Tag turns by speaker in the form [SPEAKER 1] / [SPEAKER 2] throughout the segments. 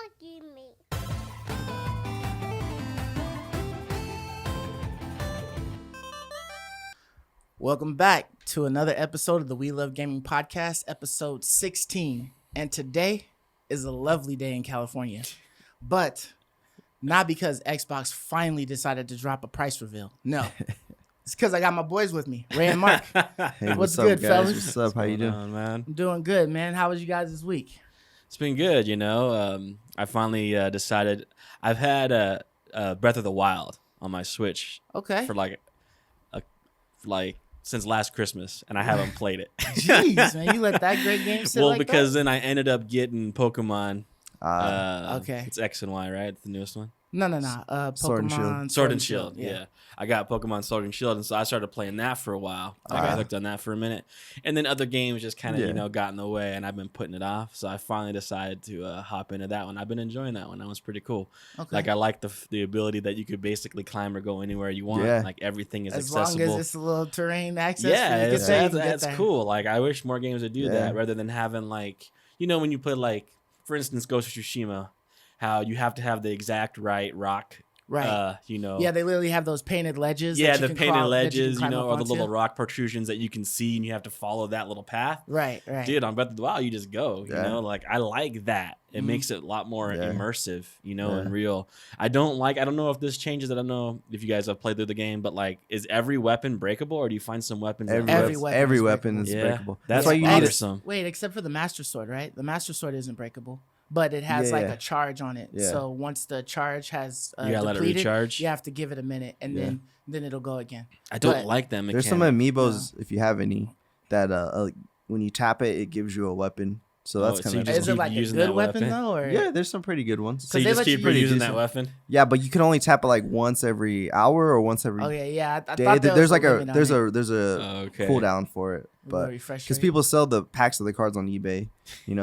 [SPEAKER 1] talking me.
[SPEAKER 2] Welcome back to another episode of the We Love Gaming podcast, episode 16. And today is a lovely day in California, but not because Xbox finally decided to drop a price reveal. No, it's because I got my boys with me, Ray and Mark.
[SPEAKER 3] Hey,
[SPEAKER 2] What's
[SPEAKER 3] up,
[SPEAKER 2] good,
[SPEAKER 3] guys?
[SPEAKER 2] fellas?
[SPEAKER 3] What's up? How you doing?
[SPEAKER 4] Man?
[SPEAKER 2] I'm doing good, man. How was you guys this week?
[SPEAKER 4] It's been good, you know. I finally decided I've had Breath of the Wild on my Switch
[SPEAKER 2] Okay.
[SPEAKER 4] for like since last Christmas, and I haven't played it.
[SPEAKER 2] Jeez, man, you let that great game sit
[SPEAKER 4] Well,
[SPEAKER 2] like
[SPEAKER 4] because
[SPEAKER 2] that?
[SPEAKER 4] then I ended up getting Pokemon.
[SPEAKER 2] Okay.
[SPEAKER 4] It's X and Y, right? It's the newest one.
[SPEAKER 2] No.
[SPEAKER 3] Sword and Shield.
[SPEAKER 2] Pokemon
[SPEAKER 4] Sword and Shield, yeah. I got Pokemon Sword and Shield, and so I started playing that for a while. I got hooked on that for a minute, and then other games just kind of got in the way, and I've been putting it off. So I finally decided to hop into that one. I've been enjoying that one. That was pretty cool.
[SPEAKER 2] Okay.
[SPEAKER 4] Like I like the ability that you could basically climb or go anywhere you want.
[SPEAKER 3] Yeah.
[SPEAKER 4] Like everything is
[SPEAKER 2] As
[SPEAKER 4] accessible.
[SPEAKER 2] long as it's a little terrain access.
[SPEAKER 4] Yeah,
[SPEAKER 2] for you to get there,
[SPEAKER 4] that's cool. Like I wish more games would do that rather than having like when you play like for instance Ghost of Tsushima, how you have to have the exact right rock.
[SPEAKER 2] Right.
[SPEAKER 4] Yeah,
[SPEAKER 2] they literally have those painted ledges.
[SPEAKER 4] Yeah,
[SPEAKER 2] that you
[SPEAKER 4] the
[SPEAKER 2] can
[SPEAKER 4] painted
[SPEAKER 2] crawl- that you
[SPEAKER 4] ledges,
[SPEAKER 2] can climb up
[SPEAKER 4] or the
[SPEAKER 2] onto.
[SPEAKER 4] little rock protrusions that you can see, and you have to follow that little path.
[SPEAKER 2] Right.
[SPEAKER 4] Dude, on Breath of the Wild, you just go. You know, like I like that. It makes it a lot more immersive, and real. I don't know if this changes. I don't know if you guys have played through the game, but like, is every weapon breakable, or do you find some weapons?
[SPEAKER 3] Every weapon is breakable.
[SPEAKER 4] That's
[SPEAKER 3] why you need
[SPEAKER 4] some.
[SPEAKER 2] Wait, except for the Master Sword, right? The Master Sword isn't breakable, but it has a charge on it.
[SPEAKER 3] Yeah.
[SPEAKER 2] So once the charge has
[SPEAKER 4] You gotta let it
[SPEAKER 2] depleted,
[SPEAKER 4] recharge?
[SPEAKER 2] you have to give it a minute, and then it'll go again.
[SPEAKER 4] I don't
[SPEAKER 2] But
[SPEAKER 4] like them.
[SPEAKER 3] There's some amiibos, if you have any, that when you tap it, it gives you a weapon. So that's kind of.
[SPEAKER 2] Is it
[SPEAKER 4] keep
[SPEAKER 2] like a
[SPEAKER 4] using
[SPEAKER 2] good
[SPEAKER 4] that
[SPEAKER 2] weapon
[SPEAKER 4] weapon?
[SPEAKER 2] though? Or
[SPEAKER 3] Yeah, there's some pretty good ones.
[SPEAKER 4] So you
[SPEAKER 2] they
[SPEAKER 4] just
[SPEAKER 2] let
[SPEAKER 4] keep
[SPEAKER 2] you-
[SPEAKER 4] reusing
[SPEAKER 3] decent.
[SPEAKER 4] that weapon.
[SPEAKER 3] Yeah, but you can only tap it like once every hour or once every
[SPEAKER 2] Okay, yeah. I
[SPEAKER 3] day.
[SPEAKER 2] thought there
[SPEAKER 3] There's
[SPEAKER 2] was
[SPEAKER 3] like a
[SPEAKER 2] limit on
[SPEAKER 3] there's
[SPEAKER 2] it.
[SPEAKER 3] a cooldown for it, but
[SPEAKER 2] refresh
[SPEAKER 3] because
[SPEAKER 2] rate.
[SPEAKER 3] people sell the packs of the cards on eBay,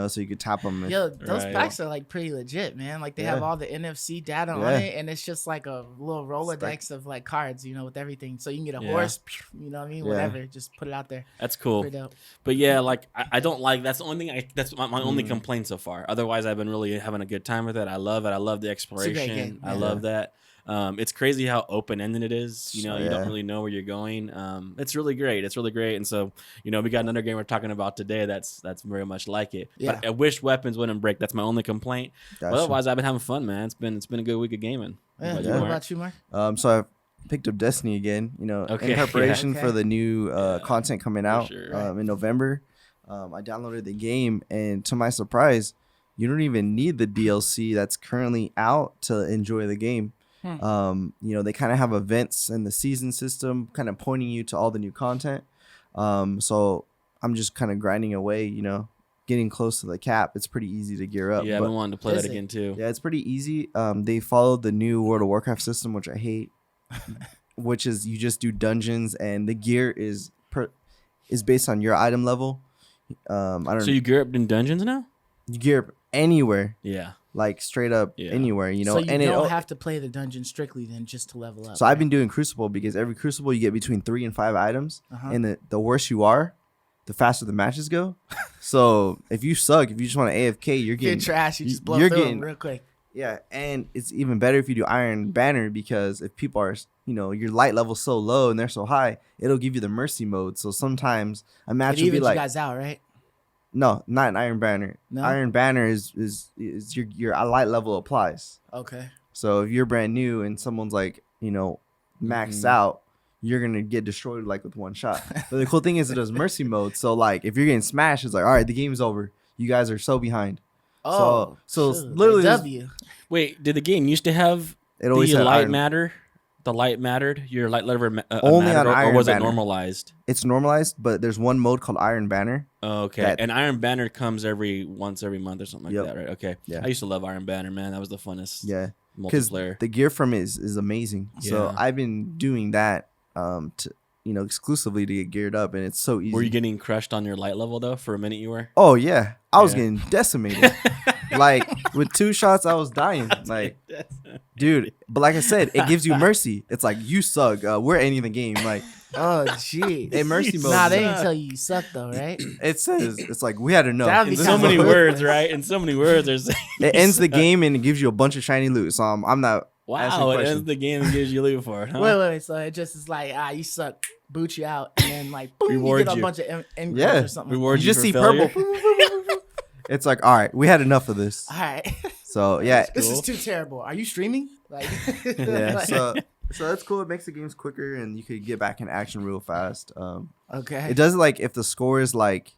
[SPEAKER 3] so you could tap them.
[SPEAKER 2] Yo, those
[SPEAKER 4] Right.
[SPEAKER 2] packs are like pretty legit, man. Like they have
[SPEAKER 3] Yeah.
[SPEAKER 2] all the NFC data on it, and it's just like a little Rolodex of like cards, with everything. So you can get a horse, you know what I mean?
[SPEAKER 3] Yeah.
[SPEAKER 2] Whatever, just put it out there.
[SPEAKER 4] That's cool.
[SPEAKER 2] Pretty dope.
[SPEAKER 4] But yeah, like I don't like. That's the only thing. That's my only complaint so far. Otherwise, I've been really having a good time with it. I love it. I love the
[SPEAKER 2] great
[SPEAKER 4] exploration.
[SPEAKER 2] game,
[SPEAKER 4] I
[SPEAKER 2] yeah.
[SPEAKER 4] love that. It's crazy how open ended it is. You
[SPEAKER 3] Yeah.
[SPEAKER 4] don't really know where you're going. It's really great. It's really great. And so, we got another game we're talking about today. That's very much like it.
[SPEAKER 2] Yeah.
[SPEAKER 4] But I wish weapons wouldn't break. That's my only complaint.
[SPEAKER 3] Gotcha.
[SPEAKER 4] But otherwise, I've been having fun, man. It's been a good week of gaming.
[SPEAKER 2] Yeah.
[SPEAKER 4] What
[SPEAKER 2] What
[SPEAKER 4] about you, Mark?
[SPEAKER 2] about you, Mark?
[SPEAKER 3] So I picked up Destiny again.
[SPEAKER 4] Okay,
[SPEAKER 3] in preparation
[SPEAKER 2] yeah.
[SPEAKER 3] for the new content coming out
[SPEAKER 4] sure.
[SPEAKER 3] in November. I downloaded the game, and to my surprise, you don't even need the DLC that's currently out to enjoy the game. They kind of have events in the season system, kind of pointing you to all the new content. So I'm just kind of grinding away, getting close to the cap. It's pretty easy to gear up.
[SPEAKER 4] Yeah, I've
[SPEAKER 3] but-
[SPEAKER 4] been wanting to play
[SPEAKER 2] Is
[SPEAKER 4] that
[SPEAKER 2] it?
[SPEAKER 4] again too.
[SPEAKER 3] yeah, it's pretty easy. They followed the new World of Warcraft system, which I hate, which is you just do dungeons, and the gear is based on your item level. I don't.
[SPEAKER 4] So you gear up in dungeons now?
[SPEAKER 3] you gear up anywhere,
[SPEAKER 4] Yeah.
[SPEAKER 3] like straight up anywhere,
[SPEAKER 2] So you
[SPEAKER 3] and
[SPEAKER 2] don't have to play the dungeon strictly then just to level up.
[SPEAKER 3] So I've been doing Crucible because every Crucible you get between 3 and 5 items, and the worse you are, the faster the matches go. So if you suck, if you just want to AFK, you're getting
[SPEAKER 2] get trash. You just blow
[SPEAKER 3] you're
[SPEAKER 2] through
[SPEAKER 3] getting-
[SPEAKER 2] them real quick.
[SPEAKER 3] Yeah, and it's even better if you do Iron Banner because if people are, your light level's so low and they're so high, it'll give you the Mercy mode. So sometimes a match
[SPEAKER 2] It
[SPEAKER 3] will be
[SPEAKER 2] evens
[SPEAKER 3] like,
[SPEAKER 2] you guys out, right?
[SPEAKER 3] no, not an Iron Banner.
[SPEAKER 2] No?
[SPEAKER 3] Iron Banner is your light level applies.
[SPEAKER 2] Okay.
[SPEAKER 3] So if you're brand new and someone's like, maxed out, you're gonna get destroyed like with one shot. But the cool thing is it does Mercy mode. So like if you're getting smashed, it's like, all right, the game's over. You guys are so behind.
[SPEAKER 2] Oh,
[SPEAKER 3] so
[SPEAKER 2] shoot,
[SPEAKER 3] literally
[SPEAKER 2] like
[SPEAKER 3] there's-
[SPEAKER 2] W.
[SPEAKER 4] Wait, did the game used to have
[SPEAKER 3] It always
[SPEAKER 4] the
[SPEAKER 3] had
[SPEAKER 4] light
[SPEAKER 3] Iron.
[SPEAKER 4] matter? The light mattered? Your light level
[SPEAKER 3] Only
[SPEAKER 4] mattered,
[SPEAKER 3] on
[SPEAKER 4] or
[SPEAKER 3] Iron
[SPEAKER 4] was it
[SPEAKER 3] Banner.
[SPEAKER 4] normalized?
[SPEAKER 3] It's normalized, but there's one mode called Iron Banner.
[SPEAKER 4] Oh, okay.
[SPEAKER 3] That-
[SPEAKER 4] And Iron Banner comes once every month or something like
[SPEAKER 3] Yep.
[SPEAKER 4] that, right? Okay.
[SPEAKER 3] Yeah.
[SPEAKER 4] I used to love Iron Banner, man. That was the funnest
[SPEAKER 3] Yeah, because
[SPEAKER 4] multiplayer.
[SPEAKER 3] the gear from it is amazing. So
[SPEAKER 4] Yeah.
[SPEAKER 3] I've been doing that to exclusively to get geared up, and it's so easy.
[SPEAKER 4] Were you getting crushed on your light level though? For a minute, you were.
[SPEAKER 3] Oh yeah, I was
[SPEAKER 4] Yeah.
[SPEAKER 3] getting decimated. Like with 2 shots, I was dying. Like Dude, but like I said, it gives you mercy. It's like, you suck. We're ending the game. Like,
[SPEAKER 2] Oh, jeez.
[SPEAKER 3] a mercy mode.
[SPEAKER 2] Nah, they didn't tell you suck though, right?
[SPEAKER 3] It says, it's like, we had enough.
[SPEAKER 2] That'd be
[SPEAKER 4] In
[SPEAKER 3] This
[SPEAKER 4] so
[SPEAKER 3] is
[SPEAKER 4] many
[SPEAKER 3] what-
[SPEAKER 4] words, right? In so many words, they're saying
[SPEAKER 3] It ends the game and it gives you a bunch of shiny loot. So I'm not asking
[SPEAKER 4] wow, it
[SPEAKER 3] questions.
[SPEAKER 4] ends the game and gives you loot for it, huh?
[SPEAKER 2] Wait. So it just is like, you suck, boot you out, and then like, boom,
[SPEAKER 4] Reward
[SPEAKER 2] you get a
[SPEAKER 4] you.
[SPEAKER 2] bunch of end
[SPEAKER 3] Yeah.
[SPEAKER 2] cards or something.
[SPEAKER 4] Reward
[SPEAKER 3] You
[SPEAKER 4] you
[SPEAKER 3] just
[SPEAKER 4] for
[SPEAKER 3] see
[SPEAKER 4] failure.
[SPEAKER 3] purple. It's like, all right, we had enough of this.
[SPEAKER 2] All right,
[SPEAKER 3] So yeah,
[SPEAKER 2] this is
[SPEAKER 4] Cool.
[SPEAKER 2] too terrible. Are you streaming? Like,
[SPEAKER 3] yeah.
[SPEAKER 2] like-
[SPEAKER 3] So that's cool. It makes the games quicker and you could get back in action real fast.
[SPEAKER 2] okay.
[SPEAKER 3] It does like if the score is like,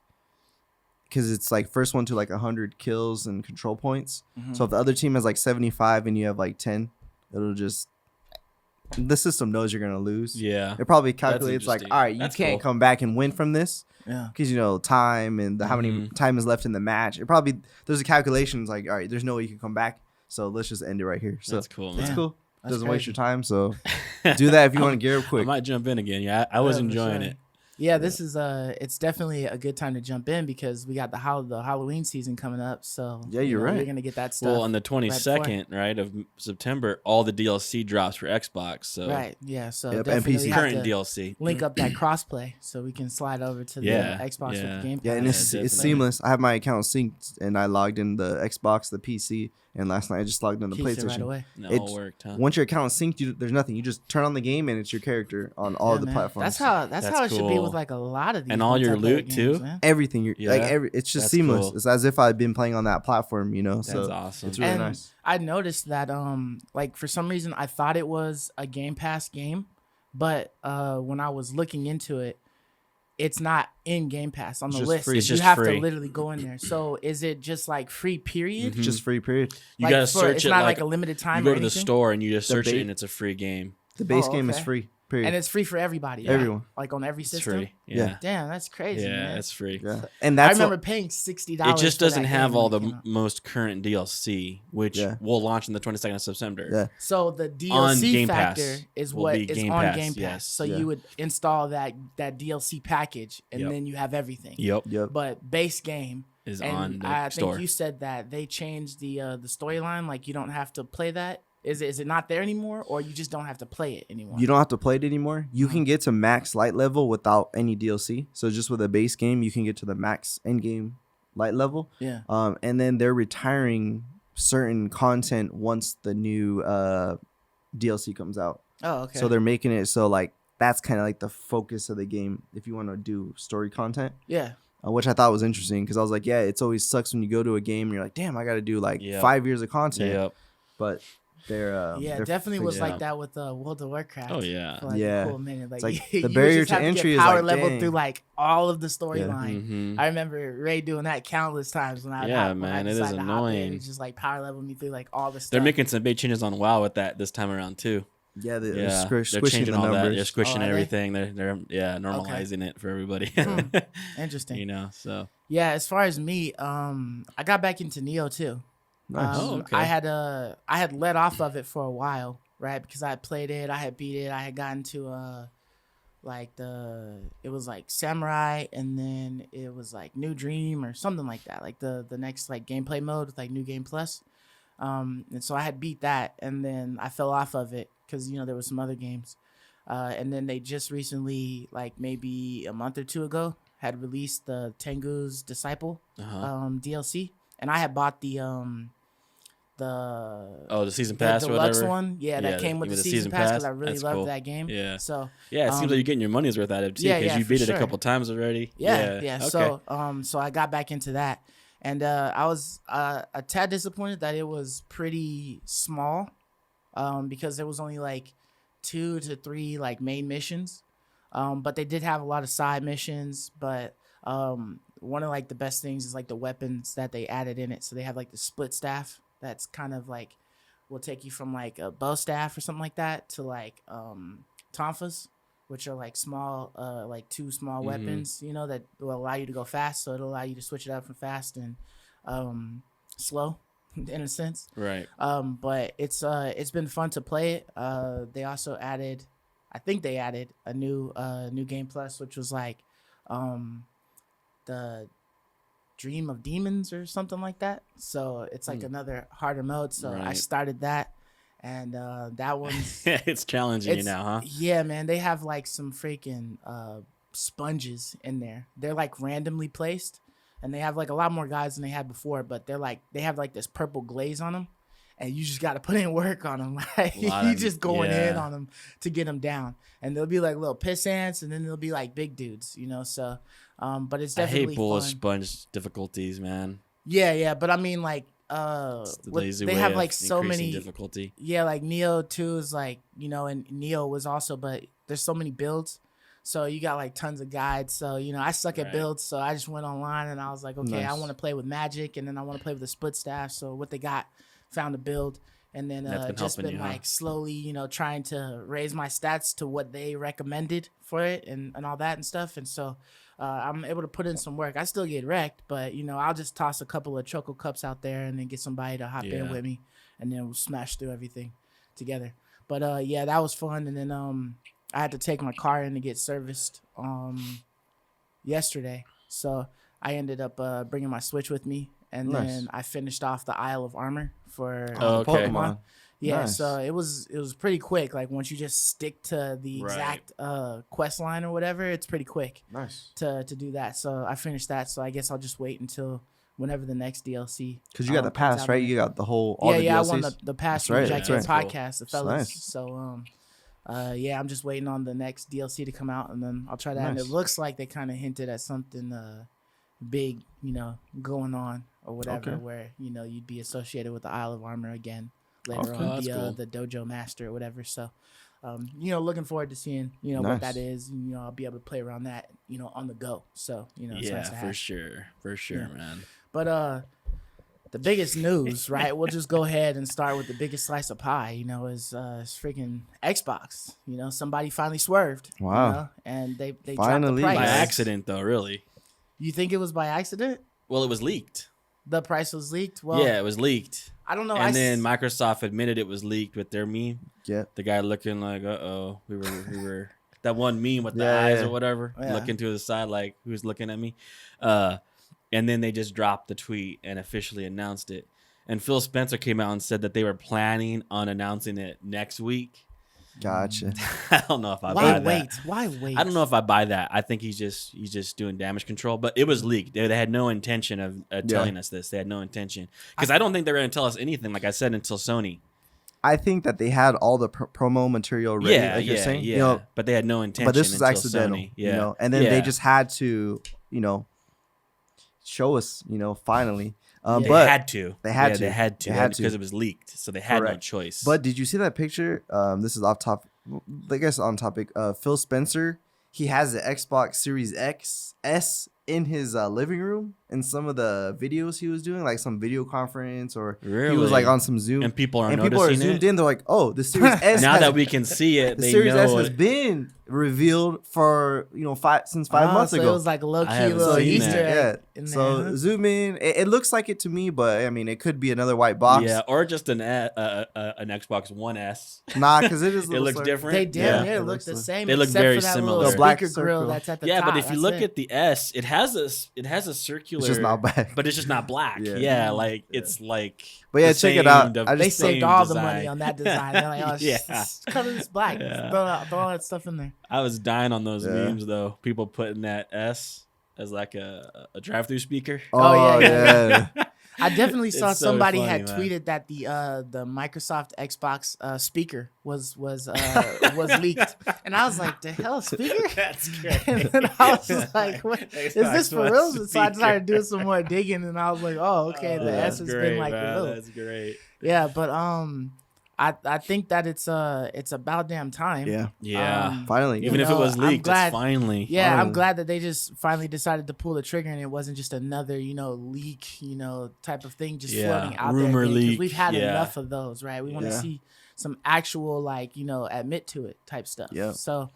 [SPEAKER 3] because it's like first one to like 100 kills and control points.
[SPEAKER 2] Mhm.
[SPEAKER 3] So if the other team has like 75 and you have like 10, it'll just, the system knows you're gonna lose.
[SPEAKER 4] Yeah.
[SPEAKER 3] It probably calculates like,
[SPEAKER 4] interesting.
[SPEAKER 3] all right, you
[SPEAKER 4] That's
[SPEAKER 3] can't
[SPEAKER 4] cool.
[SPEAKER 3] come back and win from this
[SPEAKER 2] Yeah.
[SPEAKER 3] because you know time and how many
[SPEAKER 4] Mhm.
[SPEAKER 3] time is left in the match. It probably, there's a calculation. It's like, all right, there's no way you can come back. So let's just end it right here. So
[SPEAKER 4] That's cool,
[SPEAKER 3] it's
[SPEAKER 4] man.
[SPEAKER 3] cool.
[SPEAKER 2] That's
[SPEAKER 3] Doesn't waste
[SPEAKER 2] crazy.
[SPEAKER 3] your time. So do that if you want to gear up
[SPEAKER 4] I
[SPEAKER 3] quick.
[SPEAKER 4] might jump in again. Yeah, I was
[SPEAKER 2] Yeah, for
[SPEAKER 4] enjoying
[SPEAKER 2] sure.
[SPEAKER 4] it.
[SPEAKER 2] Yeah, this is it's definitely a good time to jump in because we got the Halloween season coming up. So
[SPEAKER 3] Yeah, you're right.
[SPEAKER 2] You're gonna get that stuff.
[SPEAKER 4] Well, on the 22nd, right, of September, all the DLC drops for Xbox. So
[SPEAKER 2] right. Yeah. So
[SPEAKER 3] Yep, and
[SPEAKER 2] definitely
[SPEAKER 3] PC.
[SPEAKER 2] have
[SPEAKER 4] current
[SPEAKER 2] to
[SPEAKER 4] DLC.
[SPEAKER 2] link up that crossplay so we can slide over to the
[SPEAKER 4] Yeah,
[SPEAKER 2] Xbox
[SPEAKER 4] yeah.
[SPEAKER 2] with the Game
[SPEAKER 3] Yeah, and
[SPEAKER 2] Pass.
[SPEAKER 3] it's
[SPEAKER 4] definitely.
[SPEAKER 3] seamless. I have my account synced, and I logged in the Xbox, the PC, and last night I just logged in the
[SPEAKER 2] Piece it right
[SPEAKER 3] PlayStation.
[SPEAKER 2] away.
[SPEAKER 4] No,
[SPEAKER 3] It's-
[SPEAKER 4] all worked, huh?
[SPEAKER 3] Once your account is synced, there's nothing. You just turn on the game, and it's your character on all
[SPEAKER 2] Yeah,
[SPEAKER 3] the
[SPEAKER 2] man.
[SPEAKER 3] platforms.
[SPEAKER 2] That's how
[SPEAKER 4] That's
[SPEAKER 2] it should be
[SPEAKER 4] cool.
[SPEAKER 2] with like a lot of these.
[SPEAKER 4] And all your
[SPEAKER 2] multiplayer
[SPEAKER 4] loot,
[SPEAKER 2] games,
[SPEAKER 4] too?
[SPEAKER 2] man.
[SPEAKER 3] everything. You're like
[SPEAKER 4] Yeah,
[SPEAKER 3] it's just
[SPEAKER 4] that's
[SPEAKER 3] seamless.
[SPEAKER 4] cool.
[SPEAKER 3] It's as if I've been playing on that platform, you know.
[SPEAKER 4] That's
[SPEAKER 3] So
[SPEAKER 4] awesome.
[SPEAKER 3] it's really
[SPEAKER 2] And
[SPEAKER 3] nice.
[SPEAKER 2] I noticed that like for some reason I thought it was a Game Pass game, but when I was looking into it, it's not in Game Pass on
[SPEAKER 3] It's
[SPEAKER 2] the
[SPEAKER 3] just
[SPEAKER 2] list.
[SPEAKER 3] free.
[SPEAKER 4] It's
[SPEAKER 2] You
[SPEAKER 4] just
[SPEAKER 2] have
[SPEAKER 4] free.
[SPEAKER 2] to literally go in there. So is it just like free period?
[SPEAKER 3] It's just free period.
[SPEAKER 4] You
[SPEAKER 2] Like,
[SPEAKER 4] gotta
[SPEAKER 2] for-
[SPEAKER 4] search
[SPEAKER 2] it's
[SPEAKER 4] it
[SPEAKER 2] not
[SPEAKER 4] like
[SPEAKER 2] like a limited
[SPEAKER 4] you
[SPEAKER 2] time.
[SPEAKER 4] go
[SPEAKER 2] or
[SPEAKER 4] to the
[SPEAKER 2] anything?
[SPEAKER 4] store and you just
[SPEAKER 3] The
[SPEAKER 4] search it
[SPEAKER 3] bait-
[SPEAKER 4] and it's a free game.
[SPEAKER 3] The base
[SPEAKER 2] Oh,
[SPEAKER 3] game is
[SPEAKER 2] okay.
[SPEAKER 3] free. Period.
[SPEAKER 2] and it's free for everybody.
[SPEAKER 3] Everyone.
[SPEAKER 2] like on every
[SPEAKER 4] It's
[SPEAKER 2] system.
[SPEAKER 4] free.
[SPEAKER 3] Yeah.
[SPEAKER 4] Yeah.
[SPEAKER 2] Damn, that's crazy.
[SPEAKER 4] Yeah,
[SPEAKER 2] man.
[SPEAKER 4] it's free.
[SPEAKER 3] Yeah, and
[SPEAKER 2] I
[SPEAKER 3] that's
[SPEAKER 2] remember paying $60.
[SPEAKER 4] It just
[SPEAKER 2] for
[SPEAKER 4] doesn't
[SPEAKER 2] that
[SPEAKER 4] have
[SPEAKER 2] game
[SPEAKER 4] all
[SPEAKER 2] when
[SPEAKER 4] the
[SPEAKER 2] it came out.
[SPEAKER 4] most current DLC, which
[SPEAKER 3] Yeah.
[SPEAKER 4] will launch on the 22nd of September.
[SPEAKER 3] Yeah.
[SPEAKER 2] So the
[SPEAKER 4] On
[SPEAKER 2] DLC
[SPEAKER 4] Game
[SPEAKER 2] factor
[SPEAKER 4] Pass
[SPEAKER 2] is
[SPEAKER 4] will
[SPEAKER 2] what
[SPEAKER 4] be
[SPEAKER 2] is
[SPEAKER 4] Game
[SPEAKER 2] on
[SPEAKER 4] Pass,
[SPEAKER 2] Game Pass.
[SPEAKER 4] yes.
[SPEAKER 2] So
[SPEAKER 3] Yeah.
[SPEAKER 2] you would install that DLC package, and
[SPEAKER 4] Yep.
[SPEAKER 2] then you have everything.
[SPEAKER 4] Yep.
[SPEAKER 3] Yep.
[SPEAKER 2] But base game
[SPEAKER 4] Is
[SPEAKER 2] and
[SPEAKER 4] on the
[SPEAKER 2] I
[SPEAKER 4] store.
[SPEAKER 2] think you said that they changed the storyline. Like you don't have to play that. Is it not there anymore, or you just don't have to play it anymore?
[SPEAKER 3] You don't have to play it anymore. You
[SPEAKER 2] Uh-huh.
[SPEAKER 3] can get to max light level without any DLC. So just with a base game, you can get to the max end game light level.
[SPEAKER 2] Yeah.
[SPEAKER 3] And then they're retiring certain content once the new DLC comes out.
[SPEAKER 2] Oh, okay.
[SPEAKER 3] So they're making it so like that's kind of like the focus of the game if you want to do story content,
[SPEAKER 2] yeah.
[SPEAKER 3] which I thought was interesting because I was like, yeah, it's always sucks when you go to a game and you're like, damn, I got to do like
[SPEAKER 4] Yep.
[SPEAKER 3] 5 years of content.
[SPEAKER 4] Yep.
[SPEAKER 3] But they're
[SPEAKER 2] Yeah,
[SPEAKER 3] they're
[SPEAKER 2] definitely was
[SPEAKER 3] fixing it.
[SPEAKER 2] like that with World of Warcraft.
[SPEAKER 4] Oh, yeah.
[SPEAKER 2] For like
[SPEAKER 3] Yeah.
[SPEAKER 2] a cool minute. Like,
[SPEAKER 3] like
[SPEAKER 2] you
[SPEAKER 3] the
[SPEAKER 2] would
[SPEAKER 3] barrier
[SPEAKER 2] just
[SPEAKER 3] to
[SPEAKER 2] have
[SPEAKER 3] entry
[SPEAKER 2] get
[SPEAKER 3] is
[SPEAKER 2] power
[SPEAKER 3] like,
[SPEAKER 2] level
[SPEAKER 3] dang.
[SPEAKER 2] through like all of the storyline.
[SPEAKER 4] Mhm.
[SPEAKER 2] I remember Ray doing that countless times when I
[SPEAKER 4] Yeah,
[SPEAKER 2] when
[SPEAKER 4] man,
[SPEAKER 2] I
[SPEAKER 4] it is
[SPEAKER 2] decided to hop in,
[SPEAKER 4] annoying.
[SPEAKER 2] It's just like power level me through like all the stuff.
[SPEAKER 4] They're making some big changes on WoW with that this time around too.
[SPEAKER 3] Yeah, they're
[SPEAKER 4] Yeah, they're
[SPEAKER 3] squishing
[SPEAKER 4] changing
[SPEAKER 3] the
[SPEAKER 4] all that.
[SPEAKER 3] numbers.
[SPEAKER 4] They're squishing
[SPEAKER 2] Oh, are they?
[SPEAKER 4] everything. They're normalizing it for everybody.
[SPEAKER 2] Interesting.
[SPEAKER 4] You know, so
[SPEAKER 2] Yeah, as far as me, I got back into Neo too.
[SPEAKER 3] Nice.
[SPEAKER 4] Oh, okay.
[SPEAKER 2] I had let off of it for a while, right? Because I had played it, I had beat it, I had gotten to it was like Samurai, and then it was like New Dream or something like that, like the next like gameplay mode with like New Game Plus. And so I had beat that, and then I fell off of it because there was some other games, and then they just recently, like maybe a month or two ago, had released the Tengu's Disciple DLC, and I had bought the
[SPEAKER 4] season
[SPEAKER 2] the
[SPEAKER 4] pass or
[SPEAKER 2] deluxe
[SPEAKER 4] whatever.
[SPEAKER 2] one, that came with the season pass because I really
[SPEAKER 4] That's
[SPEAKER 2] loved
[SPEAKER 4] cool.
[SPEAKER 2] that game.
[SPEAKER 4] Yeah.
[SPEAKER 2] So
[SPEAKER 4] Yeah, it seems like you're getting your money's worth out of it too,
[SPEAKER 2] yeah,
[SPEAKER 4] because
[SPEAKER 2] yeah,
[SPEAKER 4] you
[SPEAKER 2] for
[SPEAKER 4] beat it
[SPEAKER 2] sure.
[SPEAKER 4] a couple times already.
[SPEAKER 2] yeah.
[SPEAKER 4] Okay.
[SPEAKER 2] So I got back into that, and I was a tad disappointed that it was pretty small, because there was only like 2 to 3 like main missions, but they did have a lot of side missions. But one of like the best things is like the weapons that they added in it. So they have like the split staff that's kind of like will take you from like a bow staff or something like that to like tonfas, which are like small, like 2 small weapons, that will allow you to go fast. So it'll allow you to switch it up from fast and slow, in a sense.
[SPEAKER 4] Right.
[SPEAKER 2] But it's been fun to play it. They also added, I think they added a new game plus, which was like the Dream of Demons or something like that. So it's like another harder mode. So I
[SPEAKER 4] Right.
[SPEAKER 2] started that. and that one's
[SPEAKER 4] It's challenging you now, huh?
[SPEAKER 2] Yeah, man. They have like some freaking sponges in there. They're like randomly placed, and they have like a lot more guys than they had before. But they have like this purple glaze on them, and you just got to put in work on them. Like you just going in on them to get them down, and they'll be like little piss ants, and then they'll be like big dudes, you know. So, but it's definitely
[SPEAKER 4] I hate bullet
[SPEAKER 2] fun.
[SPEAKER 4] sponge difficulties, man.
[SPEAKER 2] Yeah, but I mean like. They have like so many
[SPEAKER 4] difficulty.
[SPEAKER 2] Yeah, like Neo 2 is like, you know, and Neo was also, but there's so many builds, so you got like tons of guides. So you know, I suck at builds, so I just went online and I was like, okay, I want to play with magic, and then I want to play with the split staff. So what they got, found a build, and then just been like slowly, you know, trying to raise my stats to what they recommended for it and all that and stuff. And so I'm able to put in some work. I still get wrecked, but you know, I'll just toss a couple of Choco Cups out there and then get somebody to hop in with me, and then we'll smash through everything together. But yeah, that was fun. And then I had to take my car in to get serviced yesterday, so I ended up bringing my Switch with me, and then I finished off the Isle of Armor for Pokemon. Yeah, so it was pretty quick. Like once you just stick to the exact quest line or whatever, it's pretty quick.
[SPEAKER 3] Nice
[SPEAKER 2] to do that. So I finished that. So I guess I'll just wait until whenever the next DLC.
[SPEAKER 3] Because you got the pass, right? You got the whole all the DLCs.
[SPEAKER 2] I won the pass from Jack Podcast, the fellas.
[SPEAKER 3] Nice.
[SPEAKER 2] So yeah, I'm just waiting on the next DLC to come out, and then I'll try that. And it looks like they kind of hinted at something big, you know, going on or whatever, where you know you'd be associated with the Isle of Armor again. Later on, the Dojo Master or whatever. So, you know, looking forward to seeing, you know, what that is. And, you know, I'll be able to play around that, you know, on the go. So, you know, it's nice to have.
[SPEAKER 4] For sure, man.
[SPEAKER 2] But the biggest news, right? We'll just go ahead and start with the biggest slice of pie. You know, is freaking Xbox. You know, somebody finally swerved.
[SPEAKER 3] Wow.
[SPEAKER 2] You know, and they dropped the price
[SPEAKER 4] By accident, though, really.
[SPEAKER 2] You think it was by accident?
[SPEAKER 4] Well, it was leaked.
[SPEAKER 2] The price was leaked. Well,
[SPEAKER 4] yeah, it was leaked.
[SPEAKER 2] I don't know.
[SPEAKER 4] And then Microsoft admitted it was leaked with their meme.
[SPEAKER 3] Yeah.
[SPEAKER 4] The guy looking like, we were that one meme with the eyes or whatever, looking to the side like who's looking at me. And then they just dropped the tweet and officially announced it. And Phil Spencer came out and said that they were planning on announcing it next week.
[SPEAKER 3] Gotcha.
[SPEAKER 4] I don't know if I buy that.
[SPEAKER 2] Why wait?
[SPEAKER 4] I don't know if I buy that. I think he's just doing damage control. But it was leaked. They had no intention of telling us this. They had no intention. Because I don't think they're going to tell us anything, like I said, until Sony.
[SPEAKER 3] I think that they had all the promo material ready, like you're saying.
[SPEAKER 4] Yeah.
[SPEAKER 3] You know,
[SPEAKER 4] but they had no intention.
[SPEAKER 3] But this was
[SPEAKER 4] until
[SPEAKER 3] accidental,
[SPEAKER 4] Sony.
[SPEAKER 3] you know. And then they just had to, you know, show us, you know, finally. But
[SPEAKER 4] they had to.
[SPEAKER 3] They had to
[SPEAKER 4] because it was leaked, so they had no choice.
[SPEAKER 3] But did you see that picture? This is off top. I guess on topic. Phil Spencer. He has the Xbox Series S in his living room. In some of the videos he was doing, like some video conference, or he was like on some Zoom,
[SPEAKER 4] and people are
[SPEAKER 3] zoomed in. They're like, "Oh, the Series S."
[SPEAKER 4] Now that we can see it,
[SPEAKER 3] the Series S has been revealed for since 5 months ago.
[SPEAKER 2] So it was like a low key little Easter egg.
[SPEAKER 3] Yeah. So zoom in. It looks like it to me, but I mean, it could be another white box.
[SPEAKER 4] Yeah, or just an Xbox One S.
[SPEAKER 3] Nah, because it is.
[SPEAKER 4] It looks different.
[SPEAKER 2] They damn near look the same.
[SPEAKER 4] They look very similar.
[SPEAKER 2] The black grill that's at the top.
[SPEAKER 4] Yeah, but if you look at the S, it has a circular.
[SPEAKER 3] It's just not black.
[SPEAKER 4] But it's just not black. It's like.
[SPEAKER 3] But yeah, check it out.
[SPEAKER 2] They saved all the money on that design. They're like, oh, color this black. Throw all that stuff in there.
[SPEAKER 4] I was dying on those memes though. People putting that S as like a drive-through speaker.
[SPEAKER 3] Oh yeah.
[SPEAKER 2] I definitely saw somebody had tweeted that the Microsoft Xbox speaker was leaked, and I was like, "The hell, speaker?"
[SPEAKER 4] That's great.
[SPEAKER 2] And then I was just like, what, "Is this for real?" So I started doing some more digging, and I was like, "Oh, okay, the S has been like revealed."
[SPEAKER 4] That's great.
[SPEAKER 2] Yeah, but I think that it's about damn time.
[SPEAKER 3] Yeah. Finally.
[SPEAKER 4] Even if it was leaked, it's finally.
[SPEAKER 2] Yeah,
[SPEAKER 3] finally.
[SPEAKER 2] I'm glad that they just finally decided to pull the trigger, and it wasn't just another, leak, type of thing just floating out there.
[SPEAKER 4] Rumor leak.
[SPEAKER 2] We've had enough of those, right? We want to see some actual, admit to it type stuff.
[SPEAKER 3] Yeah.
[SPEAKER 2] So,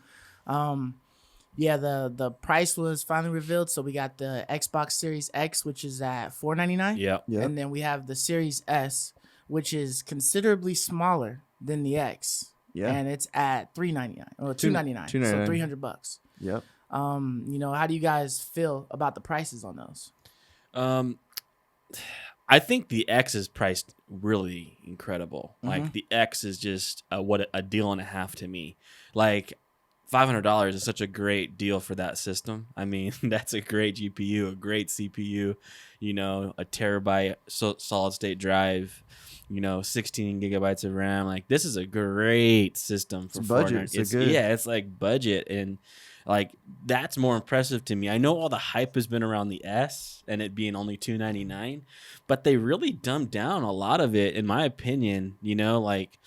[SPEAKER 2] the price was finally revealed. So we got the Xbox Series X, which is at $499.
[SPEAKER 4] Yeah.
[SPEAKER 2] And then we have the Series S, which is considerably smaller than the X.
[SPEAKER 3] Yeah.
[SPEAKER 2] And it's at $399 or $299. So $300.
[SPEAKER 3] Yep.
[SPEAKER 2] How do you guys feel about the prices on those?
[SPEAKER 4] I think the X is priced really incredible.
[SPEAKER 2] Mm-hmm.
[SPEAKER 4] Like the X is just a deal and a half to me. Like $500 is such a great deal for that system. I mean, that's a great GPU, a great CPU, you know, a terabyte solid state drive, you know, 16 gigabytes of RAM. Like this is a great system for
[SPEAKER 3] budget.
[SPEAKER 4] Fortnite. It's like budget, and like that's more impressive to me. I know all the hype has been around the S and it being only $299, but they really dumbed down a lot of it, in my opinion. You know, like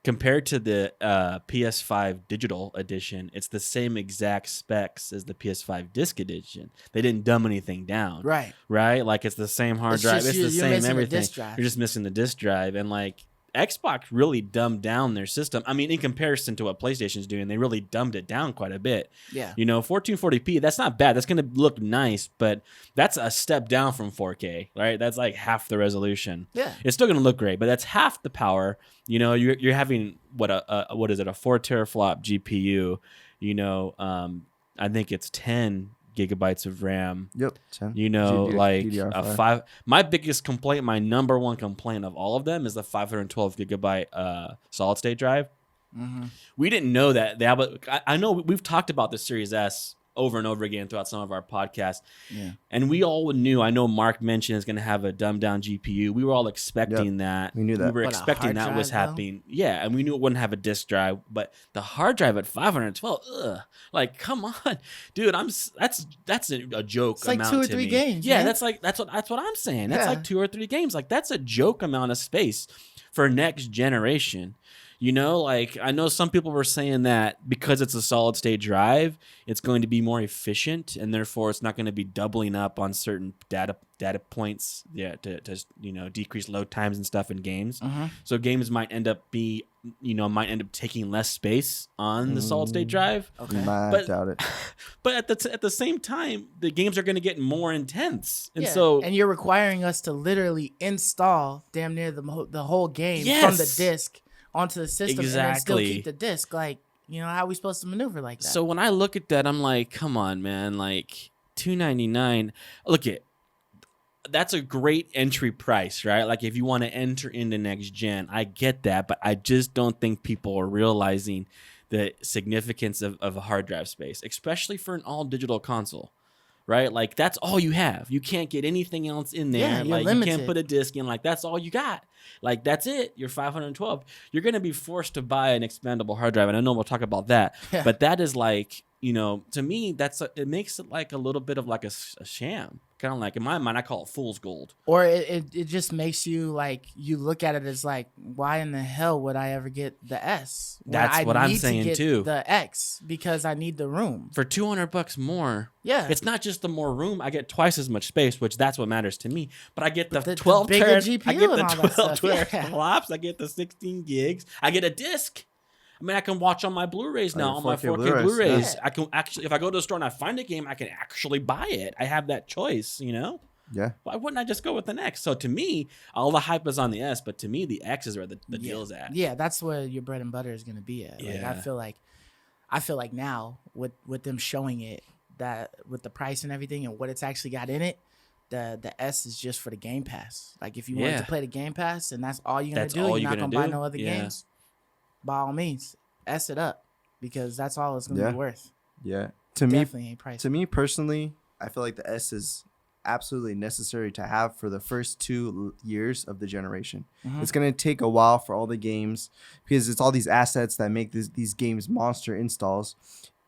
[SPEAKER 4] compared to the PS5 digital edition, it's the same exact specs as the PS5 disc edition. They didn't dumb anything down.
[SPEAKER 2] Right.
[SPEAKER 4] Like it's the same hard drive. It's the same everything. You're just missing the disc drive. And like Xbox really dumbed down their system. I mean, in comparison to what PlayStation's doing, they really dumbed it down quite a bit.
[SPEAKER 2] Yeah.
[SPEAKER 4] You know, 1440p, that's not bad. That's going to look nice, but that's a step down from 4K, right? That's like half the resolution.
[SPEAKER 2] Yeah.
[SPEAKER 4] It's still going to look great, but that's half the power. You know, you're having what is it? A 4 teraflop GPU. You know, I think it's 10 gigabytes of RAM.
[SPEAKER 3] Yep. 10.
[SPEAKER 4] You know, like
[SPEAKER 3] DDR5.
[SPEAKER 4] a 5. My biggest complaint, my number one complaint of all of them is the 512 gigabyte solid state drive.
[SPEAKER 2] Mm-hmm.
[SPEAKER 4] We didn't know that. I know we've talked about the Series S over and over again throughout some of our podcasts.
[SPEAKER 2] Yeah.
[SPEAKER 4] And we all knew, I know Mark mentioned it's going to have a dumbed down GPU. We were all expecting that.
[SPEAKER 3] We knew that.
[SPEAKER 4] We were expecting that was happening. Yeah, and we knew it wouldn't have a disk drive, but the hard drive at 512, like come on, dude, that's a joke.
[SPEAKER 2] It's like
[SPEAKER 4] amount
[SPEAKER 2] 2 or
[SPEAKER 4] to
[SPEAKER 2] 3
[SPEAKER 4] me.
[SPEAKER 2] games.
[SPEAKER 4] Yeah,
[SPEAKER 2] man.
[SPEAKER 4] that's what I'm saying. That's like 2 or 3 games. Like that's a joke amount of space for next generation. You know, like I know some people were saying that because it's a solid state drive, it's going to be more efficient, and therefore it's not going to be doubling up on certain data points, to you know, decrease load times and stuff in games.
[SPEAKER 2] Uh-huh.
[SPEAKER 4] So games might end up taking less space on the solid state drive.
[SPEAKER 2] Okay.
[SPEAKER 3] I doubt it.
[SPEAKER 4] But at the same time, the games are going to get more intense, and
[SPEAKER 2] and you're requiring us to literally install damn near the whole game from the disc onto the system and then still keep the disc. Like, you know, how are we supposed to maneuver like that?
[SPEAKER 4] So when I look at that, I'm like, come on, man, like $299. That's a great entry price, right? Like if you want to enter into next gen, I get that, but I just don't think people are realizing the significance of a hard drive space, especially for an all digital console. Right? Like that's all you have. You can't get anything else in there.
[SPEAKER 2] Yeah,
[SPEAKER 4] like
[SPEAKER 2] limited.
[SPEAKER 4] You can't put a disc in. Like that's all you got. Like that's it. You're 512. You're going to be forced to buy an expandable hard drive. And I know we'll talk about that.
[SPEAKER 2] Yeah.
[SPEAKER 4] But that is like, you know, to me, it makes it like a little bit of like a sham. Kind of like in my mind, I call it fool's gold.
[SPEAKER 2] Or it just makes you like, you look at it as like, why in the hell would I ever get the S?
[SPEAKER 4] That's what I'm saying too.
[SPEAKER 2] The X because I need the room
[SPEAKER 4] for $200 more.
[SPEAKER 2] Yeah,
[SPEAKER 4] it's not just the more room. I get twice as much space, which that's what matters to me. But I get the 12
[SPEAKER 2] bigger GPU.
[SPEAKER 4] I get the
[SPEAKER 2] and all
[SPEAKER 4] 12
[SPEAKER 2] that
[SPEAKER 4] flops. I get the 16 gigs. I get a disc. I mean, I can watch on my Blu-rays now, on my 4K Blu-rays.
[SPEAKER 2] Yeah.
[SPEAKER 4] I can actually, if I go to the store and I find a game, I can actually buy it. I have that choice, you know?
[SPEAKER 3] Yeah.
[SPEAKER 4] Why wouldn't I just go with the X? So to me, all the hype is on the S, but to me, the X is where the deal's at.
[SPEAKER 2] Yeah, that's where your bread and butter is going to be at.
[SPEAKER 4] Yeah.
[SPEAKER 2] Like, I feel like now with them showing it, that with the price and everything and what it's actually got in it, the S is just for the Game Pass. Like if you want to play the Game Pass and that's all you're going to do, you're not going to buy no other games, by all means, S it up because that's all it's going to be worth.
[SPEAKER 3] Yeah.
[SPEAKER 2] Definitely ain't pricey.
[SPEAKER 3] To me personally, I feel like the S is absolutely necessary to have for the first 2 years of the generation. Mm-hmm. It's going to take a while for all the games because it's all these assets that make these games monster installs.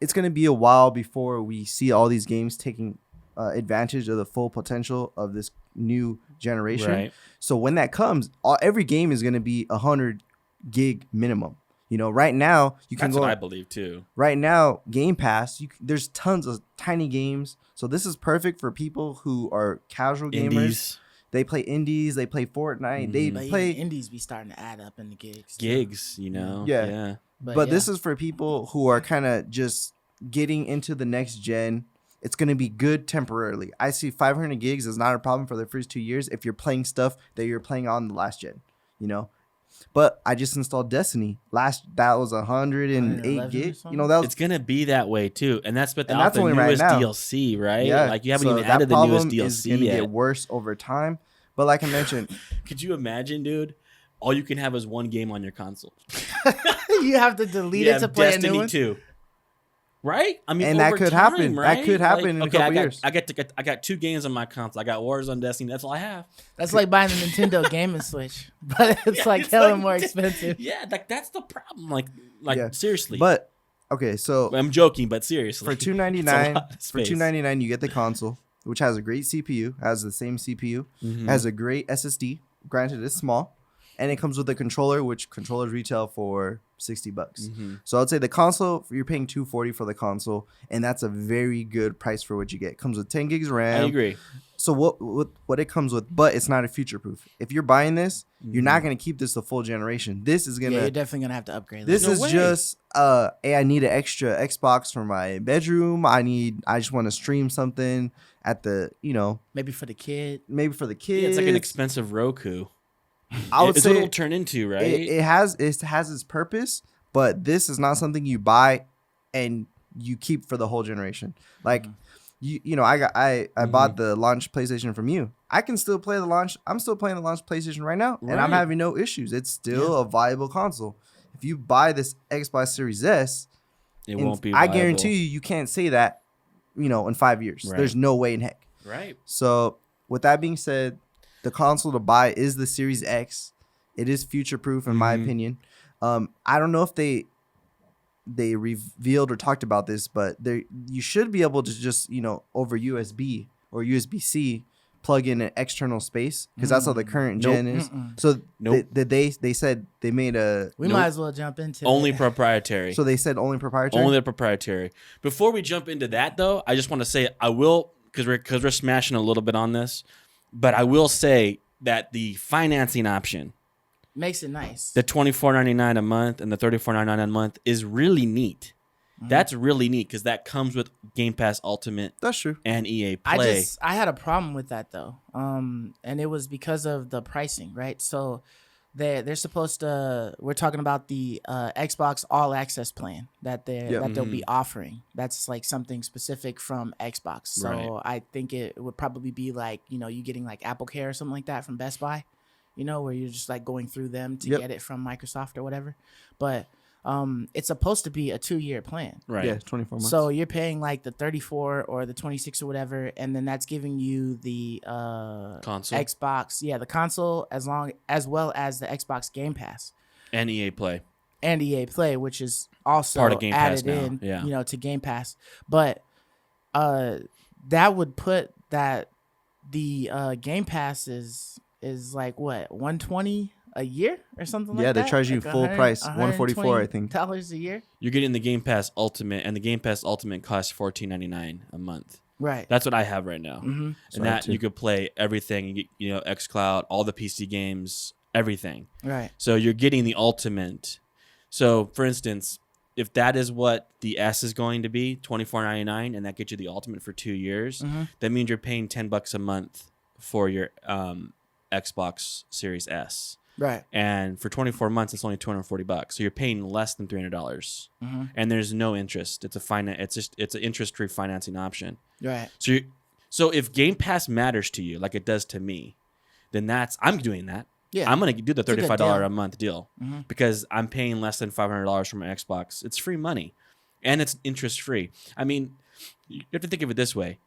[SPEAKER 3] It's going to be a while before we see all these games taking advantage of the full potential of this new generation.
[SPEAKER 4] Right.
[SPEAKER 3] So when that comes, every game is going to be 100 gig minimum. You know, right now you can
[SPEAKER 4] That's what I believe too.
[SPEAKER 3] Right now, Game Pass, there's tons of tiny games. So this is perfect for people who are casual gamers.
[SPEAKER 4] Indies.
[SPEAKER 3] They play indies. They play Fortnite.
[SPEAKER 4] Mm-hmm.
[SPEAKER 3] They play
[SPEAKER 2] indies. Be starting to add up in the gigs.
[SPEAKER 4] Gigs, you know.
[SPEAKER 3] Yeah. But this is for people who are kind of just getting into the next gen. It's going to be good temporarily. I see 500 gigs is not a problem for the first 2 years if you're playing stuff that you're playing on the last gen, you know. But I just installed Destiny. That was 108 gigs. You know,
[SPEAKER 4] it's gonna be that way too, and that's the
[SPEAKER 3] only
[SPEAKER 4] newest
[SPEAKER 3] right
[SPEAKER 4] DLC, right?
[SPEAKER 3] Yeah.
[SPEAKER 4] Like you haven't
[SPEAKER 3] so
[SPEAKER 4] even added the newest DLC
[SPEAKER 3] is gonna
[SPEAKER 4] yet.
[SPEAKER 3] Get worse over time. But like I mentioned,
[SPEAKER 4] could you imagine, dude? All you can have is one game on your console.
[SPEAKER 2] You have to delete it to play
[SPEAKER 4] Destiny
[SPEAKER 2] a new one.
[SPEAKER 4] 2. Right? I mean,
[SPEAKER 3] and
[SPEAKER 4] over
[SPEAKER 3] that could
[SPEAKER 4] time,
[SPEAKER 3] happen.
[SPEAKER 4] Right?
[SPEAKER 3] That could happen in a couple years.
[SPEAKER 4] I got 2 games on my console. I got Warriors on Destiny. That's all I have.
[SPEAKER 2] That's like buying a Nintendo Game & Switch, but it's like
[SPEAKER 4] it's
[SPEAKER 2] hella
[SPEAKER 4] like-
[SPEAKER 2] more expensive.
[SPEAKER 4] Yeah, like that's the problem. Like
[SPEAKER 3] Yeah.
[SPEAKER 4] seriously.
[SPEAKER 3] But okay, so
[SPEAKER 4] I'm joking, but seriously.
[SPEAKER 3] for $299,
[SPEAKER 4] for
[SPEAKER 3] $299 you get the console, which has a great CPU, has the same CPU, has a great SSD. Granted, it's small, and it comes with a controller, which controllers retail for $60. So I'd say the console, you're paying $240 for the console, and that's a very good price for what you get. It comes with 10 gigs RAM.
[SPEAKER 4] I agree.
[SPEAKER 3] So what it comes with, but it's not a future proof. If you're buying this, you're not gonna keep this the full generation. This is gonna.
[SPEAKER 2] Yeah, you're definitely gonna have to upgrade.
[SPEAKER 3] This
[SPEAKER 2] that.
[SPEAKER 3] is just hey, I need an extra Xbox for my bedroom. I just want to stream something at the,
[SPEAKER 2] maybe for the kid.
[SPEAKER 3] maybe for the kids.
[SPEAKER 4] Yeah, it's like an expensive Roku.
[SPEAKER 3] I would
[SPEAKER 4] It's
[SPEAKER 3] say
[SPEAKER 4] what it'll turn into, right?
[SPEAKER 3] it has its purpose, but this is not something you buy and you keep for the whole generation. Like I bought the launch PlayStation from you. I can still play the launch. I'm still playing the launch PlayStation right now, and I'm
[SPEAKER 4] Right.
[SPEAKER 3] having no issues. It's still a viable console. If you buy this Xbox Series S,
[SPEAKER 4] it won't be.
[SPEAKER 3] I
[SPEAKER 4] Viable.
[SPEAKER 3] guarantee you can't say that, in 5 years.
[SPEAKER 4] Right.
[SPEAKER 3] There's no way in heck.
[SPEAKER 4] Right.
[SPEAKER 3] So with that being said, the console to buy is the Series X. It is future proof in my opinion. I don't know if they revealed or talked about this, but you should be able to just over USB or USB-C plug in an external space, because that's how the current gen is. So they said they made a
[SPEAKER 2] We might as well jump into
[SPEAKER 4] Only
[SPEAKER 2] it.
[SPEAKER 4] proprietary.
[SPEAKER 3] so they said only proprietary.
[SPEAKER 4] Only the proprietary. Before we jump into that, though, I just want to say I will, because we're smashing a little bit on this, but I will say that the financing option,
[SPEAKER 2] Makes it nice.
[SPEAKER 4] the $24.99 a month and the $34.99 a month, is really neat. That's really neat because that comes with Game Pass Ultimate
[SPEAKER 3] That's true.
[SPEAKER 4] and EA Play.
[SPEAKER 2] I had a problem with that though, and it was because of the pricing, right? So they're supposed to. We're talking about the Xbox All Access plan that they'll be offering. That's like something specific from Xbox. So
[SPEAKER 4] Right.
[SPEAKER 2] I think it would probably be like you getting like Apple Care or something like that from Best Buy, where you're just like going through them to get it from Microsoft or whatever. But it's supposed to be a 2-year plan.
[SPEAKER 4] Right.
[SPEAKER 3] Yeah, 24 months.
[SPEAKER 2] So you're paying like the 34 or the 26 or whatever, and then that's giving you the
[SPEAKER 4] Console.
[SPEAKER 2] Xbox, the console, as well as the Xbox Game Pass
[SPEAKER 4] And EA Play.
[SPEAKER 2] and EA Play, which is also
[SPEAKER 4] Part of Game Pass
[SPEAKER 2] added
[SPEAKER 4] now,
[SPEAKER 2] in,
[SPEAKER 4] yeah.
[SPEAKER 2] to Game Pass. But that would put that the Game Pass is like what, $120 a year or something like that?
[SPEAKER 3] Yeah, they charge you
[SPEAKER 2] Like
[SPEAKER 3] full price, $144, I think.
[SPEAKER 2] $120 a year.
[SPEAKER 4] You're getting the Game Pass Ultimate, and the Game Pass Ultimate costs $14.99 a month.
[SPEAKER 2] Right.
[SPEAKER 4] That's what I have right now.
[SPEAKER 2] Mm-hmm.
[SPEAKER 4] And that you could play everything, xCloud, all the PC games, everything.
[SPEAKER 2] Right.
[SPEAKER 4] So you're getting the ultimate. So for instance, if that is what the S is going to be, $24.99, and that gets you the ultimate for 2 years, that means you're paying $10 a month for your Xbox Series S.
[SPEAKER 2] Right.
[SPEAKER 4] And for 24 months, it's only $240. So you're paying less than $300, and there's no interest. It's it's an interest-free financing option.
[SPEAKER 2] Right.
[SPEAKER 4] So if Game Pass matters to you, like it does to me, then I'm doing that.
[SPEAKER 2] Yeah.
[SPEAKER 4] I'm gonna do the
[SPEAKER 2] It's a good
[SPEAKER 4] $35
[SPEAKER 2] deal.
[SPEAKER 4] a month deal because I'm paying less than $500 for my Xbox. It's free money, and it's interest-free. I mean, you have to think of it this way: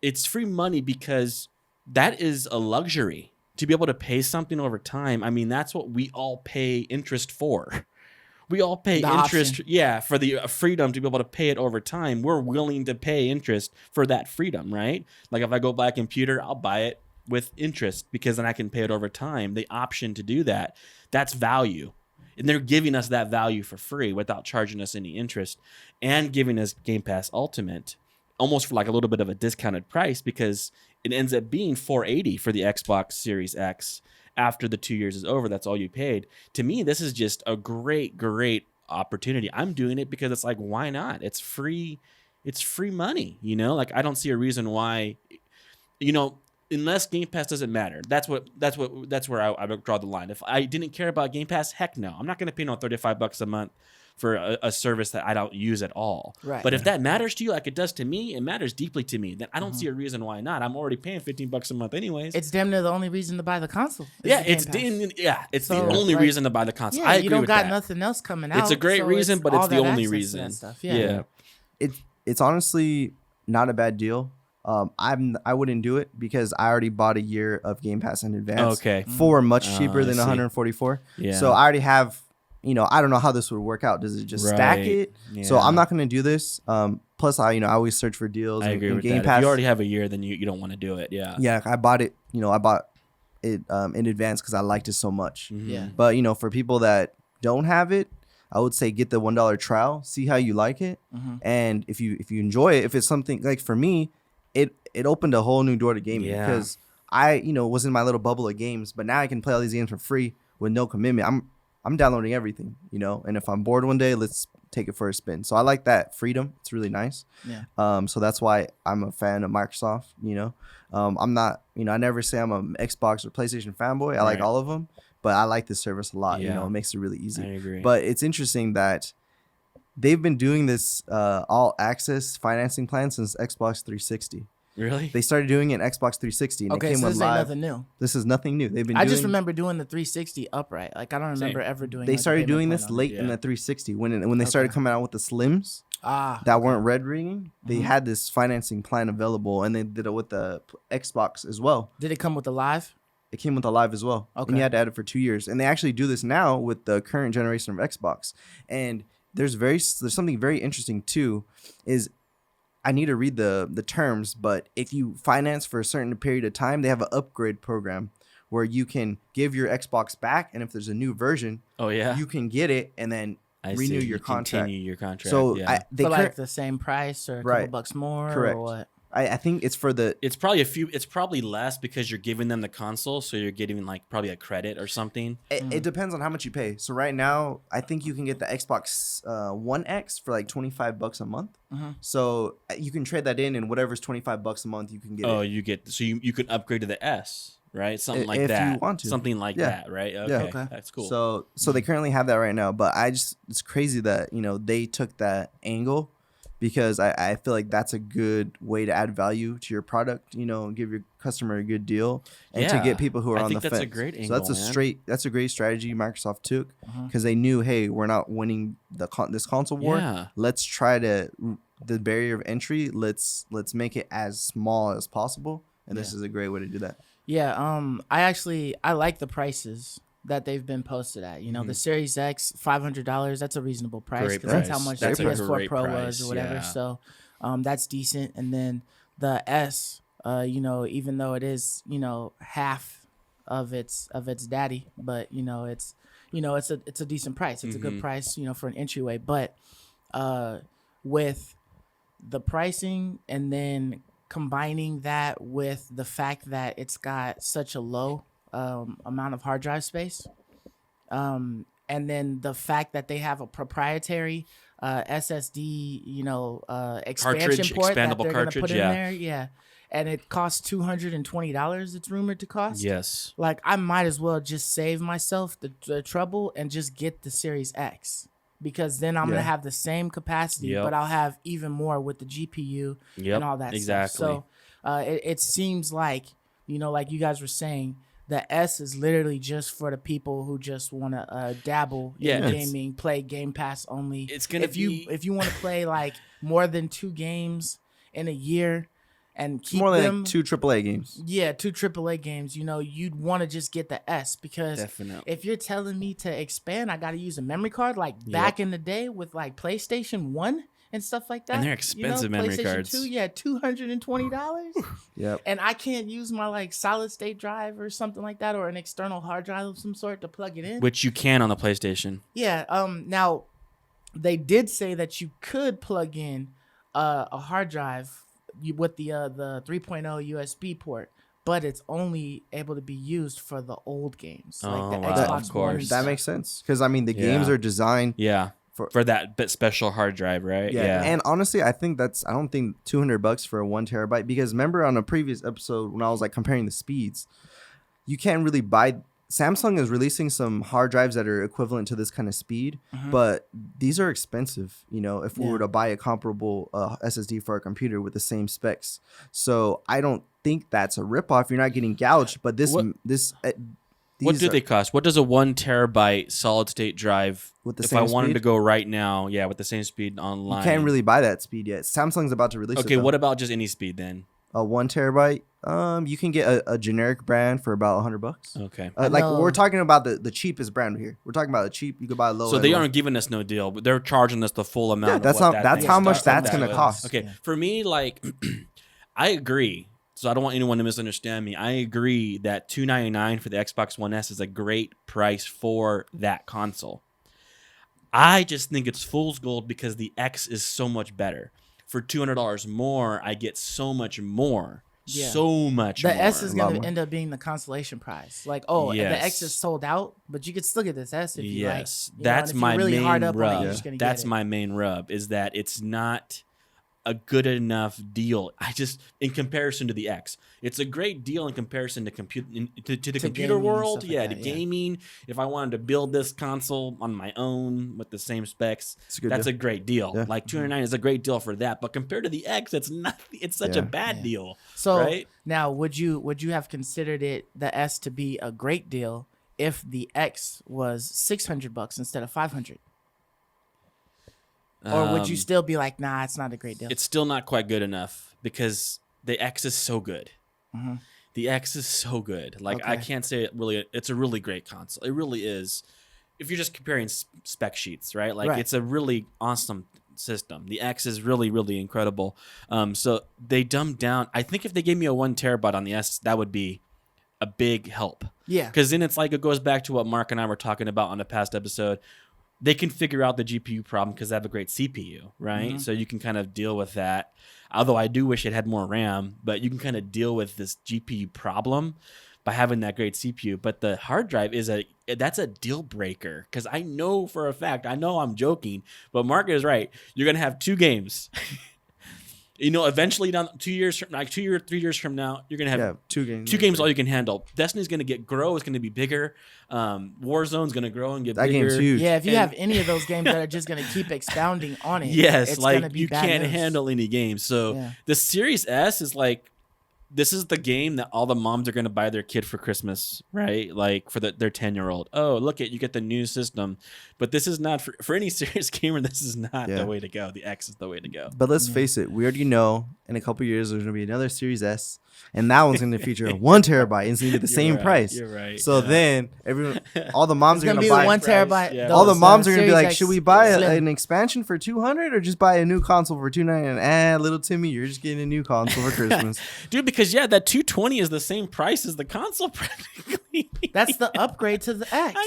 [SPEAKER 4] it's free money because that is a luxury. To be able to pay something over time, I mean, that's what we all pay interest for. We all pay
[SPEAKER 2] The
[SPEAKER 4] interest,
[SPEAKER 2] option.
[SPEAKER 4] for the freedom to be able to pay it over time. We're willing to pay interest for that freedom, right? Like if I go buy a computer, I'll buy it with interest because then I can pay it over time. The option to do that, that's value. And they're giving us that value for free without charging us any interest and giving us Game Pass Ultimate almost for like a little bit of a discounted price because it ends up being $480 for the Xbox Series X after the 2 years is over. That's all you paid. To me, this is just a great, great opportunity. I'm doing it because it's like, why not? It's free. It's free money, Like I don't see a reason why, unless Game Pass doesn't matter. That's where I would draw the line. If I didn't care about Game Pass, heck no. I'm not going to pay no $35 a month for a service that I don't use at all.
[SPEAKER 2] Right.
[SPEAKER 4] But if that matters to you, like it does to me, it matters deeply to me. Then I don't see a reason why not. I'm already paying $15 a month anyways.
[SPEAKER 2] It's damn near the only reason to buy the console.
[SPEAKER 4] It's
[SPEAKER 2] So,
[SPEAKER 4] the only
[SPEAKER 2] like,
[SPEAKER 4] reason to buy the console.
[SPEAKER 2] Yeah,
[SPEAKER 4] I agree
[SPEAKER 2] you don't
[SPEAKER 4] with
[SPEAKER 2] got
[SPEAKER 4] that.
[SPEAKER 2] nothing else coming out.
[SPEAKER 4] It's a great
[SPEAKER 2] so
[SPEAKER 4] reason, but it's
[SPEAKER 2] all
[SPEAKER 4] the
[SPEAKER 2] that
[SPEAKER 4] only
[SPEAKER 2] access to
[SPEAKER 4] reason.
[SPEAKER 2] that stuff.
[SPEAKER 4] Yeah.
[SPEAKER 3] It's honestly not a bad deal. I wouldn't do it because I already bought a year of Game Pass in advance.
[SPEAKER 4] Okay.
[SPEAKER 3] For much cheaper
[SPEAKER 4] I
[SPEAKER 3] than
[SPEAKER 4] see.
[SPEAKER 3] 144.
[SPEAKER 4] Yeah.
[SPEAKER 3] So I already have. I don't know how this would work out. Does it just stack it?
[SPEAKER 4] Yeah.
[SPEAKER 3] So I'm not going to do this. Plus, I always search for deals.
[SPEAKER 4] I agree with
[SPEAKER 3] Game
[SPEAKER 4] that.
[SPEAKER 3] Pass.
[SPEAKER 4] If you already have a year, then you don't want to do it. Yeah.
[SPEAKER 3] Yeah, I bought it. I bought it in advance because I liked it so much.
[SPEAKER 4] Mm-hmm.
[SPEAKER 2] Yeah.
[SPEAKER 3] But for people that don't have it, I would say get the $1 trial, see how you like it, and if you enjoy it, if it's something like for me, it opened a whole new door to gaming because I was in my little bubble of games, but now I can play all these games for free with no commitment. I'm downloading everything, and if I'm bored one day, let's take it for a spin. So I like that freedom. It's really nice.
[SPEAKER 2] Yeah.
[SPEAKER 3] So that's why I'm a fan of Microsoft. I'm not. I never say I'm an Xbox or PlayStation fanboy. I like all of them, but I like this service a lot.
[SPEAKER 4] Yeah.
[SPEAKER 3] It makes it really easy.
[SPEAKER 4] I agree.
[SPEAKER 3] But it's interesting that they've been doing this all access financing plan since Xbox 360.
[SPEAKER 4] Really?
[SPEAKER 3] They started doing it in Xbox 360 and it
[SPEAKER 2] Okay,
[SPEAKER 3] came
[SPEAKER 2] so
[SPEAKER 3] with
[SPEAKER 2] this ain't
[SPEAKER 3] live.
[SPEAKER 2] nothing new.
[SPEAKER 3] This is nothing new. They've been.
[SPEAKER 2] I just remember doing the 360 upright. Like I don't remember ever doing.
[SPEAKER 3] They
[SPEAKER 2] like, a
[SPEAKER 3] started
[SPEAKER 2] payment
[SPEAKER 3] doing
[SPEAKER 2] plan
[SPEAKER 3] this
[SPEAKER 2] on it.
[SPEAKER 3] late in the 360 when they started coming out with the Slims that weren't red ringing. They had this financing plan available, and they did it with the Xbox as well.
[SPEAKER 2] Did it come with the live?
[SPEAKER 3] It came with the live as well,
[SPEAKER 2] Okay.
[SPEAKER 3] and you had to add it for 2 years. And they actually do this now with the current generation of Xbox. And there's something very interesting too, is I need to read the terms, but if you finance for a certain period of time, they have an upgrade program where you can give your Xbox back, and if there's a new version, you can get it and then renew your contract.
[SPEAKER 4] Continue your contract.
[SPEAKER 3] So
[SPEAKER 4] yeah.
[SPEAKER 2] For like the same price or a couple bucks more,
[SPEAKER 3] Correct.
[SPEAKER 2] or what?
[SPEAKER 3] I think it's for the.
[SPEAKER 4] It's probably less because you're giving them the console, so you're getting like probably a credit or something.
[SPEAKER 3] It depends on how much you pay. So right now, I think you can get the Xbox One X for like $25 a month. So you can trade that in, and whatever's $25 a month, you can get.
[SPEAKER 4] Oh,
[SPEAKER 3] it.
[SPEAKER 4] you can upgrade to the S, right? Something like
[SPEAKER 3] If
[SPEAKER 4] that.
[SPEAKER 3] you want to.
[SPEAKER 4] Something like that, right? Okay,
[SPEAKER 2] Okay.
[SPEAKER 4] that's cool.
[SPEAKER 3] So they currently have that right now, but it's crazy that they took that angle. Because I feel like that's a good way to add value to your product, give your customer a good deal, and to get people who are on the fence.
[SPEAKER 4] That's a great angle,
[SPEAKER 3] so that's a great strategy Microsoft took because they knew, hey, we're not winning this console war.
[SPEAKER 4] Yeah.
[SPEAKER 3] Let's try the barrier of entry. Let's make it as small as possible, and this is a great way to do that.
[SPEAKER 2] Yeah. I like the prices that they've been posted at. The Series X, $500. That's a reasonable price because that's how much the PS4 Pro was or whatever.
[SPEAKER 4] Yeah.
[SPEAKER 2] So, that's decent. And then the S, even though it is half of its daddy, but it's a decent price. It's a good price for an entryway. But with the pricing and then combining that with the fact that it's got such a low amount of hard drive space, and then the fact that they have a proprietary SSD, expansion port that they're going to put in there, and it costs $220. It's rumored to cost.
[SPEAKER 4] Yes,
[SPEAKER 2] like I might as well just save myself the trouble and just get the Series X, because then I'm gonna have the same capacity, but I'll have even more with the GPU and all that stuff. So it seems like like you guys were saying, the S is literally just for the people who just want to dabble in gaming, play Game Pass only.
[SPEAKER 4] It's gonna
[SPEAKER 2] if you want to play like more than 2 games in a year and keep
[SPEAKER 3] more
[SPEAKER 2] them
[SPEAKER 3] like 2 AAA games.
[SPEAKER 2] Yeah, 2 AAA games. You'd want to just get the S, because if you're telling me to expand, I got to use a memory card like back in the day with like PlayStation 1 and stuff like that.
[SPEAKER 4] And they're expensive memory
[SPEAKER 2] PlayStation
[SPEAKER 4] cards.
[SPEAKER 2] 2, $220.
[SPEAKER 3] Yep.
[SPEAKER 2] And I can't use my like solid state drive or something like that, or an external hard drive of some sort to plug it in.
[SPEAKER 4] which you can on the PlayStation.
[SPEAKER 2] Yeah. Now, they did say that you could plug in a hard drive with the 3.0 USB port, but it's only able to be used for the old games, like the Xbox
[SPEAKER 4] of course.
[SPEAKER 2] One.
[SPEAKER 3] That makes sense because the games are designed.
[SPEAKER 4] Yeah. For that bit special hard drive, right?
[SPEAKER 3] Yeah. And honestly, I don't think $200 for a 1 terabyte, because remember on a previous episode when I was like comparing the speeds, you can't really buy Samsung is releasing some hard drives that are equivalent to this kind of speed, but these are expensive, you know, if we were to buy a comparable SSD for our computer with the same specs. So I don't think that's a ripoff. You're not getting gouged, but
[SPEAKER 4] what do they cost? What does a 1 terabyte solid state drive
[SPEAKER 3] with the
[SPEAKER 4] if
[SPEAKER 3] same
[SPEAKER 4] I wanted
[SPEAKER 3] speed?
[SPEAKER 4] to go right now? Yeah, with the same speed online.
[SPEAKER 3] You can't really buy that speed yet. Samsung's about to release it.
[SPEAKER 4] Okay, what about just any speed then?
[SPEAKER 3] A 1 terabyte, you can get a generic brand for about $100.
[SPEAKER 4] Okay.
[SPEAKER 3] Like we're talking about the cheapest brand here. We're talking about the cheap. You could buy a low.
[SPEAKER 4] So they aren't giving us no deal, but they're charging us the full amount.
[SPEAKER 3] Yeah, that's how much that's gonna cost.
[SPEAKER 4] Okay, for me, like, I agree. So I don't want anyone to misunderstand me. I agree that $299 for the Xbox One S is a great price for that console. I just think it's fool's gold because the X is so much better. For $200 more, I get so much more. Yeah. So much more.
[SPEAKER 2] The S is going to end up being the consolation prize. Like, the X is sold out, but you could still get this S if you like.
[SPEAKER 4] Yes, that's my main rub. That's my main rub, is that it's not a good enough deal. In comparison to the X, it's a great deal in comparison to the computer world. Yeah, to gaming. If I wanted to build this console on my own with the same specs, that's a great deal. Yeah. Like $299 is a great deal for that. But compared to the X, it's not. It's such a bad deal.
[SPEAKER 2] So now, would you have considered the S to be a great deal if the X was $600 instead of $500? Or would you still be like, nah, it's not a great deal?
[SPEAKER 4] It's still not quite good enough because the X is so good. Mm-hmm. The X is so good. Like, I can't say it really. It's a really great console. It really is. If you're just comparing spec sheets, right? Like, it's a really awesome system. The X is really, really incredible. So they dumbed down. I think if they gave me a 1 terabyte on the S, that would be a big help.
[SPEAKER 2] Yeah.
[SPEAKER 4] Because then it's like it goes back to what Mark and I were talking about on a past episode. They can figure out the GPU problem because they have a great CPU, right? Mm-hmm. So you can kind of deal with that. Although I do wish it had more RAM, but you can kind of deal with this GPU problem by having that great CPU. But the hard drive that's a deal breaker because I know for a fact, I know I'm joking, but Mark is right. You're going to have 2 games. You know, eventually down 2 years from 3 years from now, you're gonna have
[SPEAKER 3] 2 games.
[SPEAKER 4] 2 games all you can handle. Destiny's gonna grow. It's gonna be bigger. Warzone's gonna grow and get bigger.
[SPEAKER 3] Game's huge.
[SPEAKER 2] Yeah, if you have any of those games that are just gonna keep expounding on it,
[SPEAKER 4] yes,
[SPEAKER 2] it's
[SPEAKER 4] like
[SPEAKER 2] gonna be
[SPEAKER 4] you can't handle any games. So the Series S is like, this is the game that all the moms are going to buy their kid for Christmas, right? Like for their 10-year-old. Oh, look you get the new system. But this is not for any serious gamer. This is not the way to go. The X is the way to go.
[SPEAKER 3] But let's face it. We already know in a couple of years there's going to be another Series S. And that one's going to feature a 1 terabyte. And it's going to be the same price.
[SPEAKER 4] You're right.
[SPEAKER 3] So then all the moms are going to buy
[SPEAKER 2] 1 terabyte.
[SPEAKER 3] Yeah. All the moms are going to be like, should we buy an expansion for $200 or just buy a new console for $299? Little Timmy, you're just getting a new console for Christmas.
[SPEAKER 4] Dude, because that 220 is the same price as the console practically.
[SPEAKER 2] That's the upgrade to the X.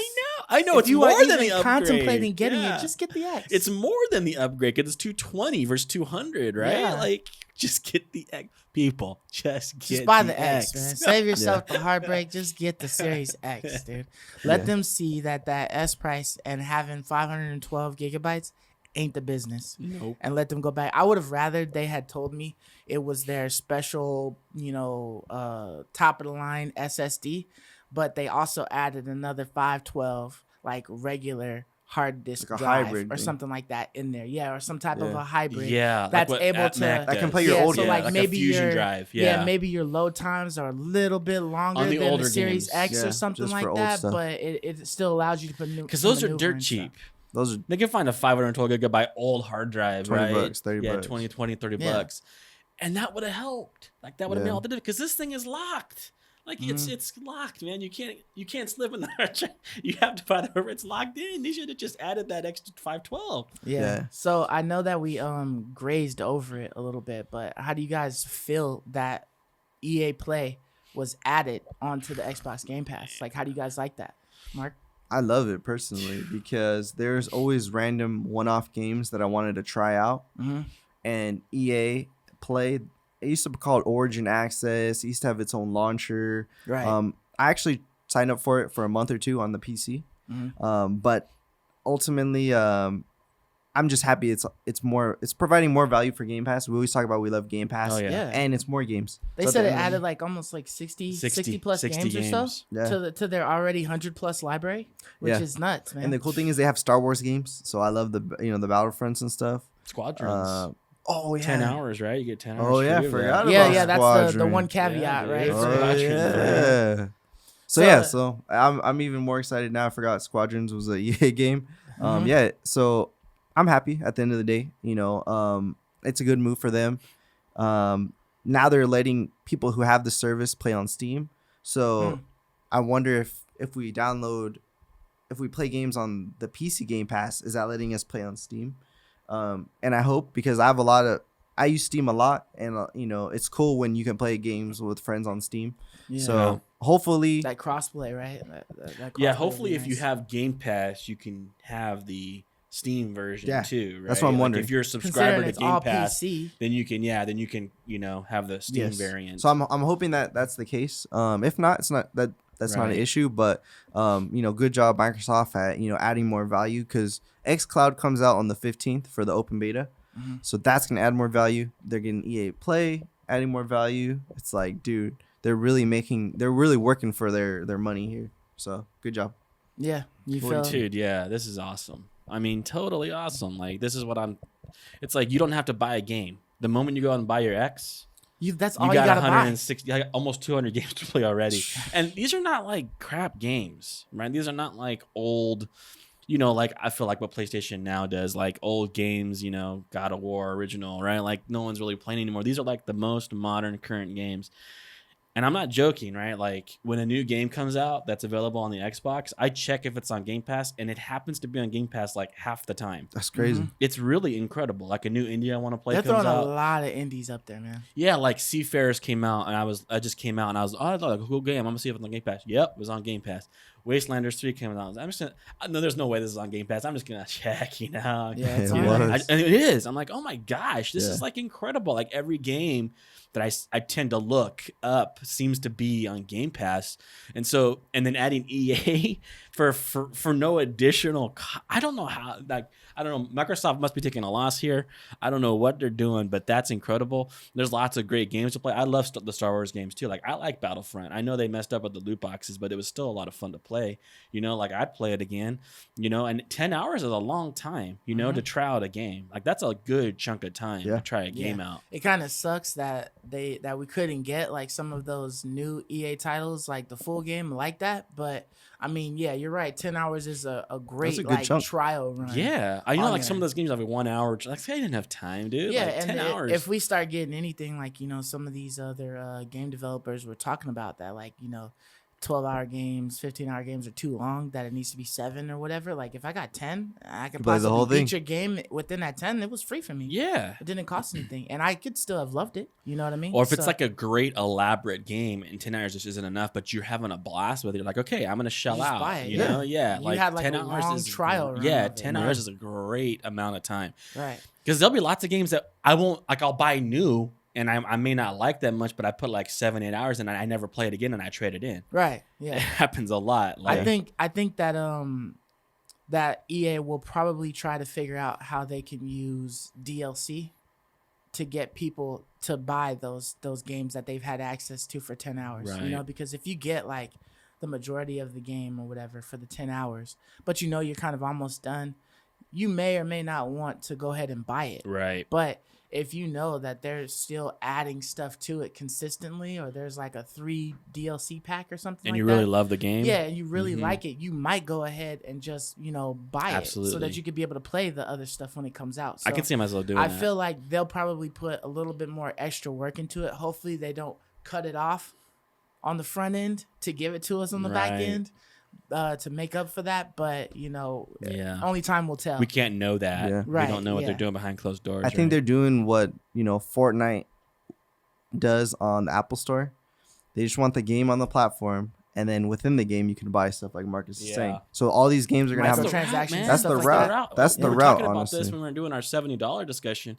[SPEAKER 4] I know. It's more than the upgrade.
[SPEAKER 2] Contemplating getting it, just get the X.
[SPEAKER 4] It's more than the upgrade because it's 220 versus 200, right? Yeah. Like, just get the X. People, just
[SPEAKER 2] buy the X, man. Save yourself the heartbreak. Just get the Series X, dude. Let them see that S price and having 512 gigabytes ain't the business.
[SPEAKER 4] Nope.
[SPEAKER 2] And let them go back. I would have rather they had told me it was their special, top of the line SSD, but they also added another 512 like regular hard disk
[SPEAKER 3] like
[SPEAKER 2] drive
[SPEAKER 3] hybrid
[SPEAKER 2] or something like that in there, or some type of a hybrid,
[SPEAKER 4] that's
[SPEAKER 2] like able to
[SPEAKER 3] that can play your old
[SPEAKER 2] so like maybe
[SPEAKER 4] a fusion
[SPEAKER 2] your
[SPEAKER 4] drive,
[SPEAKER 2] maybe your load times are a little bit longer than the Series X or something like that, but it still allows you to put new
[SPEAKER 4] because those are dirt cheap. They can find a 512 gigabyte old hard drive,
[SPEAKER 3] $20,
[SPEAKER 4] right?
[SPEAKER 3] $30.
[SPEAKER 4] 20, $30, and that would have helped. Like that would have been all to do because this thing is locked. Like it's locked, man. You can't slip in the hard drive. You have to buy the wherever it's locked in. They should have just added that extra 512.
[SPEAKER 2] Yeah. So I know that we grazed over it a little bit, but how do you guys feel that EA Play was added onto the Xbox Game Pass? Like, how do you guys like that, Mark?
[SPEAKER 3] I love it personally because there's always random one-off games that I wanted to try out, and EA Play. It used to be called Origin Access. It used to have its own launcher.
[SPEAKER 2] Right.
[SPEAKER 3] I actually signed up for it for a month or two on the PC. But ultimately, I'm just happy it's providing more value for Game Pass. We always talk about we love Game Pass.
[SPEAKER 4] Oh, yeah.
[SPEAKER 3] And it's more games.
[SPEAKER 2] They
[SPEAKER 3] So
[SPEAKER 2] said
[SPEAKER 3] at
[SPEAKER 2] it
[SPEAKER 3] the end of
[SPEAKER 2] added
[SPEAKER 3] the-
[SPEAKER 2] like almost like 60
[SPEAKER 4] 60
[SPEAKER 2] plus
[SPEAKER 4] 60
[SPEAKER 2] games or so
[SPEAKER 4] games.
[SPEAKER 3] Yeah.
[SPEAKER 2] to their already 100+ library, which
[SPEAKER 3] Yeah.
[SPEAKER 2] is nuts, man.
[SPEAKER 3] And the cool thing is they have Star Wars games. So I love the Battlefronts and stuff.
[SPEAKER 4] Squadrons.
[SPEAKER 3] Oh yeah.
[SPEAKER 4] 10 hours, right? You get 10 hours.
[SPEAKER 3] Oh yeah,
[SPEAKER 4] free of that.
[SPEAKER 3] forgot
[SPEAKER 2] yeah,
[SPEAKER 3] about
[SPEAKER 2] yeah, that's the
[SPEAKER 3] Squadron.
[SPEAKER 2] one caveat,
[SPEAKER 4] Yeah,
[SPEAKER 2] right?
[SPEAKER 4] dude.
[SPEAKER 2] For-
[SPEAKER 3] Oh
[SPEAKER 4] Squadron,
[SPEAKER 3] yeah. So I'm even more excited now. I forgot Squadrons was a EA game.
[SPEAKER 2] Mhm.
[SPEAKER 3] Yeah. So I'm happy at the end of the day. It's a good move for them. Now they're letting people who have the service play on Steam. So I wonder if we play games on the PC Game Pass, is that letting us play on Steam? And I hope, because I use Steam a lot, and it's cool when you can play games with friends on Steam.
[SPEAKER 2] Yeah.
[SPEAKER 3] So hopefully,
[SPEAKER 2] that crossplay, right? That
[SPEAKER 4] Yeah,
[SPEAKER 2] crossplay
[SPEAKER 4] hopefully
[SPEAKER 2] would
[SPEAKER 4] if
[SPEAKER 2] be
[SPEAKER 4] you
[SPEAKER 2] nice.
[SPEAKER 4] have Game Pass, you can have the Steam version
[SPEAKER 3] Yeah,
[SPEAKER 4] too, right?
[SPEAKER 3] that's what I'm
[SPEAKER 4] Like,
[SPEAKER 3] wondering.
[SPEAKER 4] if you're a
[SPEAKER 2] Considering
[SPEAKER 4] subscriber to
[SPEAKER 2] it's
[SPEAKER 4] Game
[SPEAKER 2] all
[SPEAKER 4] Pass,
[SPEAKER 2] PC.
[SPEAKER 4] then you can have the Steam
[SPEAKER 3] yes.
[SPEAKER 4] variant.
[SPEAKER 3] So I'm hoping that that's the case. If not, it's not that's not an
[SPEAKER 4] Right.
[SPEAKER 3] issue. But good job Microsoft at adding more value, because xCloud comes out on the 15th for the open beta.
[SPEAKER 2] Mhm.
[SPEAKER 3] So that's gonna add more value. They're getting EA Play, adding more value. It's like, dude, they're really working for their money here. So good job.
[SPEAKER 2] Yeah, you feel
[SPEAKER 4] Dude, yeah, this is awesome. I mean, totally awesome. Like, this is what it's like, you don't have to buy a game. The moment you go out and buy your X,
[SPEAKER 2] that's
[SPEAKER 4] you
[SPEAKER 2] all
[SPEAKER 4] got
[SPEAKER 2] you gotta buy.
[SPEAKER 4] 160, like almost 200 games to play already. And these are not like crap games, right? These are not like old, like I feel like what PlayStation now does, like old games, God of War original, right? Like no one's really playing anymore. These are like the most modern current games. And I'm not joking, right? Like when a new game comes out that's available on the Xbox, I check if it's on Game Pass, and it happens to be on Game Pass like half the time.
[SPEAKER 3] That's crazy.
[SPEAKER 2] Mhm.
[SPEAKER 4] It's really incredible. Like a new indie I want to play
[SPEAKER 2] They're
[SPEAKER 4] comes
[SPEAKER 2] throwing a
[SPEAKER 4] out.
[SPEAKER 2] lot of indies up there, man.
[SPEAKER 4] Yeah, like Seafarers came out, and I was I thought like a cool game. I'm gonna see if it's on Game Pass. Yep, it was on Game Pass. Wastelanders 3 came out. I'm just gonna, no, there's no way this is on Game Pass. I'm just gonna check,
[SPEAKER 2] Yeah, it's
[SPEAKER 3] It
[SPEAKER 2] on
[SPEAKER 3] was.
[SPEAKER 2] there.
[SPEAKER 4] and it is. I'm like, oh my gosh, this
[SPEAKER 3] Yeah.
[SPEAKER 4] is like incredible. Like every game that I tend to look up seems to be on Game Pass, and then adding EA for no additional. I don't know how. Like I don't know. Microsoft must be taking a loss here. I don't know what they're doing, but that's incredible. There's lots of great games to play. I love the Star Wars games too. Like I like Battlefront. I know they messed up with the loot boxes, but it was still a lot of fun to play. Like I'd play it again. And 10 hours is a long time. To try out a game. Like that's a good chunk of time to try a game out.
[SPEAKER 2] It kind of sucks that we couldn't get like some of those new EA titles, like the full game like that. But I mean, yeah, you're right. 10 hours is a great
[SPEAKER 3] good
[SPEAKER 2] like
[SPEAKER 3] chunk.
[SPEAKER 2] trial run.
[SPEAKER 4] Yeah, I know.
[SPEAKER 2] on
[SPEAKER 4] Like some of
[SPEAKER 2] there.
[SPEAKER 4] those games have like 1 hour. Like I didn't have time, dude.
[SPEAKER 2] Yeah,
[SPEAKER 4] like,
[SPEAKER 2] and
[SPEAKER 4] 10 hours.
[SPEAKER 2] if we start getting anything like some of these other game developers were talking about that, like 12-hour games, 15-hour games are too long, that it needs to be 7 or whatever. Like if I got 10, I could
[SPEAKER 3] Play the whole
[SPEAKER 2] possibly
[SPEAKER 3] thing.
[SPEAKER 2] beat your game within that 10. It was free for me.
[SPEAKER 4] yeah.
[SPEAKER 2] It didn't cost anything, and I could still have loved it. You know what I mean?
[SPEAKER 4] Or if it's
[SPEAKER 2] So-
[SPEAKER 4] like a great elaborate game and 10 hours just isn't enough, but you're having a blast with it, you're like, okay, I'm gonna shell
[SPEAKER 2] just
[SPEAKER 4] out.
[SPEAKER 2] buy it,
[SPEAKER 4] You
[SPEAKER 2] yeah.
[SPEAKER 4] know? Yeah.
[SPEAKER 2] You
[SPEAKER 4] Like
[SPEAKER 2] had, like,
[SPEAKER 4] 10
[SPEAKER 2] a
[SPEAKER 4] hours
[SPEAKER 2] long
[SPEAKER 4] is
[SPEAKER 2] trial run
[SPEAKER 4] yeah,
[SPEAKER 2] of it.
[SPEAKER 4] 10
[SPEAKER 3] Yeah.
[SPEAKER 4] hours is a great amount of time.
[SPEAKER 2] right.
[SPEAKER 4] Because there'll be lots of games that I won't like. I'll buy new and I may not like that much, but I put like 7-8 hours and I never play it again and I trade it in.
[SPEAKER 2] Right.
[SPEAKER 4] It
[SPEAKER 2] Yeah.
[SPEAKER 4] happens a lot. Like,
[SPEAKER 2] I think that that EA will probably try to figure out how they can use DLC to get people to buy those games that they've had access to for 10 hours.
[SPEAKER 4] Right.
[SPEAKER 2] Because if you get like the majority of the game or whatever for the 10 hours, but you're kind of almost done, you may or may not want to go ahead and buy it.
[SPEAKER 4] right.
[SPEAKER 2] But if you know that they're still adding stuff to it consistently, or there's like a 3 DLC pack or something
[SPEAKER 4] And
[SPEAKER 2] like
[SPEAKER 4] you
[SPEAKER 2] that,
[SPEAKER 4] really love the game.
[SPEAKER 2] yeah, and you really
[SPEAKER 4] Mhm.
[SPEAKER 2] like it, you might go ahead and just, buy it so
[SPEAKER 4] Absolutely.
[SPEAKER 2] that you could be able to play the other stuff when it comes out. So
[SPEAKER 4] I can see myself doing
[SPEAKER 2] I
[SPEAKER 4] that.
[SPEAKER 2] feel like they'll probably put a little bit more extra work into it. Hopefully they don't cut it off on the front end to give it to us on the back
[SPEAKER 4] Right.
[SPEAKER 2] end to make up for that. But,
[SPEAKER 4] Yeah.
[SPEAKER 2] only time will tell.
[SPEAKER 4] We can't know that.
[SPEAKER 3] Yeah.
[SPEAKER 2] Right,
[SPEAKER 4] We don't know what
[SPEAKER 2] yeah.
[SPEAKER 4] they're doing behind closed doors.
[SPEAKER 3] I think
[SPEAKER 4] right?
[SPEAKER 3] they're doing what Fortnite does on the Apple Store. They just want the game on the platform, and then within the game you can buy stuff like Marcus is saying.
[SPEAKER 4] Yeah.
[SPEAKER 3] So all these games are gonna have
[SPEAKER 2] Micro-
[SPEAKER 3] a
[SPEAKER 2] transactions,
[SPEAKER 3] That's
[SPEAKER 2] stuff
[SPEAKER 3] the
[SPEAKER 2] like
[SPEAKER 3] route.
[SPEAKER 2] that.
[SPEAKER 3] That's the
[SPEAKER 4] We were
[SPEAKER 3] route,
[SPEAKER 4] talking about this
[SPEAKER 3] honestly.
[SPEAKER 4] when we were doing our $70 discussion.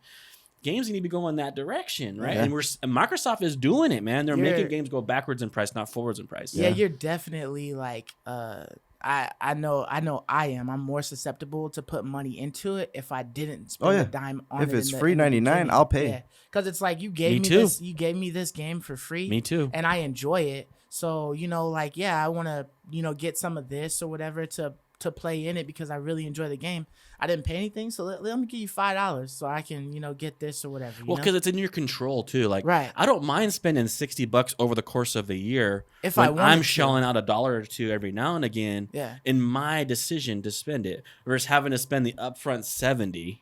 [SPEAKER 4] Games need to be going that direction, right?
[SPEAKER 3] Yeah.
[SPEAKER 4] And Microsoft is doing it, man. They're
[SPEAKER 2] You're-
[SPEAKER 4] making games go backwards in price, not forwards in price.
[SPEAKER 2] Yeah,
[SPEAKER 3] Yeah.
[SPEAKER 2] you're definitely like I know I'm more susceptible to put money into it if I didn't spend a dime on it.
[SPEAKER 3] If it's free 99, I'll pay.
[SPEAKER 2] Yeah, because it's like you gave me this game for free.
[SPEAKER 4] Me too.
[SPEAKER 2] And I enjoy it. So like I want to get some of this or whatever to play in it because I really enjoy the game. I didn't pay anything, so let me give you $5 so I can get this or whatever.
[SPEAKER 4] Well, because it's in your control too. Like,
[SPEAKER 2] right.
[SPEAKER 4] I don't mind spending $60 over the course of a year
[SPEAKER 2] if
[SPEAKER 4] I'm shelling out $1 or $2 every now and again.
[SPEAKER 2] Yeah.
[SPEAKER 4] In my decision to spend it versus having to spend the upfront $70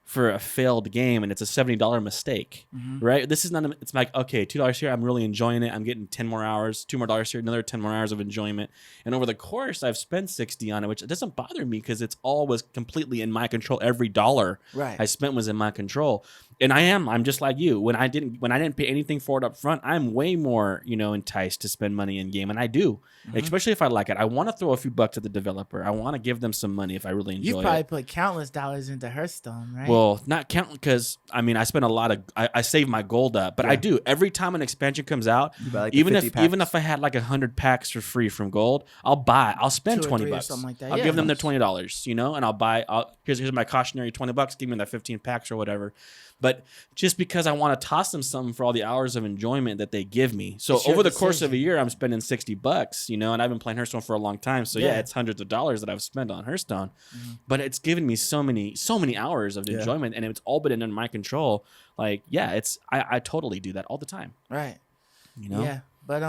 [SPEAKER 4] for a failed game, and it's a $70 mistake, right? This is not. It's like, okay, $2 here. I'm really enjoying it. I'm getting 10 more hours, $2 more here, another 10 more hours of enjoyment. And over the course, I've spent $60 on it, which doesn't bother me because it's all was completely in my control. Every dollar I spent was in my control. And I'm just like you. When I didn't pay anything for it up front, I'm way more, enticed to spend money in game, and I do, especially if I like it. I want to throw a few bucks at the developer. I want to give them some money if I really enjoy it.
[SPEAKER 2] You probably put countless dollars into Hearthstone, right?
[SPEAKER 4] Well, not counting because I spent a lot of. I save my gold up, but I do every time an expansion comes out. Even if I had like 100 packs for free from gold, I'll spend $20
[SPEAKER 2] or something like that.
[SPEAKER 4] I'll give them their $20, and I'll buy. Here's my cautionary $20. Give me that 15 packs or whatever. But just because I want to toss them something for all the hours of enjoyment that they give me. So over the course of a year, I'm spending $60, and I've been playing Hearthstone for a long time. So it's hundreds of dollars that I've spent on Hearthstone, but it's given me so many hours of enjoyment, and it's all been in my control. Like, I totally do that all the time.
[SPEAKER 2] Right. Yeah. But,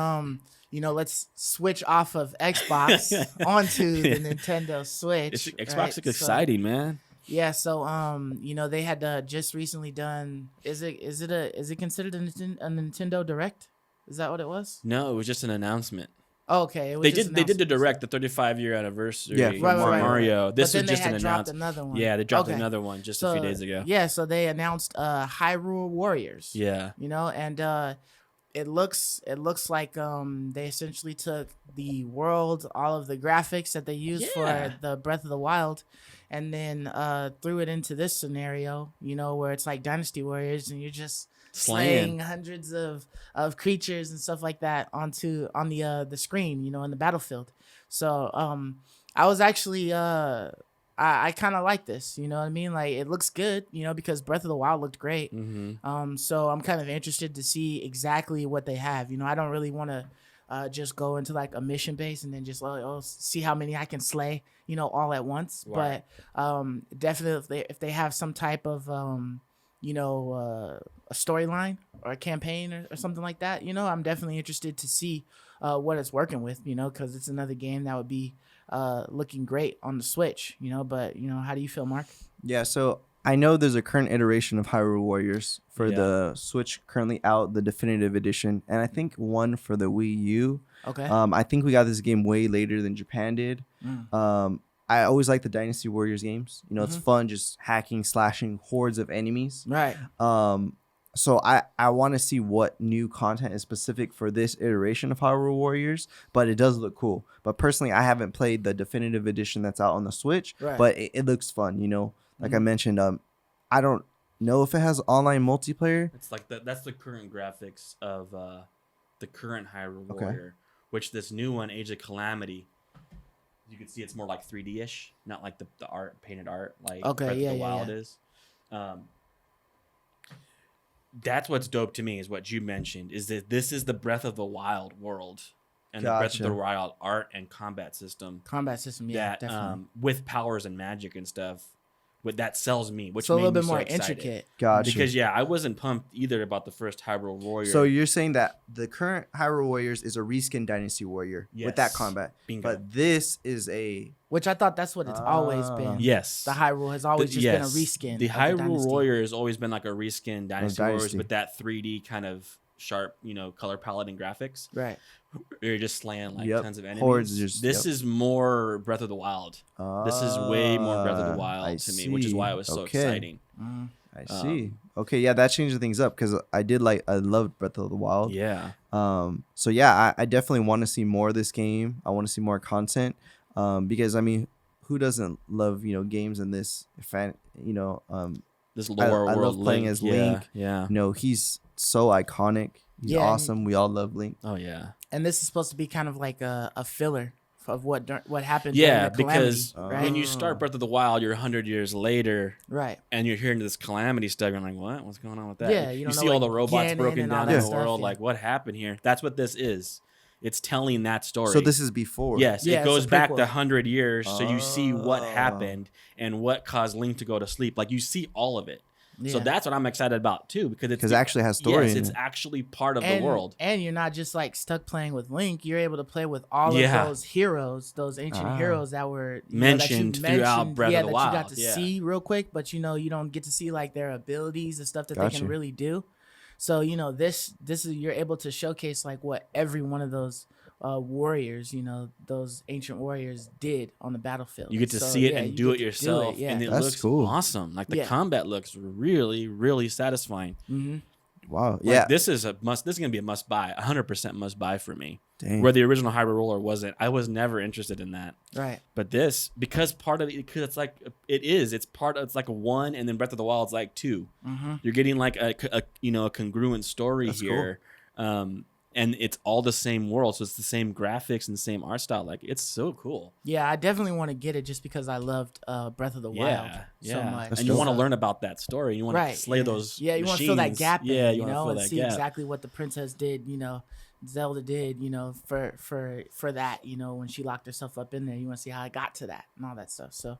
[SPEAKER 2] let's switch off of Xbox onto the Nintendo Switch.
[SPEAKER 4] Xbox is exciting, man.
[SPEAKER 2] Yeah, so they had just recently done. Is it considered a Nintendo Direct? Is that what it was?
[SPEAKER 4] No, it was just an announcement.
[SPEAKER 2] Oh, okay,
[SPEAKER 4] they did the Direct, the 35-year anniversary for Mario.
[SPEAKER 2] Right.
[SPEAKER 4] This
[SPEAKER 2] was
[SPEAKER 4] just an
[SPEAKER 2] dropped
[SPEAKER 4] announcement.
[SPEAKER 2] Another one.
[SPEAKER 4] Yeah, they dropped another one just a few days ago.
[SPEAKER 2] Yeah, so they announced Hyrule Warriors.
[SPEAKER 4] Yeah,
[SPEAKER 2] and it looks like they essentially took the world, all of the graphics that they used for the Breath of the Wild, and then threw it into this scenario, where it's like Dynasty Warriors, and you're just slaying hundreds of creatures and stuff like that on the screen, in the battlefield. So I was actually I kind of like this, you know what I mean? Like, it looks good, because Breath of the Wild looked great. So I'm kind of interested to see exactly what they have. I don't really want to just go into like a mission base and then just see how many I can slay, all at once. Right. But definitely if they have some type of a storyline or a campaign or something like that, I'm definitely interested to see what it's working with, because it's another game that would be looking great on the Switch, but how do you feel, Mark?
[SPEAKER 3] Yeah, so I know there's a current iteration of Hyrule Warriors for the Switch currently out, the definitive edition, and I think one for the Wii U.
[SPEAKER 2] Okay.
[SPEAKER 3] I think we got this game way later than Japan did. I always like the Dynasty Warriors games. It's fun just hacking, slashing hordes of enemies.
[SPEAKER 2] Right.
[SPEAKER 3] So I want to see what new content is specific for this iteration of Hyrule Warriors, but it does look cool. But personally, I haven't played the definitive edition that's out on the Switch, but it looks fun, Like I mentioned, I don't know if it has online multiplayer.
[SPEAKER 4] It's like that's the current graphics of the current Hyrule Warrior, which this new one, Age of Calamity, you can see it's more like 3D-ish, not like the painted art like Breath of the Wild is. That's what's dope to me is what you mentioned, is that this is the Breath of the Wild world and the Breath of the Wild art and combat system.
[SPEAKER 2] Definitely.
[SPEAKER 4] With powers and magic and stuff. That sells me, which
[SPEAKER 2] so a little bit more
[SPEAKER 4] excited.
[SPEAKER 2] intricate.
[SPEAKER 3] Gotcha.
[SPEAKER 4] Because I wasn't pumped either about the first Hyrule Warrior.
[SPEAKER 3] So you're saying that the current Hyrule Warriors is a reskin Dynasty Warrior with that combat.
[SPEAKER 4] Bingo.
[SPEAKER 3] But this is
[SPEAKER 2] which I thought that's what it's always been.
[SPEAKER 4] Yes.
[SPEAKER 2] The Hyrule has always just been a reskin.
[SPEAKER 4] The Hyrule Warrior has always been like a reskin Dynasty Warriors with that 3D kind of sharp, color palette and graphics.
[SPEAKER 2] Right.
[SPEAKER 4] You're just slaying tons of enemies.
[SPEAKER 3] Hordes
[SPEAKER 4] this is more Breath of the Wild. This is way more Breath of the Wild to me, which is why it was so exciting.
[SPEAKER 3] I see. Okay, yeah, that changes things up because I loved Breath of the Wild.
[SPEAKER 4] Yeah.
[SPEAKER 3] So yeah, I definitely want to see more of this game. I want to see more content. Because who doesn't love games in this
[SPEAKER 4] this lore
[SPEAKER 3] I
[SPEAKER 4] world.
[SPEAKER 3] love playing as Link.
[SPEAKER 4] Yeah.
[SPEAKER 3] He's so iconic. He's awesome. We all love Link.
[SPEAKER 4] Oh yeah.
[SPEAKER 2] And this is supposed to be kind of like a filler of what happened. During the Calamity,
[SPEAKER 4] because
[SPEAKER 2] right?
[SPEAKER 4] when you start Breath of the Wild, you're 100 years later,
[SPEAKER 2] right,
[SPEAKER 4] and you're hearing this Calamity stuff. You're like, what? What's going on with that?
[SPEAKER 2] Yeah,
[SPEAKER 4] you
[SPEAKER 2] don't
[SPEAKER 4] see
[SPEAKER 2] know,
[SPEAKER 4] all
[SPEAKER 2] like,
[SPEAKER 4] the robots
[SPEAKER 2] Ganon
[SPEAKER 4] broken
[SPEAKER 2] and all
[SPEAKER 4] down
[SPEAKER 2] that
[SPEAKER 4] in the
[SPEAKER 2] stuff,
[SPEAKER 4] world.
[SPEAKER 2] yeah.
[SPEAKER 4] Like, what happened here? That's what this is. It's telling that story.
[SPEAKER 3] So this is before.
[SPEAKER 4] Yes,
[SPEAKER 2] Yeah,
[SPEAKER 4] it
[SPEAKER 2] it's
[SPEAKER 4] goes
[SPEAKER 2] a
[SPEAKER 4] back
[SPEAKER 2] prequel.
[SPEAKER 4] 100 years, so you see what
[SPEAKER 3] Oh.
[SPEAKER 4] happened and what caused Link to go to sleep. Like, you see all of it. So
[SPEAKER 2] Yeah.
[SPEAKER 4] that's what I'm excited about too, because
[SPEAKER 3] Because it actually has story.
[SPEAKER 4] Yes,
[SPEAKER 3] in
[SPEAKER 4] it's
[SPEAKER 3] it.
[SPEAKER 4] actually part of the world.
[SPEAKER 2] And you're not just like stuck playing with Link. You're able to play with all of those heroes, those ancient heroes that were
[SPEAKER 4] Mentioned throughout Breath of the Wild.
[SPEAKER 2] that you got to see real quick, but you don't get to see like their abilities, the stuff that they can really do. So this is, you're able to showcase like what every one of those warriors, those ancient warriors did on the battlefield.
[SPEAKER 4] You get to see it and do it yourself, and it
[SPEAKER 3] That's
[SPEAKER 4] looks
[SPEAKER 3] cool.
[SPEAKER 4] awesome. Like the combat looks really, really satisfying.
[SPEAKER 2] Mm-hmm.
[SPEAKER 3] Wow.
[SPEAKER 4] Like, this is a must. This is gonna be a must buy, 100% must buy for me.
[SPEAKER 3] Dang.
[SPEAKER 4] Where the original Hyrule Roller wasn't, I was never interested in that.
[SPEAKER 2] Right.
[SPEAKER 4] But this, because part of it, because it's like it's like a 1, and then Breath of the Wild is like 2.
[SPEAKER 2] Mm-hmm.
[SPEAKER 4] You're getting like a congruent story
[SPEAKER 3] That's
[SPEAKER 4] here. And it's all the same world, so it's the same graphics and the same art style. Like, it's so cool.
[SPEAKER 2] Yeah, I definitely want to get it just because I loved Breath of the Wild so much.
[SPEAKER 4] And you want to learn about that story. You want to slay those.
[SPEAKER 2] Yeah, you want to fill that gap.
[SPEAKER 4] Yeah,
[SPEAKER 2] you want to
[SPEAKER 4] fill that
[SPEAKER 2] see
[SPEAKER 4] gap.
[SPEAKER 2] exactly what the princess did. Zelda did. For that. When she locked herself up in there, you want to see how I got to that and all that stuff. So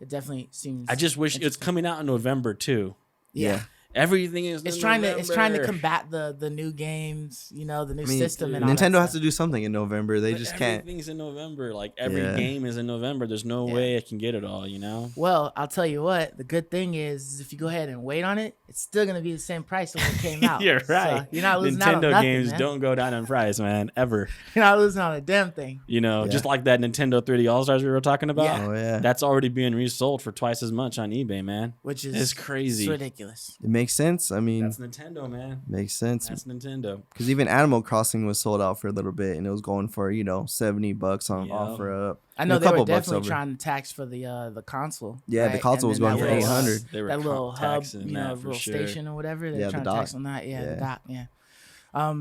[SPEAKER 2] it definitely seems.
[SPEAKER 4] I just wish it's coming out in November too.
[SPEAKER 2] Yeah.
[SPEAKER 4] Everything is.
[SPEAKER 2] It's trying to combat the new games, the new system and all
[SPEAKER 3] Nintendo
[SPEAKER 2] that
[SPEAKER 3] has
[SPEAKER 2] stuff.
[SPEAKER 3] to do something in November. They just can't.
[SPEAKER 4] Everything's in November. Like every game is in November. There's no way I can get it all.
[SPEAKER 2] Well, I'll tell you what. The good thing is if you go ahead and wait on it, it's still gonna be the same price as when it came out.
[SPEAKER 4] You're right.
[SPEAKER 2] So you're not losing out on
[SPEAKER 4] Nintendo
[SPEAKER 2] nothing,
[SPEAKER 4] games
[SPEAKER 2] man.
[SPEAKER 4] don't go down in price, man. Ever.
[SPEAKER 2] You're not losing on a damn thing.
[SPEAKER 4] Just like that Nintendo 3D All Stars we were talking about.
[SPEAKER 2] Yeah.
[SPEAKER 3] Oh yeah.
[SPEAKER 4] That's already being resold for twice as much on eBay, man.
[SPEAKER 2] Which is
[SPEAKER 4] it's crazy.
[SPEAKER 2] It's ridiculous.
[SPEAKER 3] It makes sense. I mean,
[SPEAKER 4] That's Nintendo, man.
[SPEAKER 3] makes sense.
[SPEAKER 4] That's Nintendo.
[SPEAKER 3] Because even Animal Crossing was sold out for a little bit, and it was going for $70 on offer up.
[SPEAKER 2] I know
[SPEAKER 3] a
[SPEAKER 2] they were
[SPEAKER 3] couple bucks
[SPEAKER 2] definitely
[SPEAKER 3] over.
[SPEAKER 2] trying to tax for the console.
[SPEAKER 3] Yeah, the
[SPEAKER 2] right?
[SPEAKER 3] console
[SPEAKER 2] And
[SPEAKER 3] was
[SPEAKER 2] then
[SPEAKER 3] going
[SPEAKER 2] that
[SPEAKER 3] for
[SPEAKER 2] little,
[SPEAKER 3] $800.
[SPEAKER 4] They were
[SPEAKER 2] That little hub,
[SPEAKER 4] taxing that for
[SPEAKER 2] little
[SPEAKER 4] sure.
[SPEAKER 2] station or whatever. They're
[SPEAKER 3] Yeah,
[SPEAKER 2] trying
[SPEAKER 3] the
[SPEAKER 2] to tax
[SPEAKER 3] dock.
[SPEAKER 2] on that. Yeah,
[SPEAKER 3] Yeah.
[SPEAKER 2] the dock. Yeah.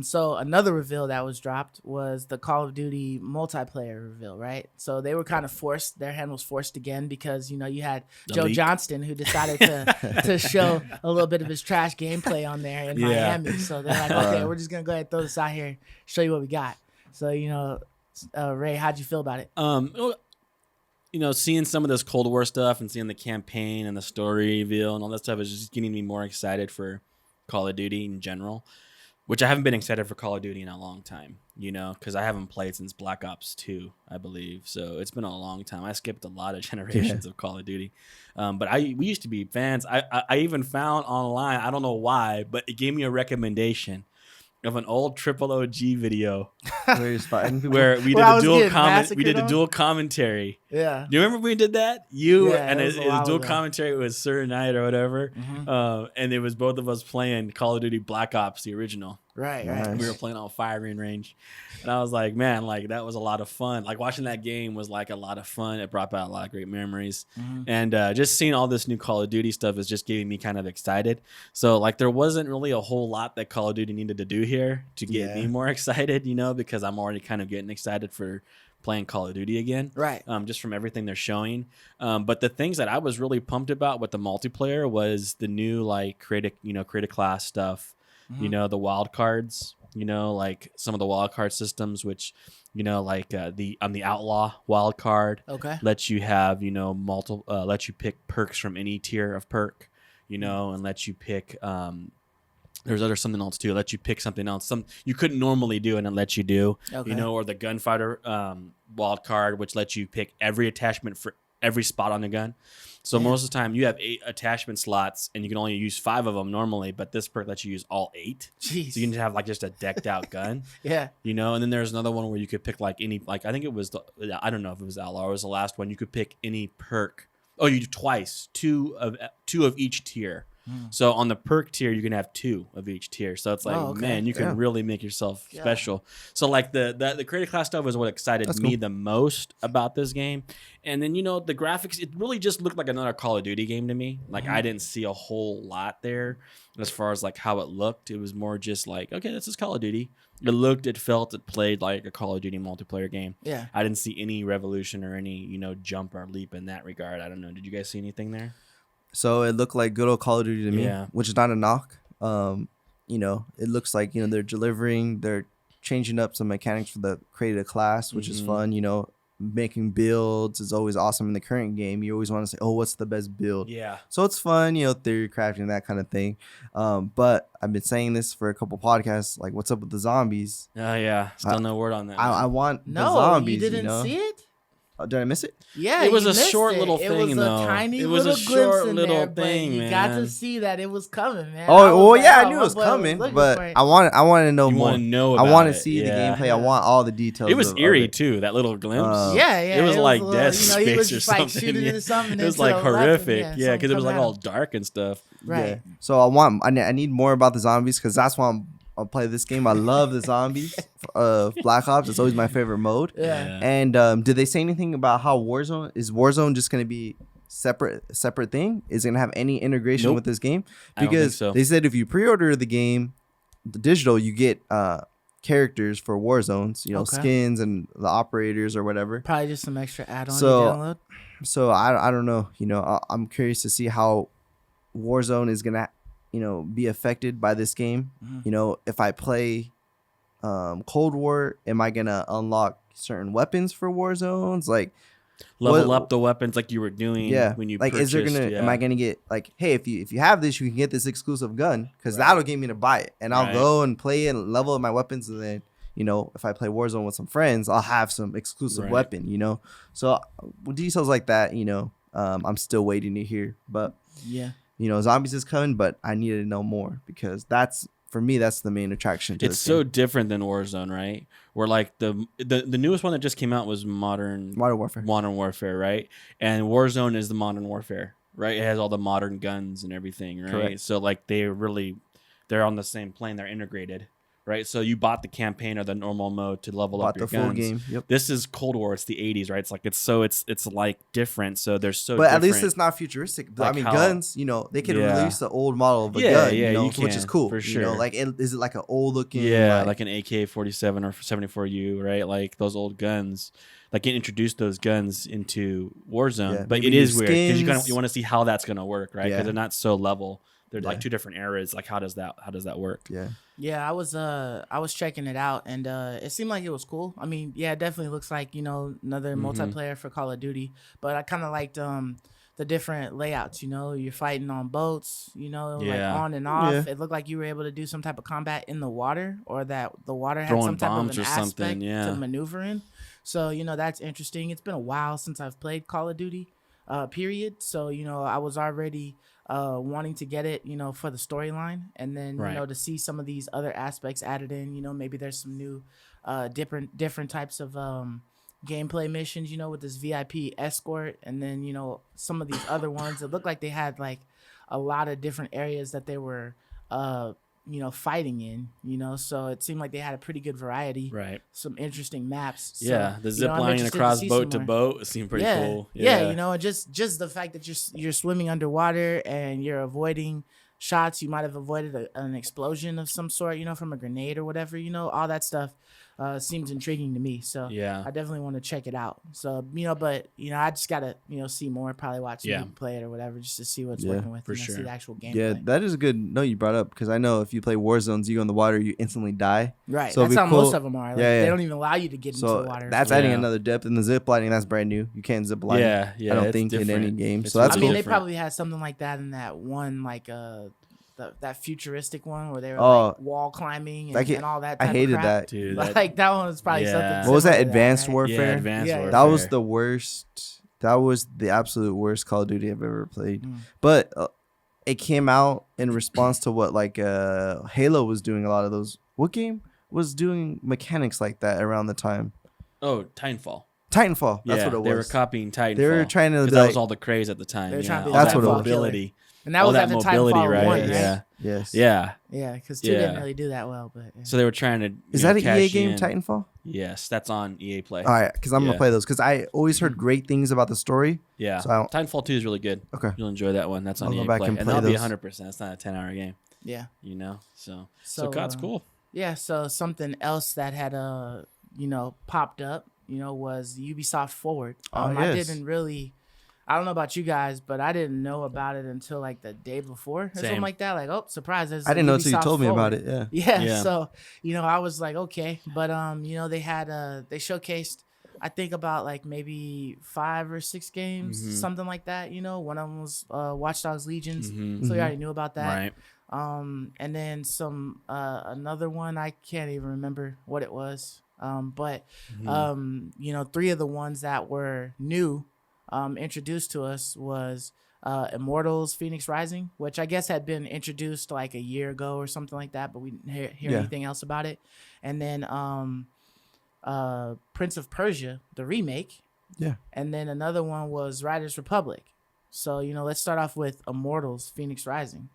[SPEAKER 2] So another reveal that was dropped was the Call of Duty multiplayer reveal, right? So they were kind of forced. Their hand was forced again because you had Joe
[SPEAKER 4] leak.
[SPEAKER 2] Johnston who decided to show a little bit of his trash gameplay on there in Miami. So they're like, okay, we're just gonna go ahead and throw this out here, show you what we got. So Ray, how'd you feel about it?
[SPEAKER 4] Seeing some of this Cold War stuff and seeing the campaign and the story reveal and all that stuff is just getting me more excited for Call of Duty in general, which I haven't been excited for Call of Duty in a long time, because I haven't played since Black Ops 2, I believe. So it's been a long time. I skipped a lot of generations of Call of Duty. But we used to be fans. I even found online, I don't know why, but it gave me a recommendation of an old Triple OG video
[SPEAKER 3] Where he's fighting people.
[SPEAKER 4] where we did a dual commentary.
[SPEAKER 2] Yeah.
[SPEAKER 4] Do you remember we did that? It was
[SPEAKER 2] a while
[SPEAKER 4] dual
[SPEAKER 2] ago.
[SPEAKER 4] commentary with Sir Knight or whatever.
[SPEAKER 2] Mhm.
[SPEAKER 4] And it was both of us playing Call of Duty Black Ops, the original.
[SPEAKER 2] Right.
[SPEAKER 3] Nice.
[SPEAKER 4] We were playing on firing range. And I was like, man, like that was a lot of fun. Like watching that game was like a lot of fun. It brought back a lot of great memories.
[SPEAKER 2] Mhm.
[SPEAKER 4] And just seeing all this new Call of Duty stuff is just getting me kind of excited. So like there wasn't really a whole lot that Call of Duty needed to do here to get me more excited, because I'm already kind of getting excited for playing Call of Duty again.
[SPEAKER 2] Right.
[SPEAKER 4] Just from everything they're showing. But the things that I was really pumped about with the multiplayer was the new like create a class stuff. The wild cards, like some of the wild card systems, which, like the outlaw wild card lets you have, multiple, lets you pick perks from any tier of perk, and lets you pick, there's something else too. It lets you pick something else, you couldn't normally do and it lets you do, or the gunfighter wild card, which lets you pick every attachment for every spot on the gun. So most of the time you have 8 attachment slots and you can only use 5 of them normally, but this perk lets you use all 8.
[SPEAKER 2] Jeez.
[SPEAKER 4] So you can have like just a decked out gun.
[SPEAKER 2] Yeah.
[SPEAKER 4] And then there's another one where you could pick like any, like I think it was I don't know if it was Outlaw or it was the last one. You could pick any perk. Oh, you do twice, 2 of each tier. So on the perk tier, you can have 2 of each tier. So it's like, man, you can really make yourself special. So like the creative class stuff is what excited me the most about this game. And then, the graphics, it really just looked like another Call of Duty game to me. Like, I didn't see a whole lot there as far as, like, how it looked. It was more just like, okay, this is Call of Duty. It looked, it felt, it played like a Call of Duty multiplayer game.
[SPEAKER 2] Yeah.
[SPEAKER 4] I didn't see any revolution or any, jump or leap in that regard. I don't know. Did you guys see anything there?
[SPEAKER 3] So it looked like good old Call of Duty to me,
[SPEAKER 4] Yeah.
[SPEAKER 3] which is not a knock. It looks like, they're changing up some mechanics for the created class, which is fun. Making builds is always awesome in the current game. You always want to say, oh, what's the best build?
[SPEAKER 4] Yeah.
[SPEAKER 3] So it's fun, theory crafting, that kind of thing. But I've been saying this for a couple podcasts, like, what's up with the zombies?
[SPEAKER 4] Oh, yeah. Still no word on that.
[SPEAKER 3] I want the
[SPEAKER 2] No,
[SPEAKER 3] zombies,
[SPEAKER 2] you didn't see it?
[SPEAKER 3] Oh, did I miss it?
[SPEAKER 2] Yeah,
[SPEAKER 4] It was
[SPEAKER 2] you
[SPEAKER 4] a
[SPEAKER 2] missed
[SPEAKER 4] short
[SPEAKER 2] it.
[SPEAKER 4] little
[SPEAKER 2] It
[SPEAKER 4] thing,
[SPEAKER 2] was
[SPEAKER 4] though.
[SPEAKER 2] a tiny
[SPEAKER 4] It was a
[SPEAKER 2] little
[SPEAKER 4] short
[SPEAKER 2] glimpse in
[SPEAKER 4] little
[SPEAKER 2] there, but
[SPEAKER 4] thing,
[SPEAKER 2] you got to
[SPEAKER 4] man.
[SPEAKER 2] see that it was coming, man. I
[SPEAKER 3] Oh,
[SPEAKER 2] was like,
[SPEAKER 3] yeah, I
[SPEAKER 2] oh,
[SPEAKER 3] knew
[SPEAKER 2] my
[SPEAKER 3] it was
[SPEAKER 2] boy
[SPEAKER 3] coming,
[SPEAKER 2] looking
[SPEAKER 3] but
[SPEAKER 2] for it.
[SPEAKER 3] I want to know
[SPEAKER 4] You
[SPEAKER 3] more.
[SPEAKER 4] want to know
[SPEAKER 3] I
[SPEAKER 4] about
[SPEAKER 3] want to
[SPEAKER 4] it.
[SPEAKER 3] see the
[SPEAKER 4] Yeah.
[SPEAKER 3] gameplay. I want all the details.
[SPEAKER 4] It was
[SPEAKER 3] of
[SPEAKER 4] eerie,
[SPEAKER 3] it.
[SPEAKER 4] too, that little glimpse.
[SPEAKER 2] Yeah,
[SPEAKER 4] It was like
[SPEAKER 2] a little,
[SPEAKER 4] Dead
[SPEAKER 2] he
[SPEAKER 4] Space
[SPEAKER 2] was
[SPEAKER 4] or
[SPEAKER 2] just like
[SPEAKER 4] something.
[SPEAKER 2] shooting into something.
[SPEAKER 4] It was
[SPEAKER 2] to
[SPEAKER 4] like
[SPEAKER 2] the left,
[SPEAKER 4] horrific.
[SPEAKER 2] and
[SPEAKER 4] Yeah, because it was like
[SPEAKER 2] something
[SPEAKER 4] all
[SPEAKER 2] coming
[SPEAKER 4] dark and stuff.
[SPEAKER 2] at him. Right.
[SPEAKER 3] Yeah. So I need more about the zombies because that's why I'll play this game. I love the zombies of Black Ops. It's always my favorite mode.
[SPEAKER 2] Yeah.
[SPEAKER 3] And did they say anything about how Warzone just going to be separate thing? Is it going to have any integration
[SPEAKER 4] Nope.
[SPEAKER 3] with this game?
[SPEAKER 4] I don't think
[SPEAKER 3] Because
[SPEAKER 4] so.
[SPEAKER 3] they said if you pre-order the game, the digital, you get characters for Warzones,
[SPEAKER 2] Okay.
[SPEAKER 3] skins and the operators or whatever.
[SPEAKER 2] Probably just some extra add-on
[SPEAKER 3] So-
[SPEAKER 2] you download.
[SPEAKER 3] So I don't know. I'm curious to see how Warzone is gonna be affected by this game.
[SPEAKER 2] Mhm.
[SPEAKER 3] If I play Cold War, am I gonna unlock certain weapons for Warzones? Like
[SPEAKER 4] Level
[SPEAKER 3] what-
[SPEAKER 4] up the weapons like you were doing when you
[SPEAKER 3] like
[SPEAKER 4] purchased.
[SPEAKER 3] am I gonna get like, hey, if you have this, you can get this exclusive gun because that'll get me to buy it, and I'll
[SPEAKER 4] Right.
[SPEAKER 3] go and play it and level up my weapons, and then if I play Warzone with some friends, I'll have some exclusive
[SPEAKER 4] Right.
[SPEAKER 3] weapon. So with details like that, I'm still waiting to hear, but
[SPEAKER 2] Yeah.
[SPEAKER 3] zombies is coming, but I need to know more because for me that's the main attraction to
[SPEAKER 4] It's
[SPEAKER 3] this
[SPEAKER 4] so
[SPEAKER 3] game.
[SPEAKER 4] different than Warzone, right? Where like the newest one that just came out was Modern Warfare, right? And Warzone is the Modern Warfare, right? It has all the modern guns and everything, right?
[SPEAKER 3] Correct.
[SPEAKER 4] So like they're on the same plane, they're integrated, right? So you bought the campaign or the normal mode to level up
[SPEAKER 3] Bought
[SPEAKER 4] your
[SPEAKER 3] the full
[SPEAKER 4] guns.
[SPEAKER 3] game. Yep.
[SPEAKER 4] This is Cold War. It's the 80s, right? It's like it's like different. So they're so
[SPEAKER 3] But
[SPEAKER 4] different.
[SPEAKER 3] at least it's not futuristic. I
[SPEAKER 4] Like
[SPEAKER 3] mean,
[SPEAKER 4] how-
[SPEAKER 3] guns, they can
[SPEAKER 4] Yeah.
[SPEAKER 3] release the old model of a
[SPEAKER 4] Yeah,
[SPEAKER 3] gun,
[SPEAKER 4] yeah, you
[SPEAKER 3] which is
[SPEAKER 4] can,
[SPEAKER 3] cool.
[SPEAKER 4] for sure.
[SPEAKER 3] Like, is it like an old looking?
[SPEAKER 4] Yeah, like an AK-47 or 74U, right? Like those old guns. Like it introduced those guns into Warzone,
[SPEAKER 3] Yeah,
[SPEAKER 4] but
[SPEAKER 3] maybe
[SPEAKER 4] it is
[SPEAKER 3] new
[SPEAKER 4] weird because
[SPEAKER 3] skins.
[SPEAKER 4] you want to see how that's gonna work, right? Because
[SPEAKER 3] Yeah.
[SPEAKER 4] they're not so level. They're like
[SPEAKER 3] Yeah.
[SPEAKER 4] two different eras. Like how does that work?
[SPEAKER 3] Yeah.
[SPEAKER 2] Yeah, I was checking it out, and it seemed like it was cool. I mean, yeah, it definitely looks like another multiplayer for Call of Duty. But I kind of liked the different layouts. You're fighting on boats. Like
[SPEAKER 4] Yeah.
[SPEAKER 2] on and off.
[SPEAKER 3] Yeah.
[SPEAKER 2] It looked like you were able to do some type of combat in the water, or that the water had
[SPEAKER 4] Throwing
[SPEAKER 2] some type of
[SPEAKER 4] bombs
[SPEAKER 2] an
[SPEAKER 4] or something,
[SPEAKER 2] aspect
[SPEAKER 4] yeah.
[SPEAKER 2] to maneuver in. So that's interesting. It's been a while since I've played Call of Duty, period. So I was already wanting to get it, for the storyline, and then
[SPEAKER 4] Right.
[SPEAKER 2] to see some of these other aspects added in. Maybe there's some new, different types of gameplay missions. With this VIP escort, and then some of these other ones. It looked like they had like a lot of different areas that they were, fighting in. So it seemed like they had a pretty good variety.
[SPEAKER 4] Right.
[SPEAKER 2] Some interesting maps. So,
[SPEAKER 4] Yeah. The zip
[SPEAKER 2] I'm
[SPEAKER 4] lining
[SPEAKER 2] interested
[SPEAKER 4] across
[SPEAKER 2] see
[SPEAKER 4] boat
[SPEAKER 2] some
[SPEAKER 4] to
[SPEAKER 2] more.
[SPEAKER 4] boat seemed pretty
[SPEAKER 2] Yeah,
[SPEAKER 4] cool.
[SPEAKER 2] yeah, and just the fact that you're swimming underwater and you're avoiding shots. You might have avoided an explosion of some sort, from a grenade or whatever. All that stuff seems intriguing to me. So
[SPEAKER 4] Yeah.
[SPEAKER 2] I definitely want to check it out. So but I just gotta see more. Probably watch some
[SPEAKER 4] Yeah.
[SPEAKER 2] people play it or whatever, just to see what's
[SPEAKER 3] Yeah,
[SPEAKER 2] working with.
[SPEAKER 4] for
[SPEAKER 2] See
[SPEAKER 4] sure.
[SPEAKER 2] the actual gameplay.
[SPEAKER 3] Yeah, that is a good note you brought up because I know if you play Warzones, you go in the water, you instantly die.
[SPEAKER 2] Right.
[SPEAKER 3] So it'd
[SPEAKER 2] That's
[SPEAKER 3] be
[SPEAKER 2] how most
[SPEAKER 3] cool-
[SPEAKER 2] of them are. Like,
[SPEAKER 3] Yeah,
[SPEAKER 2] They
[SPEAKER 3] yeah.
[SPEAKER 2] don't even allow you to get into
[SPEAKER 3] So
[SPEAKER 2] the water.
[SPEAKER 3] that's adding
[SPEAKER 4] Yeah.
[SPEAKER 3] another depth. And the zip lining, that's brand new. You can't zip line.
[SPEAKER 4] Yeah. Yeah.
[SPEAKER 3] I don't
[SPEAKER 4] it's
[SPEAKER 3] think in any
[SPEAKER 4] different.
[SPEAKER 3] game.
[SPEAKER 4] It's
[SPEAKER 3] So that's
[SPEAKER 2] I
[SPEAKER 4] really
[SPEAKER 2] mean, they
[SPEAKER 4] different.
[SPEAKER 2] probably had something like that in that one, like that futuristic one where they were
[SPEAKER 3] Oh,
[SPEAKER 2] like wall climbing
[SPEAKER 3] Like
[SPEAKER 2] and all that.
[SPEAKER 3] I
[SPEAKER 2] Type
[SPEAKER 3] hated
[SPEAKER 2] of crap.
[SPEAKER 3] that.
[SPEAKER 4] Dude,
[SPEAKER 2] Like that one was probably
[SPEAKER 4] Yeah.
[SPEAKER 2] something.
[SPEAKER 3] What was that?
[SPEAKER 2] similar to
[SPEAKER 3] Advanced
[SPEAKER 2] right?
[SPEAKER 3] Warfare?
[SPEAKER 4] Yeah, Advanced
[SPEAKER 2] Yeah.
[SPEAKER 4] Warfare.
[SPEAKER 3] That was the worst. That was the absolute worst Call of Duty I've ever played.
[SPEAKER 2] Mm.
[SPEAKER 3] But it came out in response to what Halo was doing. A lot of those. What game was doing mechanics like that around the time?
[SPEAKER 4] Oh, Titanfall.
[SPEAKER 3] Titanfall. That's
[SPEAKER 4] Yeah,
[SPEAKER 3] what it was.
[SPEAKER 4] They were copying Titanfall.
[SPEAKER 3] They were trying to
[SPEAKER 4] because
[SPEAKER 3] be
[SPEAKER 4] that
[SPEAKER 3] like,
[SPEAKER 4] was all the craze at the time.
[SPEAKER 2] They were trying to be
[SPEAKER 4] all
[SPEAKER 3] That's
[SPEAKER 4] that
[SPEAKER 3] what it was.
[SPEAKER 4] mobility.
[SPEAKER 2] And that
[SPEAKER 4] all
[SPEAKER 2] was
[SPEAKER 4] that
[SPEAKER 2] at the
[SPEAKER 4] mobility,
[SPEAKER 2] Titanfall
[SPEAKER 4] right?
[SPEAKER 2] 1, right?
[SPEAKER 4] Yeah.
[SPEAKER 3] yes.
[SPEAKER 4] Yeah.
[SPEAKER 2] Yeah, because 2
[SPEAKER 4] Yeah.
[SPEAKER 2] didn't really do that well. But yeah.
[SPEAKER 4] So they were trying to.
[SPEAKER 3] Is that an EA
[SPEAKER 4] cash
[SPEAKER 3] game,
[SPEAKER 4] in.
[SPEAKER 3] Titanfall?
[SPEAKER 4] Yes, that's on EA Play.
[SPEAKER 3] All right, because I'm gonna play those because I always heard great things about the story.
[SPEAKER 4] Yeah,
[SPEAKER 3] so
[SPEAKER 4] Titanfall 2 is really good.
[SPEAKER 3] Okay,
[SPEAKER 4] you'll enjoy that one. That's on
[SPEAKER 3] I'll go
[SPEAKER 4] EA
[SPEAKER 3] back
[SPEAKER 4] Play,
[SPEAKER 3] and
[SPEAKER 4] and
[SPEAKER 3] play
[SPEAKER 4] that'll be
[SPEAKER 3] those.
[SPEAKER 4] 100%. It's not a 10-hour game.
[SPEAKER 2] Yeah,
[SPEAKER 4] you know. So COD's cool.
[SPEAKER 2] Yeah, so something else that had popped up, was Ubisoft Forward.
[SPEAKER 3] Yes.
[SPEAKER 2] I didn't really. I don't know about you guys, but I didn't know about it until like the day before or something like that. Like, oh, surprise!
[SPEAKER 3] I didn't know until you told me about it.
[SPEAKER 2] Yeah. So I was like, okay, but they had they showcased, I think about like maybe 5 or 6 games, something like that. One of them was Watch Dogs Legions, so we already knew about that.
[SPEAKER 4] Right.
[SPEAKER 2] And then some another one, I can't even remember what it was. But 3 of the ones that were new. Introduced to us was Immortals FENYX Rising, which I guess had been introduced like a year ago or something like that, but we didn't hear anything else about it. And then Prince of Persia, the remake.
[SPEAKER 3] Yeah.
[SPEAKER 2] And then another one was Riders Republic. So, let's start off with Immortals FENYX Rising.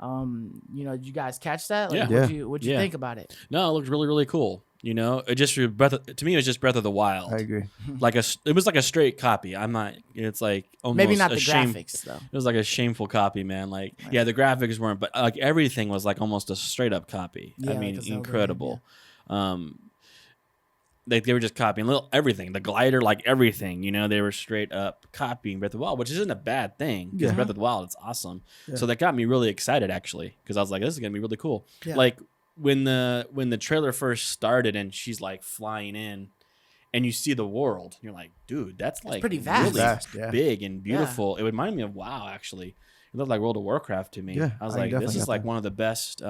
[SPEAKER 2] Did you guys catch that? Like, what'd you think about it?
[SPEAKER 4] No, it looked really, really cool. It just to me it was just Breath of the Wild.
[SPEAKER 3] I agree.
[SPEAKER 4] It was like a straight copy. I'm not. It's like almost
[SPEAKER 2] maybe not the graphics though.
[SPEAKER 4] It was like a shameful copy, man. Like the graphics weren't, but like everything was like almost a straight up copy.
[SPEAKER 2] Yeah,
[SPEAKER 4] I mean, incredible. They were just copying everything. The glider, like everything. They were straight up copying Breath of the Wild, which isn't a bad thing because Breath of the Wild, it's awesome. Yeah. So that got me really excited actually because I was like, this is gonna be really cool. Yeah. Like. When the trailer first started and she's like flying in and you see the world, you're like, dude, that's like
[SPEAKER 2] pretty vast.
[SPEAKER 4] Really big and beautiful. Yeah. It reminded me of WoW actually. It looked like World of Warcraft to me. Yeah, I was like, this is like one of the best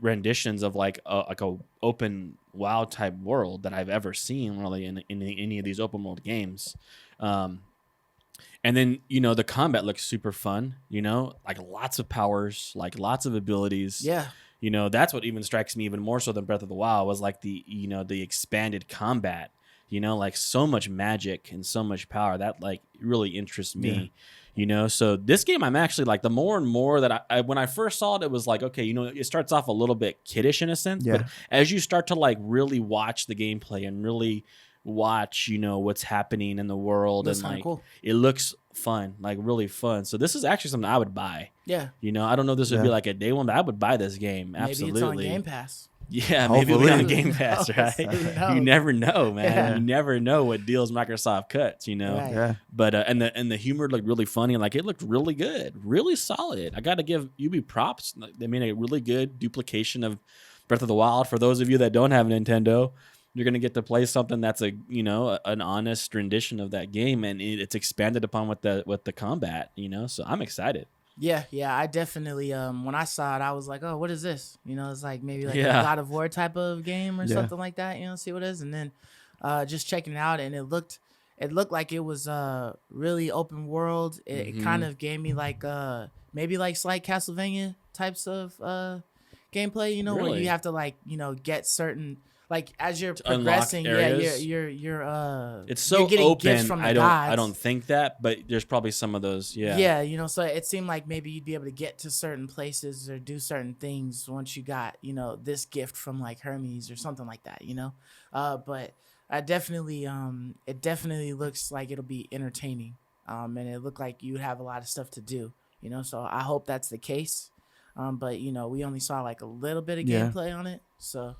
[SPEAKER 4] renditions of like a open WoW type world that I've ever seen really in any of these open world games. And then, the combat looks super fun, like lots of powers, like lots of abilities.
[SPEAKER 2] Yeah.
[SPEAKER 4] That's what even strikes me even more so than Breath of the Wild was like the expanded combat, like so much magic and so much power that like really interests me, So this game, I'm actually like the more and more that I when I first saw it, it was like, okay, it starts off a little bit kiddish in a sense, but as you start to like really watch the gameplay and really watch, what's happening in the world
[SPEAKER 2] that's
[SPEAKER 4] and like
[SPEAKER 2] cool.
[SPEAKER 4] It looks fun, like really fun. So this is actually something I would buy.
[SPEAKER 2] Yeah.
[SPEAKER 4] I don't know if this would be like a day one, but I would buy this game. Absolutely.
[SPEAKER 2] Maybe it's on Game Pass.
[SPEAKER 4] Yeah, maybe it'll be on Game Pass, right? You never know, man. Yeah. You never know what deals Microsoft cuts, Right.
[SPEAKER 3] Yeah.
[SPEAKER 4] But and the humor looked really funny, like it looked really good, really solid. I got to give Ubi props. They made a really good duplication of Breath of the Wild. For those of you that don't have a Nintendo, you're gonna get to play something that's an honest rendition of that game, and it's expanded upon with the combat. So I'm excited.
[SPEAKER 2] Yeah, I definitely. When I saw it, I was like, "Oh, what is this?" It's like maybe like a God of War type of game or something like that. See what it is, and then just checking it out, and it looked like it was really open world. It kind of gave me like maybe like slight Castlevania types of gameplay.
[SPEAKER 4] Really?
[SPEAKER 2] Where you have to like get certain. Like as you're progressing, you're
[SPEAKER 4] it's so
[SPEAKER 2] you're getting
[SPEAKER 4] open.
[SPEAKER 2] Gifts from the
[SPEAKER 4] I
[SPEAKER 2] gods.
[SPEAKER 4] don't think that, but there's probably some of those. Yeah.
[SPEAKER 2] Yeah, so it seemed like maybe you'd be able to get to certain places or do certain things once you got this gift from like Hermes or something like that. But I definitely it definitely looks like it'll be entertaining. And it looked like you'd have a lot of stuff to do. So I hope that's the case. But we only saw like a little bit of gameplay on it, so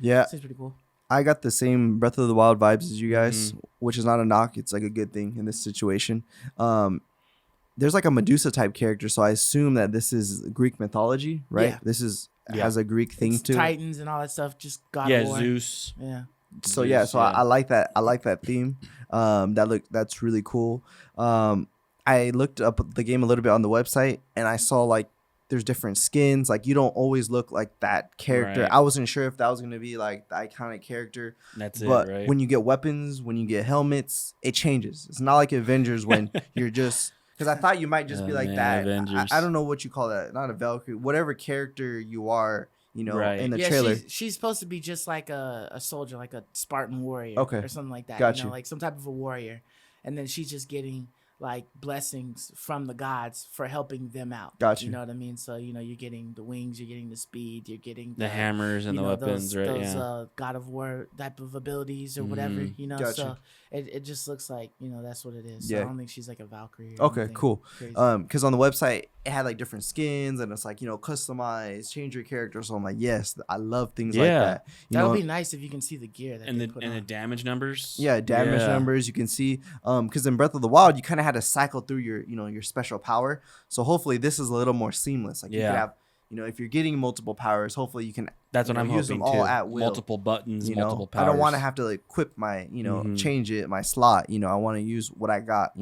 [SPEAKER 3] Yeah,
[SPEAKER 2] seems pretty cool.
[SPEAKER 3] I got the same Breath of the Wild vibes as you guys, which is not a knock. It's like a good thing in this situation. There's like a Medusa type character, so I assume that this is Greek mythology, right?
[SPEAKER 2] Yeah.
[SPEAKER 3] This is has a Greek thing to it.
[SPEAKER 2] Titans and all that stuff. Just God of War.
[SPEAKER 4] Zeus.
[SPEAKER 2] Yeah.
[SPEAKER 3] So I like that. I like that theme. That's really cool. I looked up the game a little bit on the website, and I saw like there's different skins. Like you don't always look like that character.
[SPEAKER 4] Right.
[SPEAKER 3] I wasn't sure if that was gonna be like the iconic character.
[SPEAKER 4] That's
[SPEAKER 3] but
[SPEAKER 4] it, right?
[SPEAKER 3] when you get weapons, when you get helmets, it changes. It's not like Avengers when you're just because I thought you might just be like that. I don't know what you call that. Not a Valkyrie, whatever character you are. In the trailer.
[SPEAKER 2] She's supposed to be just like a soldier, like a Spartan warrior,
[SPEAKER 3] okay,
[SPEAKER 2] or something like that.
[SPEAKER 3] Got you.
[SPEAKER 2] Like some type of a warrior, and then she's just getting like blessings from the gods for helping them out.
[SPEAKER 3] Gotcha.
[SPEAKER 2] You know what I mean? So you're getting the wings, you're getting the speed, you're getting
[SPEAKER 4] the hammers and the weapons,
[SPEAKER 2] those,
[SPEAKER 4] right?
[SPEAKER 2] Those God of War type of abilities or whatever.
[SPEAKER 3] Gotcha.
[SPEAKER 2] So it just looks like that's what it is. So
[SPEAKER 3] Yeah.
[SPEAKER 2] I don't think she's like a Valkyrie. Or
[SPEAKER 3] Okay, cool. Because on the website it had like different skins and it's like customize, change your character. So I'm like, yes, I love things like that.
[SPEAKER 2] That would be nice if you can see the gear that
[SPEAKER 4] and
[SPEAKER 2] they put on.
[SPEAKER 4] the damage numbers.
[SPEAKER 3] Yeah, damage numbers you can see. Because in Breath of the Wild you kind of had to cycle through your special power. So hopefully this is a little more seamless. Like you could have. If you're getting multiple powers, hopefully you can.
[SPEAKER 4] That's what I'm
[SPEAKER 3] use
[SPEAKER 4] hoping
[SPEAKER 3] them all
[SPEAKER 4] too.
[SPEAKER 3] at will.
[SPEAKER 4] Multiple buttons, multiple powers.
[SPEAKER 3] I don't want to have to like equip my, change it my slot. I want to use what I got.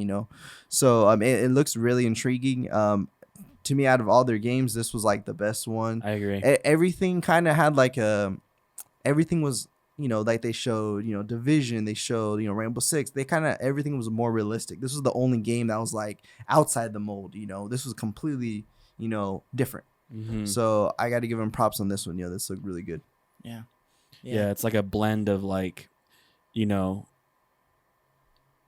[SPEAKER 3] So it looks really intriguing. To me, out of all their games, this was like the best one.
[SPEAKER 4] I agree.
[SPEAKER 3] Everything kind of had like everything was like they showed Division, they showed Rainbow Six. They kind of everything was more realistic. This was the only game that was like outside the mold. This was completely different. So I got to give them props on this one. This looked really good.
[SPEAKER 2] Yeah,
[SPEAKER 4] it's like a blend of like,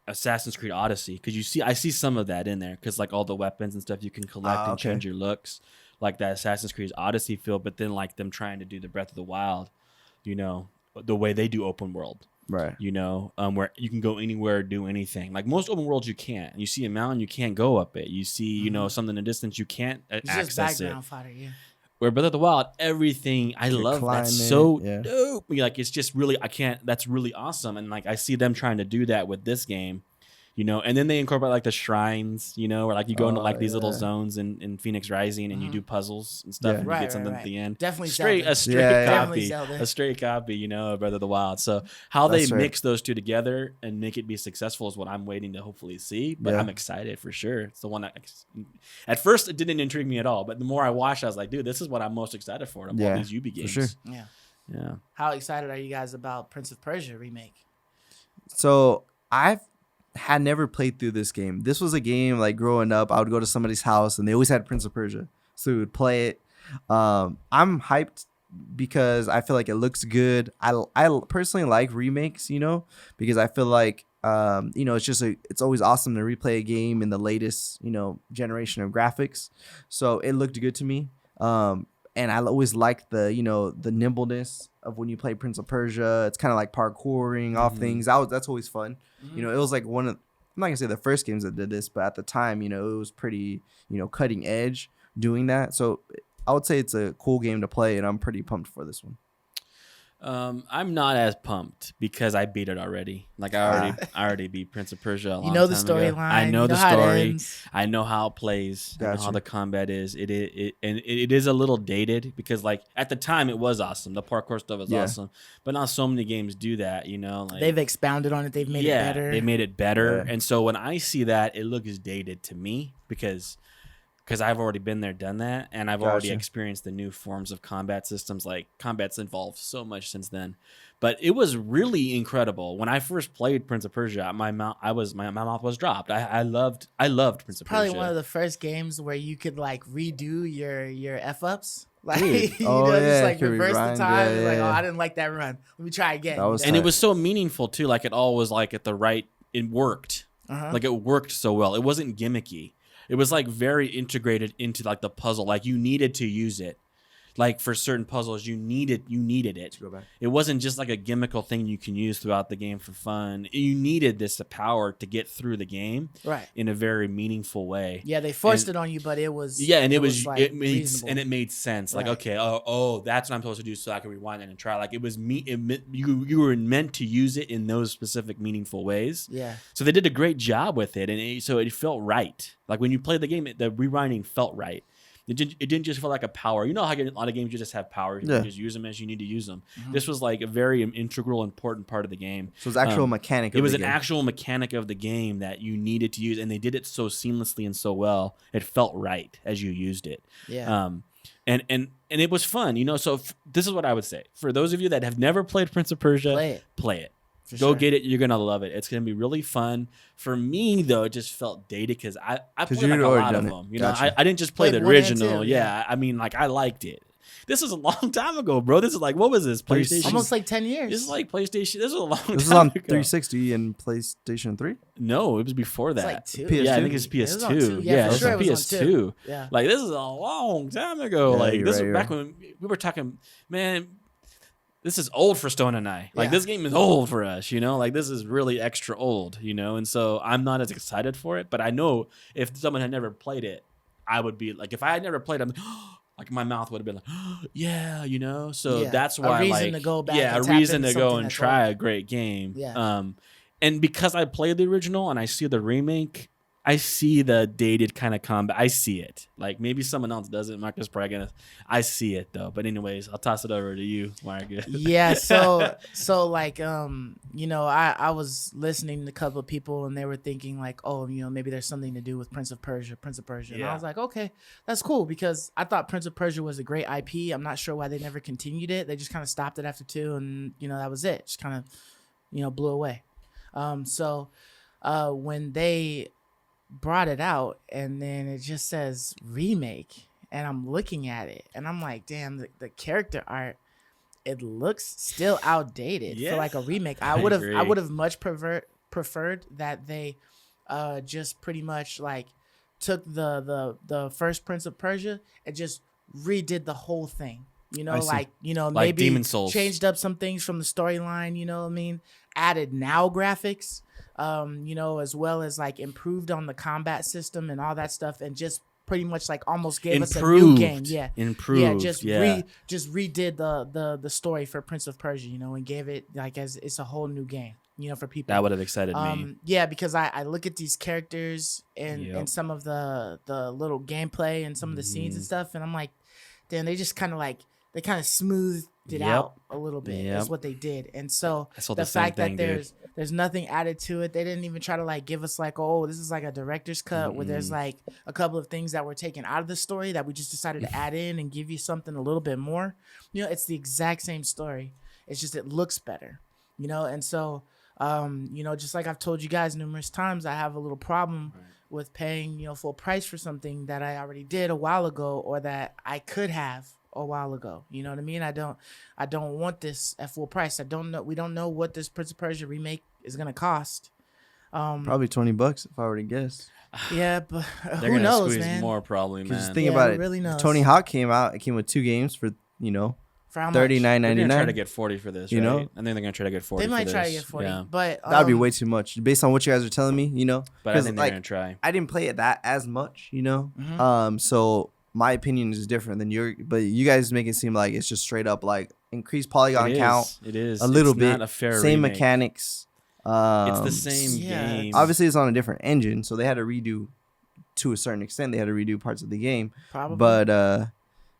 [SPEAKER 4] Assassin's Creed Odyssey, because I see some of that in there, because like all the weapons and stuff you can collect and change your looks, like that Assassin's Creed Odyssey feel. But then like them trying to do the Breath of the Wild, the way they do open world.
[SPEAKER 3] Right.
[SPEAKER 4] Where you can go anywhere, do anything. Like most open worlds, you can't. You see a mountain, you can't go up it. You see, something in the distance, you can't access
[SPEAKER 2] just background fodder,
[SPEAKER 4] Where Breath of the Wild, everything I love. That's so dope. Like it's just really that's really awesome. And like I see them trying to do that with this game. And then they incorporate like the shrines, where like you go into like these little zones in FENYX Rising and you do puzzles and stuff and you get something at the end.
[SPEAKER 2] Definitely
[SPEAKER 4] a straight copy, of Breath of the Wild. So how they mix those two together and make it be successful is what I'm waiting to hopefully see. But I'm excited for sure. It's the one that at first it didn't intrigue me at all, but the more I watched, I was like, dude, this is what I'm most excited for of all these Ubi games.
[SPEAKER 3] For sure.
[SPEAKER 2] Yeah. How excited are you guys about Prince of Persia remake?
[SPEAKER 3] So I've had never played through this game. This was a game like growing up, I would go to somebody's house and they always had Prince of Persia, so we would play it. I'm hyped because I feel like it looks good. I personally like remakes, because I feel like it's always awesome to replay a game in the latest generation of graphics. So it looked good to me. And I always like the the nimbleness of when you play Prince of Persia. It's kind of like parkouring off things. That's always fun. It was like one of, I'm not gonna say the first games that did this, but at the time, it was pretty cutting edge doing that. So I would say it's a cool game to play, and I'm pretty pumped for this one.
[SPEAKER 4] I'm not as pumped because I beat it already. Like I already beat Prince of Persia a long time
[SPEAKER 2] the storyline.
[SPEAKER 4] I know the story. I know how it plays. I know how the combat is. It is a little dated because like at the time it was awesome. The parkour stuff was awesome, but not so many games do that. Like
[SPEAKER 2] they've expounded on it. They've made it better.
[SPEAKER 4] They made it better, and so when I see that, it looks dated to me because I've already been there, done that, and I've already experienced the new forms of combat systems. Like combat's evolved so much since then, but it was really incredible when I first played Prince of Persia. My mouth was dropped. I loved Prince of Persia.
[SPEAKER 2] Probably one of the first games where you could like redo your f ups. Like
[SPEAKER 3] just
[SPEAKER 2] like reverse the time. Like I didn't like that run. Let me try again.
[SPEAKER 4] And it was so meaningful too. Like it all was like at the right. It worked. Like it worked so well. It wasn't gimmicky. It was like very integrated into like the puzzle. Like you needed to use it. Like for certain puzzles, you needed it.
[SPEAKER 3] Go back.
[SPEAKER 4] It wasn't just like a gimmickal thing you can use throughout the game for fun. You needed this power to get through the game,
[SPEAKER 2] right? In
[SPEAKER 4] a very meaningful way.
[SPEAKER 2] Yeah, they forced it on you, but it was
[SPEAKER 4] it made sense. Like okay, that's what I'm supposed to do, so I can rewind it and try. Like it was you were meant to use it in those specific meaningful ways.
[SPEAKER 2] Yeah.
[SPEAKER 4] So they did a great job with it, and so it felt right. Like when you play the game, the rewinding felt right. It didn't just feel like a power. You know how a lot of games you just have powers. You just use them as you need to use them. This was like a very integral, important part of the game.
[SPEAKER 3] So it was actual mechanic of the game.
[SPEAKER 4] It was an actual mechanic of the game that you needed to use, and they did it so seamlessly and so well. It felt right as you used it.
[SPEAKER 2] Yeah.
[SPEAKER 4] And it was fun. So this is what I would say. For those of you that have never played Prince of Persia, play it. Go get it. You're going to love it. It's going to be really fun. For me, though, it just felt dated because I played like a lot of them. I didn't just play the original. I mean, like I liked it. This is a long time ago, bro. This is like, what was this? PlayStation?
[SPEAKER 2] Almost like 10 years.
[SPEAKER 4] This is like PlayStation. This is a long time
[SPEAKER 3] This was on
[SPEAKER 4] ago.
[SPEAKER 3] 360 and PlayStation 3.
[SPEAKER 4] No, it was before that.
[SPEAKER 2] like two.
[SPEAKER 3] PS2?
[SPEAKER 4] Yeah, I think it's PS2.
[SPEAKER 2] It was on two.
[SPEAKER 4] Yeah,
[SPEAKER 2] for
[SPEAKER 4] it's
[SPEAKER 2] sure
[SPEAKER 4] on
[SPEAKER 2] it was on two.
[SPEAKER 4] PS2.
[SPEAKER 2] Yeah.
[SPEAKER 4] Like, this is a long time ago.
[SPEAKER 3] Yeah,
[SPEAKER 4] Like,
[SPEAKER 3] you're
[SPEAKER 4] this
[SPEAKER 3] right,
[SPEAKER 4] was back when we were talking, man, this is old for Stone and I. Like,
[SPEAKER 2] Yeah.
[SPEAKER 4] this game is old for us, you know? Like, this is really extra old, you know? And so I'm not as excited for it, but I know if someone had never played it, I would be like, if I had never played it, like my mouth would have been like, yeah, you know? So
[SPEAKER 2] Yeah.
[SPEAKER 4] that's
[SPEAKER 2] A
[SPEAKER 4] why,
[SPEAKER 2] reason
[SPEAKER 4] like,
[SPEAKER 2] to go back
[SPEAKER 4] yeah,
[SPEAKER 2] and
[SPEAKER 4] a
[SPEAKER 2] tap
[SPEAKER 4] reason
[SPEAKER 2] into
[SPEAKER 4] to go
[SPEAKER 2] something
[SPEAKER 4] and
[SPEAKER 2] that's
[SPEAKER 4] try
[SPEAKER 2] old.
[SPEAKER 4] a great game.
[SPEAKER 2] Yeah.
[SPEAKER 4] And because I played the original and I see the remake, I see the dated kind of combat. I see it. Like, maybe someone else doesn't. Marcus Pragan. I see it though. But anyways, I'll toss it over to you, Marcus.
[SPEAKER 2] Yeah, so like you know, I was listening to a couple of people and they were thinking like, oh, you know, maybe there's something to do with Prince of Persia. And
[SPEAKER 4] Yeah.
[SPEAKER 2] I was like, okay, that's cool, because I thought Prince of Persia was a great IP. I'm not sure why they never continued it. They just kind of stopped it after 2, and you know, that was it. Just kind of, you know, blew away. So when they brought it out and then it just says remake, and I'm looking at it and I'm like, damn, the character art, it looks still outdated
[SPEAKER 4] Yeah.
[SPEAKER 2] for like a remake.
[SPEAKER 4] I
[SPEAKER 2] I would
[SPEAKER 4] agree.
[SPEAKER 2] have much preferred that they just pretty much like took the first Prince of Persia and just redid the whole thing. You know,
[SPEAKER 3] I see.
[SPEAKER 2] like, you know,
[SPEAKER 4] Like
[SPEAKER 2] maybe
[SPEAKER 4] Demon Souls.
[SPEAKER 2] changed up some things from the storyline, you know what I mean? Added now graphics, you know, as well as like improved on the combat system and all that stuff, and just pretty much like almost gave us a new game. Yeah.
[SPEAKER 4] Improved.
[SPEAKER 2] Yeah, just
[SPEAKER 4] yeah.
[SPEAKER 2] just redid the story for Prince of Persia, you know, and gave it like as it's a whole new game, you know, for people.
[SPEAKER 4] That would have excited me.
[SPEAKER 2] Yeah, because I look at these characters and
[SPEAKER 4] Yep.
[SPEAKER 2] some of the little gameplay and some of the scenes and stuff, and I'm like, damn, they just kind of like they kind of smoothed it
[SPEAKER 4] Yep.
[SPEAKER 2] out a little bit.
[SPEAKER 4] Yep.
[SPEAKER 2] Is what they did, and so
[SPEAKER 4] I saw
[SPEAKER 2] the
[SPEAKER 4] the same
[SPEAKER 2] fact
[SPEAKER 4] thing,
[SPEAKER 2] that
[SPEAKER 4] dude.
[SPEAKER 2] there's nothing added to it, they didn't even try to like give us like, oh, this is like a director's cut where there's like a couple of things that were taken out of the story that we just decided to add in and give you something a little bit more. You know, it's the exact same story. It's just it looks better, you know, and so. You know, just like I've told you guys numerous times, I have a little problem with paying, you know, full price for something that I already did a while ago, or that I could have a while ago. You know what I mean? I don't want this at full price. We don't know what this Prince of Persia remake is gonna cost.
[SPEAKER 3] Probably $20 if I were to guess.
[SPEAKER 2] Yeah, but
[SPEAKER 4] They're
[SPEAKER 2] who
[SPEAKER 4] gonna
[SPEAKER 2] knows,
[SPEAKER 4] squeeze
[SPEAKER 2] man?
[SPEAKER 4] more probably, man.
[SPEAKER 3] Because think
[SPEAKER 2] Yeah,
[SPEAKER 3] about
[SPEAKER 2] who
[SPEAKER 3] it.
[SPEAKER 2] really knows?
[SPEAKER 3] Tony Hawk came out. It came with 2 games for, you know,
[SPEAKER 2] For how much?
[SPEAKER 3] $39.99.
[SPEAKER 4] They're gonna try to get 40 for this,
[SPEAKER 3] You
[SPEAKER 4] right?
[SPEAKER 3] know?
[SPEAKER 4] I think they're gonna try to get 40.
[SPEAKER 2] They might
[SPEAKER 4] for
[SPEAKER 2] try to
[SPEAKER 4] this.
[SPEAKER 2] get 40,
[SPEAKER 4] Yeah.
[SPEAKER 2] but
[SPEAKER 3] That would be way too much based on what you guys are telling me, you know?
[SPEAKER 4] But I
[SPEAKER 3] 'Cause,
[SPEAKER 4] think they're
[SPEAKER 3] like,
[SPEAKER 4] gonna try.
[SPEAKER 3] I didn't play it that as much, you know?
[SPEAKER 2] Mhm.
[SPEAKER 3] So my opinion is different than but you guys make it seem like it's just straight up like increased polygon
[SPEAKER 4] It
[SPEAKER 3] count
[SPEAKER 4] is. It is
[SPEAKER 3] a little
[SPEAKER 4] It's
[SPEAKER 3] bit,
[SPEAKER 4] Not a fair
[SPEAKER 3] same
[SPEAKER 4] remake.
[SPEAKER 3] mechanics.
[SPEAKER 4] It's the same
[SPEAKER 2] yeah,
[SPEAKER 4] game.
[SPEAKER 3] Obviously, it's on a different engine, so they had to redo to a certain extent. They had to redo parts of the game,
[SPEAKER 2] probably.
[SPEAKER 3] but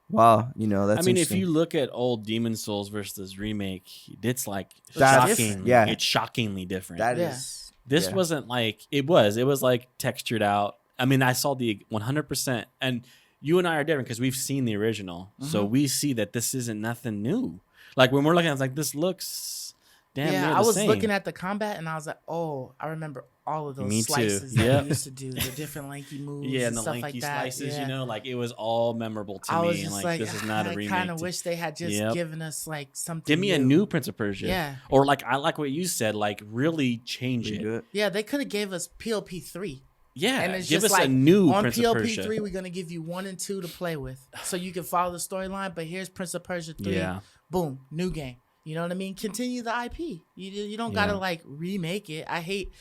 [SPEAKER 3] wow, you know that's.
[SPEAKER 4] I mean, if
[SPEAKER 3] interesting.
[SPEAKER 4] you look at old Demon Souls versus this remake, it's like
[SPEAKER 3] That's-
[SPEAKER 4] shocking.
[SPEAKER 3] yeah.
[SPEAKER 4] It's shockingly different.
[SPEAKER 3] that
[SPEAKER 2] Yeah.
[SPEAKER 3] is
[SPEAKER 4] This
[SPEAKER 3] yeah.
[SPEAKER 4] wasn't like it was like textured out. I mean, I saw the 100%, and you and I are different because we've seen the original, so we see that this isn't nothing new. Like when we're looking at it, it's like this looks damn near the
[SPEAKER 2] I was
[SPEAKER 4] same.
[SPEAKER 2] looking at the combat and I was like, oh, I remember all of those
[SPEAKER 4] Me too.
[SPEAKER 2] slices that
[SPEAKER 4] Yep.
[SPEAKER 2] we used to do, the different lanky moves
[SPEAKER 4] yeah, and
[SPEAKER 2] and
[SPEAKER 4] the
[SPEAKER 2] stuff
[SPEAKER 4] lanky
[SPEAKER 2] like that.
[SPEAKER 4] slices,
[SPEAKER 2] Yeah.
[SPEAKER 4] you know, like it was all memorable to
[SPEAKER 2] I
[SPEAKER 4] me.
[SPEAKER 2] was
[SPEAKER 4] And
[SPEAKER 2] just
[SPEAKER 4] like,
[SPEAKER 2] like,
[SPEAKER 4] this is not a remake.
[SPEAKER 2] I kind of wish they had just
[SPEAKER 4] Yep.
[SPEAKER 2] given us like something.
[SPEAKER 4] Give me a new Prince of Persia.
[SPEAKER 2] Yeah.
[SPEAKER 4] Or like I like what you said, like really change it.
[SPEAKER 3] Redo it.
[SPEAKER 2] Yeah, they could have gave us PLP3.
[SPEAKER 4] Yeah,
[SPEAKER 2] And it's
[SPEAKER 4] give
[SPEAKER 2] just
[SPEAKER 4] us
[SPEAKER 2] like
[SPEAKER 4] a new
[SPEAKER 2] on
[SPEAKER 4] Prince of Persia.
[SPEAKER 2] PLP3, we're gonna give you 1 and 2 to play with, so you can follow the storyline. But here's Prince of Persia 3.
[SPEAKER 4] Yeah.
[SPEAKER 2] Boom, new game. You know what I mean? Continue the IP. You don't gotta
[SPEAKER 4] Yeah.
[SPEAKER 2] like remake it. I hate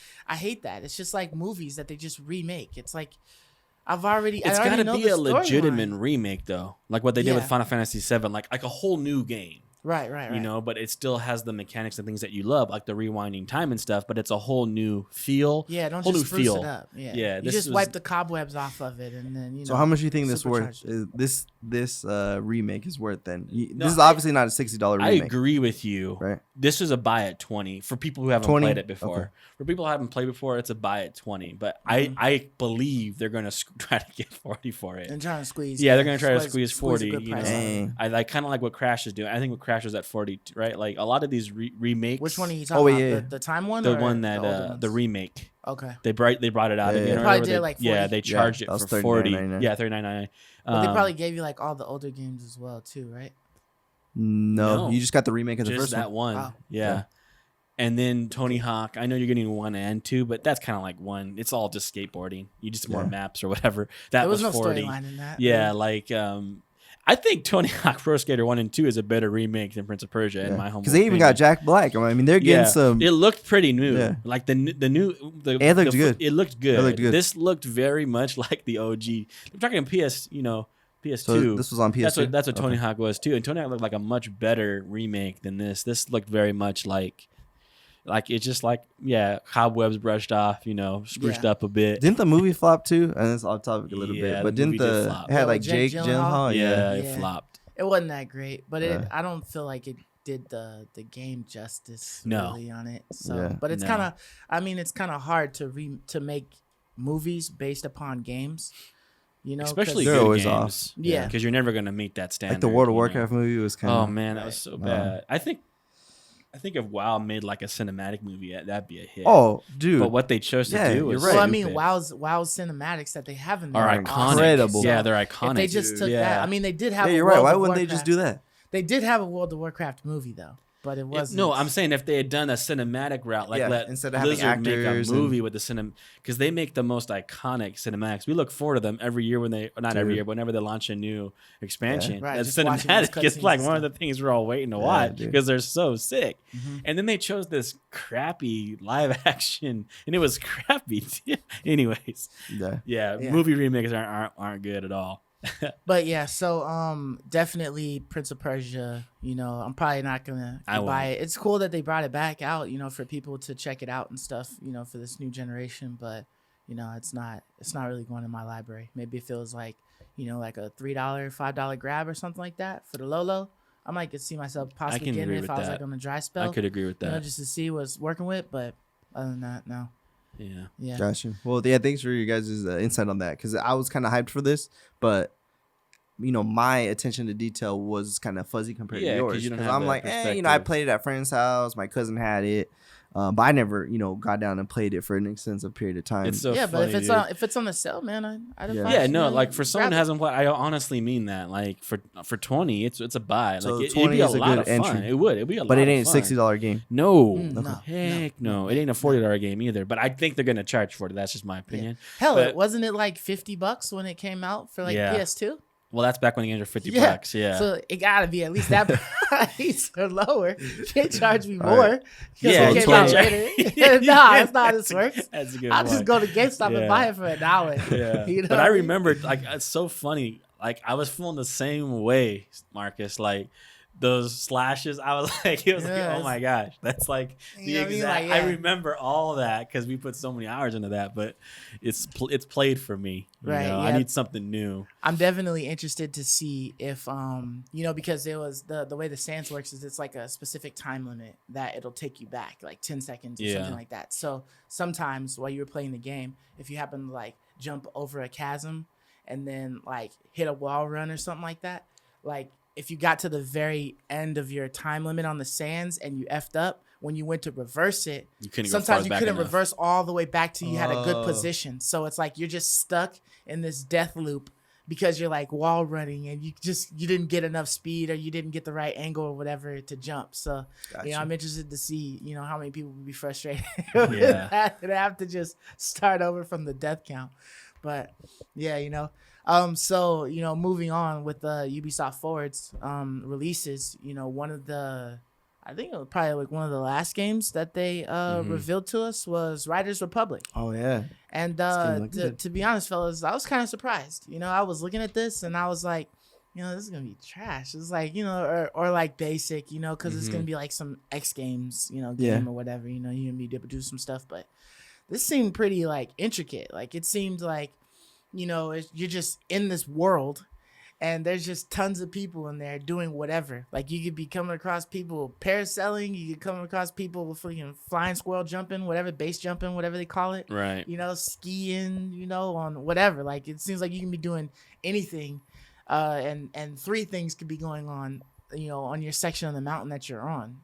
[SPEAKER 2] that. It's just like movies that they just remake. It's like I
[SPEAKER 4] It's
[SPEAKER 2] already
[SPEAKER 4] got to
[SPEAKER 2] know
[SPEAKER 4] be
[SPEAKER 2] the
[SPEAKER 4] a legitimate
[SPEAKER 2] storyline.
[SPEAKER 4] remake though, like what they did with
[SPEAKER 2] Yeah.
[SPEAKER 4] Final Fantasy VII, like a whole new game.
[SPEAKER 2] Right.
[SPEAKER 4] You know, but it still has the mechanics and things that you love, like the rewinding time and stuff. But it's a whole new feel.
[SPEAKER 2] Yeah, don't
[SPEAKER 4] whole
[SPEAKER 2] just
[SPEAKER 4] new
[SPEAKER 2] spruce
[SPEAKER 4] feel.
[SPEAKER 2] it up. Yeah,
[SPEAKER 4] Yeah,
[SPEAKER 2] You
[SPEAKER 4] this
[SPEAKER 2] just
[SPEAKER 4] was-
[SPEAKER 2] wipe the cobwebs off of it, and then you know.
[SPEAKER 3] So how much do you think this worth?
[SPEAKER 2] supercharge it.
[SPEAKER 3] This remake is worth then?
[SPEAKER 4] No,
[SPEAKER 3] This is obviously not a $60
[SPEAKER 4] I
[SPEAKER 3] remake.
[SPEAKER 4] agree with you.
[SPEAKER 3] Right.
[SPEAKER 4] This is a buy at 20 for people who haven't
[SPEAKER 3] 20?
[SPEAKER 4] played it before.
[SPEAKER 3] Okay.
[SPEAKER 4] For people who haven't played before, it's a buy at 20. But
[SPEAKER 2] Mm-hmm.
[SPEAKER 4] I believe they're gonna try to get 40 for it.
[SPEAKER 2] And trying to squeeze.
[SPEAKER 4] Yeah, they're gonna try to squeeze
[SPEAKER 2] a
[SPEAKER 4] 40.
[SPEAKER 2] good
[SPEAKER 4] You know,
[SPEAKER 2] price on it.
[SPEAKER 3] Dang.
[SPEAKER 4] I kind of like what Crash is doing. I think what Crash is at 40, right? Like a lot of these remakes.
[SPEAKER 2] Which one are you talking
[SPEAKER 3] Oh,
[SPEAKER 2] about?
[SPEAKER 3] yeah.
[SPEAKER 2] The time one?
[SPEAKER 4] The
[SPEAKER 2] or
[SPEAKER 4] one that
[SPEAKER 2] older ones?
[SPEAKER 4] the remake.
[SPEAKER 2] Okay.
[SPEAKER 4] They brought it out
[SPEAKER 3] Yeah,
[SPEAKER 4] again.
[SPEAKER 3] yeah.
[SPEAKER 4] or
[SPEAKER 2] Probably
[SPEAKER 4] whatever.
[SPEAKER 2] did like 40.
[SPEAKER 4] Yeah, they charged
[SPEAKER 3] that
[SPEAKER 4] it
[SPEAKER 3] was
[SPEAKER 4] for 40.
[SPEAKER 3] $39.99.
[SPEAKER 4] Yeah, $39.99.
[SPEAKER 2] But they probably gave you like all the older games as well too, right?
[SPEAKER 3] No,
[SPEAKER 4] No.
[SPEAKER 3] you just got the remake of the
[SPEAKER 4] just
[SPEAKER 3] first
[SPEAKER 4] that
[SPEAKER 3] one.
[SPEAKER 4] one.
[SPEAKER 2] Oh.
[SPEAKER 4] Yeah. And then Tony Hawk. I know you're getting 1 and 2, but that's kind of like one. It's all just skateboarding. You just more maps or whatever. That
[SPEAKER 2] There was no
[SPEAKER 4] 40.
[SPEAKER 2] storyline in that.
[SPEAKER 4] Yeah,
[SPEAKER 2] really.
[SPEAKER 4] like I think Tony Hawk Pro Skater 1 and 2 is a better remake than Prince of Persia in my humble
[SPEAKER 3] Because they even got
[SPEAKER 4] opinion.
[SPEAKER 3] Jack Black. I mean, they're getting some.
[SPEAKER 4] It looked pretty new.
[SPEAKER 3] Yeah.
[SPEAKER 4] Like the new
[SPEAKER 3] It looked good.
[SPEAKER 4] It looked good.
[SPEAKER 3] It looked good.
[SPEAKER 4] This looked very much like the OG. I'm talking PS2.
[SPEAKER 3] So this was on PS2.
[SPEAKER 4] That's what Tony Hawk was too. And Tony Hawk looked like a much better remake than this. This looked very much like it's just like cobwebs brushed off, spruced up a bit.
[SPEAKER 3] Didn't the movie flop too? And it's off topic a little
[SPEAKER 4] Yeah,
[SPEAKER 3] bit,
[SPEAKER 4] the
[SPEAKER 3] but didn't
[SPEAKER 4] movie did
[SPEAKER 3] the
[SPEAKER 4] flop.
[SPEAKER 3] it had like
[SPEAKER 2] Jake
[SPEAKER 3] Jake
[SPEAKER 2] Gyllenhaal?
[SPEAKER 3] Gyllenhaal?
[SPEAKER 4] Yeah,
[SPEAKER 3] Yeah.
[SPEAKER 4] it flopped.
[SPEAKER 2] It wasn't that great, but
[SPEAKER 3] Yeah.
[SPEAKER 2] I don't feel like it did the game justice
[SPEAKER 4] No.
[SPEAKER 2] really on it. So,
[SPEAKER 3] Yeah.
[SPEAKER 2] but it's
[SPEAKER 4] No.
[SPEAKER 2] kind of, it's kind of hard to make movies based upon games,
[SPEAKER 4] Especially
[SPEAKER 2] 'cause-
[SPEAKER 3] They're
[SPEAKER 4] good
[SPEAKER 3] always
[SPEAKER 4] games.
[SPEAKER 3] off.
[SPEAKER 2] Yeah.
[SPEAKER 4] Because you're never gonna meet that standard.
[SPEAKER 3] Like the World of
[SPEAKER 4] you know?
[SPEAKER 3] Warcraft movie was kind of.
[SPEAKER 4] Oh man, that was so bad. I think if WoW made like a cinematic movie, that'd be a hit.
[SPEAKER 3] Oh, dude.
[SPEAKER 4] But what they chose to
[SPEAKER 3] Yeah,
[SPEAKER 4] do
[SPEAKER 3] you're
[SPEAKER 4] was
[SPEAKER 3] right.
[SPEAKER 2] Well,
[SPEAKER 4] stupid.
[SPEAKER 2] WoW's cinematics that they have in there
[SPEAKER 4] are
[SPEAKER 2] are
[SPEAKER 4] iconic.
[SPEAKER 2] awesome.
[SPEAKER 3] Incredible.
[SPEAKER 4] Yeah, they're iconic.
[SPEAKER 2] If they just took
[SPEAKER 4] yeah.
[SPEAKER 2] that, they did have.
[SPEAKER 3] Yeah,
[SPEAKER 2] a
[SPEAKER 3] you're right.
[SPEAKER 2] World
[SPEAKER 3] Why
[SPEAKER 2] of
[SPEAKER 3] wouldn't they just
[SPEAKER 2] Warcraft-
[SPEAKER 3] do that?
[SPEAKER 2] They did have a World of Warcraft movie though, but it wasn't.
[SPEAKER 4] No, I'm saying if they had done a cinematic route, like
[SPEAKER 3] Yeah,
[SPEAKER 4] let
[SPEAKER 3] instead of having
[SPEAKER 4] Blizzard make a
[SPEAKER 3] actors
[SPEAKER 4] movie with the because they make the most iconic cinematics. We look forward to them every year not every year, but whenever they launch a new expansion.
[SPEAKER 2] Right,
[SPEAKER 4] The
[SPEAKER 2] just watching those
[SPEAKER 4] cinematic is
[SPEAKER 2] cutscenes
[SPEAKER 4] like
[SPEAKER 2] and
[SPEAKER 4] one of the
[SPEAKER 2] stuff.
[SPEAKER 4] things we're all waiting to watch
[SPEAKER 3] dude.
[SPEAKER 4] because they're so sick.
[SPEAKER 2] Mhm.
[SPEAKER 4] And then they chose this crappy live action, and it was crappy. Anyways,
[SPEAKER 3] Yeah.
[SPEAKER 2] Yeah.
[SPEAKER 4] movie remakes aren't good at all.
[SPEAKER 2] But yeah, so definitely Prince of Persia. I'm probably not gonna
[SPEAKER 4] I
[SPEAKER 2] buy
[SPEAKER 4] won't.
[SPEAKER 2] it. It's cool that they brought it back out, for people to check it out and stuff, for this new generation. But it's not really going in my library. Maybe if it was like, like a $3, $5 grab or something like that for the Lolo, I might could see myself possibly
[SPEAKER 4] can
[SPEAKER 2] getting
[SPEAKER 4] agree
[SPEAKER 2] it if
[SPEAKER 4] with
[SPEAKER 2] I was
[SPEAKER 4] that.
[SPEAKER 2] like on a dry spell.
[SPEAKER 4] I could agree with that.
[SPEAKER 2] Just to see what's working with. But other than that, no.
[SPEAKER 4] Yeah.
[SPEAKER 2] Yeah.
[SPEAKER 3] Gotcha. Well, yeah, thanks for you guys' insight on that because I was kind of hyped for this, but my attention to detail was kind of fuzzy compared
[SPEAKER 4] Yeah,
[SPEAKER 3] to
[SPEAKER 4] 'cause
[SPEAKER 3] yours.
[SPEAKER 4] you don't
[SPEAKER 3] Because
[SPEAKER 4] have
[SPEAKER 3] I'm
[SPEAKER 4] that
[SPEAKER 3] like, I
[SPEAKER 4] perspective.
[SPEAKER 3] played it at a friend's house. My cousin had it, but I never, got down and played it for an extensive period of time.
[SPEAKER 4] It's so
[SPEAKER 2] Yeah, but
[SPEAKER 4] funny,
[SPEAKER 2] if it's on the sale, man, I'd
[SPEAKER 3] Yeah.
[SPEAKER 2] advise
[SPEAKER 4] Yeah,
[SPEAKER 2] you
[SPEAKER 4] no,
[SPEAKER 2] to
[SPEAKER 4] like for someone who
[SPEAKER 2] grab it.
[SPEAKER 4] hasn't played, I honestly mean that. Like for 20, it's a buy.
[SPEAKER 3] So
[SPEAKER 4] Like
[SPEAKER 3] 20
[SPEAKER 4] it'd be a
[SPEAKER 3] is a
[SPEAKER 4] lot
[SPEAKER 3] good
[SPEAKER 4] of fun.
[SPEAKER 3] entry.
[SPEAKER 4] It'd be a lot.
[SPEAKER 3] but it ain't
[SPEAKER 4] of
[SPEAKER 3] a
[SPEAKER 4] fun.
[SPEAKER 3] $60 game.
[SPEAKER 4] No,
[SPEAKER 2] No,
[SPEAKER 4] heck no. It ain't a $40 game either. But I think they're gonna charge for it. That's just my opinion.
[SPEAKER 2] Hell,
[SPEAKER 4] But-
[SPEAKER 2] wasn't it like $50 when it came out for like
[SPEAKER 4] Yeah.
[SPEAKER 2] PS2?
[SPEAKER 4] Well, that's back when the games were $50. Yeah.
[SPEAKER 2] So it gotta be at least that price or lower. They charge me
[SPEAKER 3] All
[SPEAKER 2] more.
[SPEAKER 3] right.
[SPEAKER 2] Because
[SPEAKER 4] Yeah,
[SPEAKER 2] it
[SPEAKER 3] so
[SPEAKER 2] came out
[SPEAKER 3] 20.
[SPEAKER 2] later. Nah, that's not how this works.
[SPEAKER 4] That's a good
[SPEAKER 2] I'll
[SPEAKER 4] point.
[SPEAKER 2] just go to GameStop
[SPEAKER 4] Yeah.
[SPEAKER 2] and buy it for $1.
[SPEAKER 4] Yeah.
[SPEAKER 2] You know
[SPEAKER 4] But
[SPEAKER 2] what
[SPEAKER 4] I
[SPEAKER 2] mean?
[SPEAKER 4] remember, like, it's so funny. Like, I was feeling the same way, Marcus. Like, those slashes, I was like, it was like,
[SPEAKER 2] Yes.
[SPEAKER 4] oh my gosh, that's like
[SPEAKER 2] You
[SPEAKER 4] the
[SPEAKER 2] know what I mean?
[SPEAKER 4] exact.
[SPEAKER 2] Like, yeah.
[SPEAKER 4] I remember all that because we put so many hours into that. But it's played for me. You
[SPEAKER 2] Right,
[SPEAKER 4] know?
[SPEAKER 2] yeah.
[SPEAKER 4] I need something new.
[SPEAKER 2] I'm definitely interested to see if because it was the way the Sans works is it's like a specific time limit that it'll take you back like 10 seconds or
[SPEAKER 4] Yeah.
[SPEAKER 2] something like that. So sometimes while you were playing the game, if you happen to like jump over a chasm and then like hit a wall run or something like that, like if you got to the very end of your time limit on the Sands and you effed up, when you went to reverse it,
[SPEAKER 4] You couldn't go
[SPEAKER 2] sometimes
[SPEAKER 4] far
[SPEAKER 2] you
[SPEAKER 4] back
[SPEAKER 2] couldn't
[SPEAKER 4] enough.
[SPEAKER 2] reverse all the way back till you had a good
[SPEAKER 3] Oh.
[SPEAKER 2] position. So it's like you're just stuck in this death loop because you're like wall running and you didn't get enough speed or you didn't get the right angle or whatever to jump. So
[SPEAKER 3] Gotcha.
[SPEAKER 2] I'm interested to see how many people would be frustrated with
[SPEAKER 4] Yeah.
[SPEAKER 2] that and have to just start over from the death count. But yeah, so moving on with the Ubisoft Forward's releases, one of the I think it was probably like one of the last games that they revealed to us was Riders Republic.
[SPEAKER 3] Oh yeah.
[SPEAKER 2] And
[SPEAKER 3] game looked good.
[SPEAKER 2] to be honest, fellas, I was kind of surprised. I was looking at this and I was like, this is gonna be trash. It's like, or like basic, because it's gonna be like some X Games, game
[SPEAKER 3] Yeah.
[SPEAKER 2] or whatever. You're gonna be able to do some stuff, but this seemed pretty like intricate. Like it seemed like, you're just in this world. And there's just tons of people in there doing whatever. Like you could be coming across people parasailing. You could come across people freaking flying squirrel jumping, whatever, base jumping, whatever they call it.
[SPEAKER 4] Right.
[SPEAKER 2] Skiing, on whatever. Like it seems like you can be doing anything. And three things could be going on, on your section of the mountain that you're on.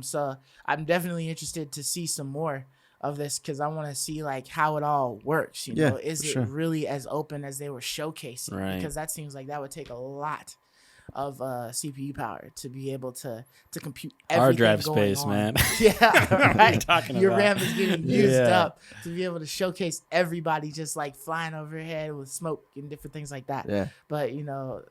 [SPEAKER 2] So I'm definitely interested to see some more of this because I want to see like how it all works. You know, is it
[SPEAKER 3] sure.
[SPEAKER 2] really as open as they were showcasing?
[SPEAKER 4] Right.
[SPEAKER 2] Because that seems like that would take a lot of CPU power to be able to compute everything
[SPEAKER 4] Hard drive
[SPEAKER 2] going
[SPEAKER 4] space,
[SPEAKER 2] on.
[SPEAKER 4] man.
[SPEAKER 2] Yeah, right.
[SPEAKER 4] Talking
[SPEAKER 2] Your
[SPEAKER 4] about?
[SPEAKER 2] RAM is getting used
[SPEAKER 4] Yeah.
[SPEAKER 2] up to be able to showcase everybody just like flying overhead with smoke and different things like that.
[SPEAKER 3] Yeah.
[SPEAKER 2] But how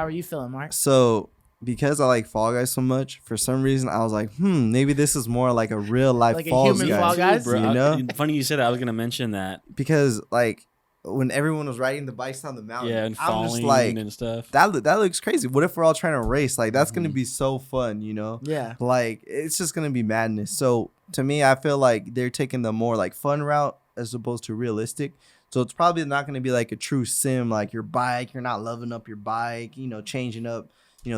[SPEAKER 2] are you feeling, Mark?
[SPEAKER 3] So because I like Fall Guys so much, for some reason I was like, maybe this is more like a real life
[SPEAKER 2] Like a
[SPEAKER 3] Fall
[SPEAKER 2] human
[SPEAKER 3] Guys.
[SPEAKER 2] Fall Guys?
[SPEAKER 4] Bro,
[SPEAKER 3] You know?
[SPEAKER 4] funny you said that. I was gonna mention that.
[SPEAKER 3] Because like when everyone was riding the bikes down the mountain,
[SPEAKER 4] Yeah, and
[SPEAKER 3] I'm just
[SPEAKER 4] falling
[SPEAKER 3] like,
[SPEAKER 4] and stuff.
[SPEAKER 3] that looks crazy. What if we're all trying to race? Like that's gonna be so fun, you know?
[SPEAKER 2] Yeah.
[SPEAKER 3] Like it's just gonna be madness. So to me, I feel like they're taking the more like fun route as opposed to realistic. So it's probably not gonna be like a true sim, like your bike, you're not leveling up your bike, changing up,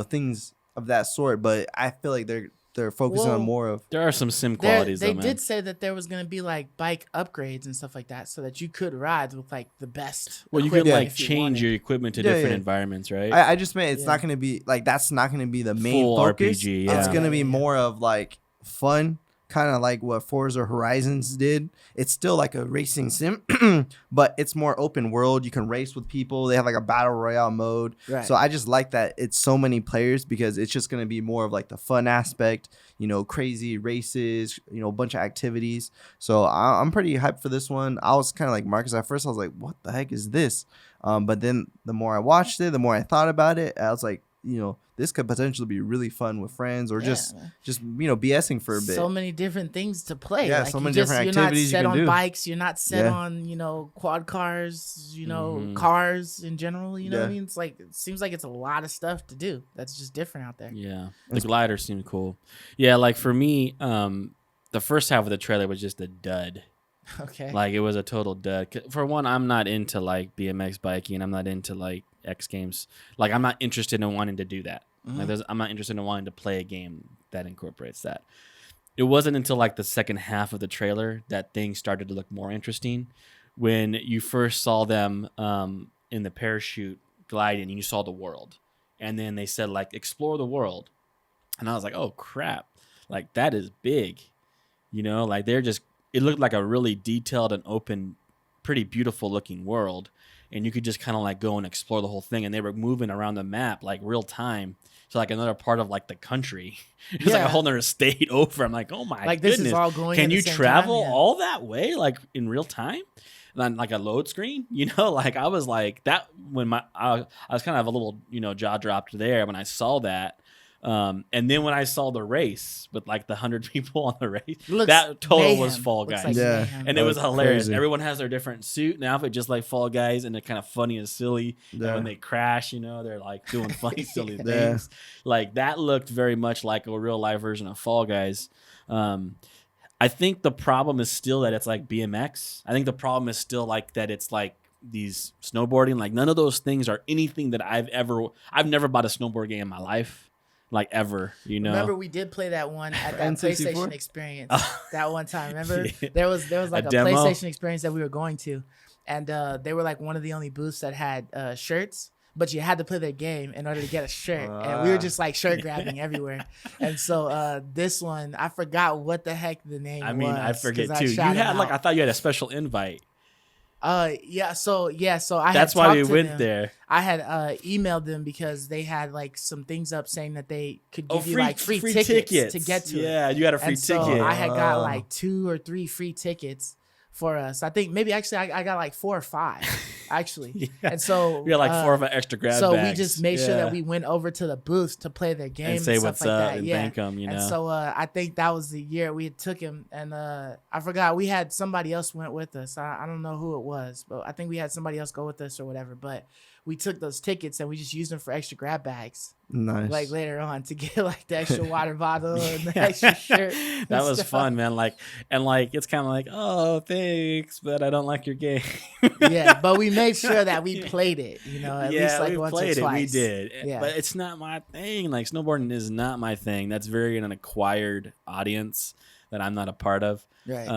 [SPEAKER 3] things of that sort. But I feel like they're focusing on more of
[SPEAKER 4] There are some sim qualities.
[SPEAKER 2] They
[SPEAKER 4] though, man.
[SPEAKER 2] did say that there was going to be like bike upgrades and stuff like that, so that you could ride with like the best.
[SPEAKER 4] Well, you could
[SPEAKER 2] equipment
[SPEAKER 4] like
[SPEAKER 2] if you
[SPEAKER 4] change
[SPEAKER 2] wanted.
[SPEAKER 4] your equipment to
[SPEAKER 3] Yeah,
[SPEAKER 4] different
[SPEAKER 3] yeah.
[SPEAKER 4] environments, right?
[SPEAKER 3] I just meant it's
[SPEAKER 2] Yeah.
[SPEAKER 3] not gonna be like that's not gonna be the main
[SPEAKER 4] Full
[SPEAKER 3] focus.
[SPEAKER 4] RPG,
[SPEAKER 3] It's
[SPEAKER 4] yeah.
[SPEAKER 3] gonna be
[SPEAKER 2] Yeah.
[SPEAKER 3] more of like fun, kind of like what Forza Horizons did. It's still like a racing sim, but it's more open world. You can race with people. They have like a battle royale mode.
[SPEAKER 2] Right.
[SPEAKER 3] So I just like that it's so many players because it's just gonna be more of like the fun aspect. Crazy races. A bunch of activities. So I'm pretty hyped for this one. I was kind of like Marcus at first. I was like, what the heck is this? But then the more I watched it, the more I thought about it, I was like, this could potentially be really fun with friends or
[SPEAKER 2] Yeah,
[SPEAKER 3] just
[SPEAKER 2] man.
[SPEAKER 3] BSing for a bit.
[SPEAKER 2] So many different things to play.
[SPEAKER 3] Yeah,
[SPEAKER 2] like
[SPEAKER 3] so
[SPEAKER 2] you
[SPEAKER 3] many
[SPEAKER 2] just,
[SPEAKER 3] different
[SPEAKER 2] you're not
[SPEAKER 3] activities you
[SPEAKER 2] set
[SPEAKER 3] can
[SPEAKER 2] on
[SPEAKER 3] do.
[SPEAKER 2] bikes. You're not set
[SPEAKER 3] Yeah.
[SPEAKER 2] on quad cars.
[SPEAKER 4] Mhm.
[SPEAKER 2] Cars in general. You know what I
[SPEAKER 3] Yeah.
[SPEAKER 2] mean? It's like it seems like it's a lot of stuff to do. That's just different out there.
[SPEAKER 4] Yeah, the glider seemed cool. Yeah, like for me, the first half of the trailer was just a dud.
[SPEAKER 2] Okay.
[SPEAKER 4] Like it was a total dud. For one, I'm not into like BMX biking. I'm not into like X Games. Like I'm not interested in wanting to do that. Like I'm not interested in wanting to play a game that incorporates that. It wasn't until like the second half of the trailer that things started to look more interesting. When you first saw them in the parachute gliding, and you saw the world, and then they said like explore the world, and I was like, oh crap, like that is big, like they're just. It looked like a really detailed and open, pretty beautiful looking world. And you could just kind of like go and explore the whole thing. And they were moving around the map like real time. So like another part of like the country. It's like
[SPEAKER 2] Yeah.
[SPEAKER 4] a whole nother state over. I'm like, oh my
[SPEAKER 2] Like
[SPEAKER 4] goodness.
[SPEAKER 2] this is all going.
[SPEAKER 4] Can
[SPEAKER 2] at the
[SPEAKER 4] you
[SPEAKER 2] same
[SPEAKER 4] travel
[SPEAKER 2] time? Yeah.
[SPEAKER 4] all that way like in real time? On like a load screen, like I was like that when I was kind of a little, jaw dropped there when I saw that. And then when I saw the race with like the 100 people on the race,
[SPEAKER 2] Looks
[SPEAKER 4] that total was
[SPEAKER 2] mayhem.
[SPEAKER 4] Fall
[SPEAKER 2] Looks
[SPEAKER 4] Guys.
[SPEAKER 2] like
[SPEAKER 3] Yeah.
[SPEAKER 2] mayhem.
[SPEAKER 4] And it was
[SPEAKER 3] That's
[SPEAKER 4] hilarious.
[SPEAKER 3] crazy.
[SPEAKER 4] Everyone has their different suit and outfit, just like Fall Guys, and they're kind of funny and silly.
[SPEAKER 3] Yeah.
[SPEAKER 4] And when they crash, they're like doing funny, silly
[SPEAKER 3] Yeah.
[SPEAKER 4] things. Like that looked very much like a real life version of Fall Guys. I think the problem is still that it's like BMX. I think the problem is still like that it's like these snowboarding. Like none of those things are anything that I've never bought a snowboard game in my life. Like ever,
[SPEAKER 2] Remember we did play that one at that
[SPEAKER 3] N64?
[SPEAKER 2] PlayStation experience that one time. Remember
[SPEAKER 4] Yeah.
[SPEAKER 2] there was like a
[SPEAKER 4] demo?
[SPEAKER 2] PlayStation experience that we were going to, and they were like one of the only booths that had shirts, but you had to play their game in order to get a shirt, and we were just like shirt grabbing everywhere. And so this one, I forgot what the heck the name.
[SPEAKER 4] I mean,
[SPEAKER 2] was,
[SPEAKER 4] I forget
[SPEAKER 2] 'cause
[SPEAKER 4] too. You
[SPEAKER 2] shouted
[SPEAKER 4] had like
[SPEAKER 2] out.
[SPEAKER 4] I thought you had a special invite.
[SPEAKER 2] So I.
[SPEAKER 4] That's
[SPEAKER 2] had
[SPEAKER 4] why
[SPEAKER 2] talked
[SPEAKER 4] we
[SPEAKER 2] to
[SPEAKER 4] went
[SPEAKER 2] them.
[SPEAKER 4] there.
[SPEAKER 2] I had emailed them because they had like some things up saying that they could give you
[SPEAKER 4] free,
[SPEAKER 2] like free tickets to get to it.
[SPEAKER 4] Yeah, you had a free
[SPEAKER 2] And so
[SPEAKER 4] ticket.
[SPEAKER 2] I had got
[SPEAKER 3] Oh.
[SPEAKER 2] like 2 or 3 free tickets for us. I think maybe actually I got like 4 or 5 actually.
[SPEAKER 4] Yeah.
[SPEAKER 2] And so
[SPEAKER 4] We had like 4 of an extra grab
[SPEAKER 2] so
[SPEAKER 4] bags.
[SPEAKER 2] we just made sure
[SPEAKER 4] Yeah.
[SPEAKER 2] that we went over to the booth to play their game
[SPEAKER 4] and say
[SPEAKER 2] stuff
[SPEAKER 4] what's
[SPEAKER 2] like
[SPEAKER 4] up
[SPEAKER 2] that.
[SPEAKER 4] and
[SPEAKER 2] Yeah.
[SPEAKER 4] thank them,
[SPEAKER 2] And so I think that was the year we took him, and I forgot we had somebody else went with us. I don't know who it was, but I think we had somebody else go with us or whatever. But we took those tickets and we just used them for extra grab bags,
[SPEAKER 3] Nice.
[SPEAKER 2] like later on to get like the extra water bottle and the
[SPEAKER 4] Yeah.
[SPEAKER 2] extra shirt.
[SPEAKER 4] That
[SPEAKER 2] and
[SPEAKER 4] was
[SPEAKER 2] stuff.
[SPEAKER 4] fun, man. Like, and like, it's kind of like, oh, thanks, but I don't like your game.
[SPEAKER 2] Yeah, but we made sure that we played it, at least like
[SPEAKER 4] we
[SPEAKER 2] once
[SPEAKER 4] played
[SPEAKER 2] or
[SPEAKER 4] it. We
[SPEAKER 2] twice.
[SPEAKER 4] did,
[SPEAKER 2] Yeah.
[SPEAKER 4] but it's not my thing. Like, snowboarding is not my thing. That's very an acquired audience that I'm not a part of.
[SPEAKER 2] Right.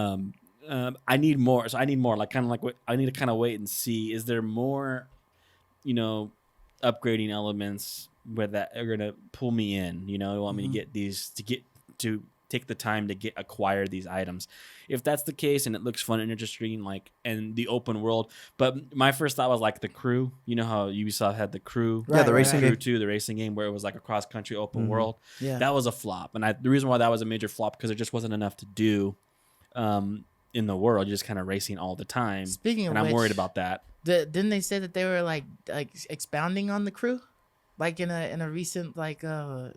[SPEAKER 4] I need more. So I need more. Like, kind of like what I need to kind of wait and see. Is there more, upgrading elements where that are gonna pull me in? You want me to get these to take the time to acquire these items. If that's the case and it looks fun and interesting, like, and the open world, but my first thought was like the Crew. You know how Ubisoft had the Crew,
[SPEAKER 3] the racing
[SPEAKER 4] Crew
[SPEAKER 3] game
[SPEAKER 4] 2, the racing game where it was like a cross country open world.
[SPEAKER 2] Yeah,
[SPEAKER 4] that was a flop, and the reason why that was a major flop because there just wasn't enough to do in the world. You're just kind of racing all the time.
[SPEAKER 2] Speaking of
[SPEAKER 4] and I'm
[SPEAKER 2] which,
[SPEAKER 4] worried about that.
[SPEAKER 2] Didn't they say that they were like expounding on the Crew? Like in a recent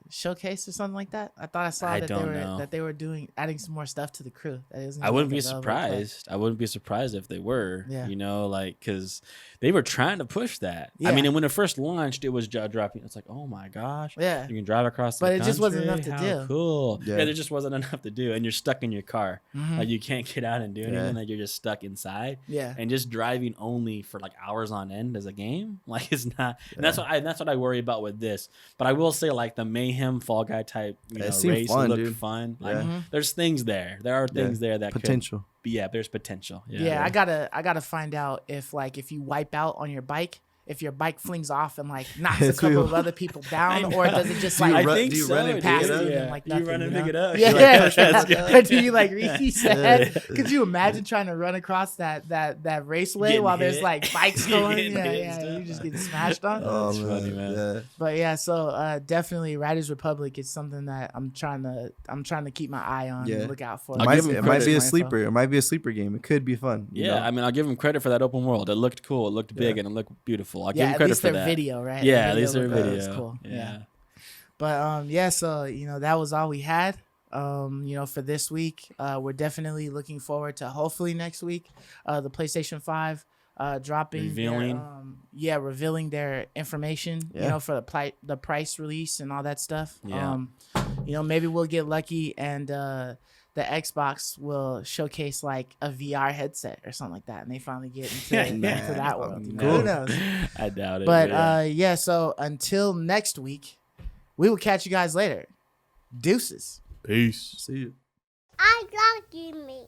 [SPEAKER 2] showcase or something like that. I thought I saw that they were adding some more stuff to the Crew.
[SPEAKER 4] I wouldn't be surprised. I wouldn't be surprised if they were.
[SPEAKER 2] Yeah.
[SPEAKER 4] You know, like because they were trying to push that.
[SPEAKER 2] Yeah.
[SPEAKER 4] I mean, and when it first launched, it was jaw dropping. It's like, oh my gosh,
[SPEAKER 2] yeah,
[SPEAKER 4] you can drive across.
[SPEAKER 2] But
[SPEAKER 4] the
[SPEAKER 2] it just wasn't enough
[SPEAKER 4] country.
[SPEAKER 2] to
[SPEAKER 4] How
[SPEAKER 2] do.
[SPEAKER 4] Cool.
[SPEAKER 3] Yeah.
[SPEAKER 4] There just wasn't enough to do, and you're stuck in your car.
[SPEAKER 2] Mm-hmm.
[SPEAKER 4] Like you can't get out and do anything. Like you're just stuck inside.
[SPEAKER 2] Yeah.
[SPEAKER 4] And just driving only for like hours on end as a game, like it's not. And that's what I worry about with this. But I will say, like the Mayhem Fall Guy type, race
[SPEAKER 3] fun,
[SPEAKER 4] looked
[SPEAKER 3] dude.
[SPEAKER 4] fun. Like
[SPEAKER 2] Mm-hmm.
[SPEAKER 4] there's things there. There are things there that
[SPEAKER 3] potential.
[SPEAKER 4] there's potential.
[SPEAKER 2] Yeah, I gotta find out if you wipe out on your bike, if your bike flings off and like knocks a couple of other people down, or does it just like
[SPEAKER 4] I think
[SPEAKER 3] do you
[SPEAKER 4] so,
[SPEAKER 3] run and
[SPEAKER 2] pass
[SPEAKER 3] pick it up?
[SPEAKER 2] it
[SPEAKER 4] Yeah.
[SPEAKER 2] and like
[SPEAKER 4] You
[SPEAKER 2] nothing,
[SPEAKER 4] run and
[SPEAKER 2] you
[SPEAKER 4] pick
[SPEAKER 2] know?
[SPEAKER 4] it up.
[SPEAKER 2] Yeah,
[SPEAKER 4] You're like, that's
[SPEAKER 2] yeah.
[SPEAKER 4] good.
[SPEAKER 2] Do you like reset? Could you imagine trying to run across that raceway
[SPEAKER 4] Getting
[SPEAKER 2] while there's
[SPEAKER 4] hit.
[SPEAKER 2] like bikes going?
[SPEAKER 4] Getting hit and
[SPEAKER 2] Yeah,
[SPEAKER 4] stuff.
[SPEAKER 2] you just get smashed on.
[SPEAKER 3] Oh,
[SPEAKER 4] That's funny, man.
[SPEAKER 3] Yeah.
[SPEAKER 2] But yeah, so definitely Riders Republic is something that I'm trying to keep my eye on and look out for.
[SPEAKER 3] It
[SPEAKER 4] I'll
[SPEAKER 3] might,
[SPEAKER 4] give him
[SPEAKER 3] it might
[SPEAKER 4] credit.
[SPEAKER 3] be a
[SPEAKER 2] Info.
[SPEAKER 3] sleeper. It might be a sleeper game. It could be fun. you
[SPEAKER 4] Yeah,
[SPEAKER 3] know?
[SPEAKER 4] I mean, I'll give him credit for that open world. It looked cool. It looked big and it looked beautiful. I'll give
[SPEAKER 2] Yeah,
[SPEAKER 4] him
[SPEAKER 2] at
[SPEAKER 4] credit
[SPEAKER 2] least
[SPEAKER 4] for
[SPEAKER 2] their
[SPEAKER 4] that.
[SPEAKER 2] video, right?
[SPEAKER 4] Yeah,
[SPEAKER 2] The
[SPEAKER 4] at least their
[SPEAKER 2] looked-
[SPEAKER 4] video.
[SPEAKER 2] was cool.
[SPEAKER 4] Yeah.
[SPEAKER 2] But so that was all we had. For this week, we're definitely looking forward to hopefully next week, the PlayStation 5 dropping, revealing their information, for the price release and all that stuff.
[SPEAKER 4] Yeah.
[SPEAKER 2] Maybe we'll get lucky and the Xbox will showcase like a VR headset or something like that, and they finally get into that world.
[SPEAKER 3] Cool.
[SPEAKER 2] Who knows?
[SPEAKER 4] I doubt it.
[SPEAKER 2] But so until next week, we will catch you guys later. Deuces.
[SPEAKER 4] Peace.
[SPEAKER 3] See you.
[SPEAKER 1] I love you, me.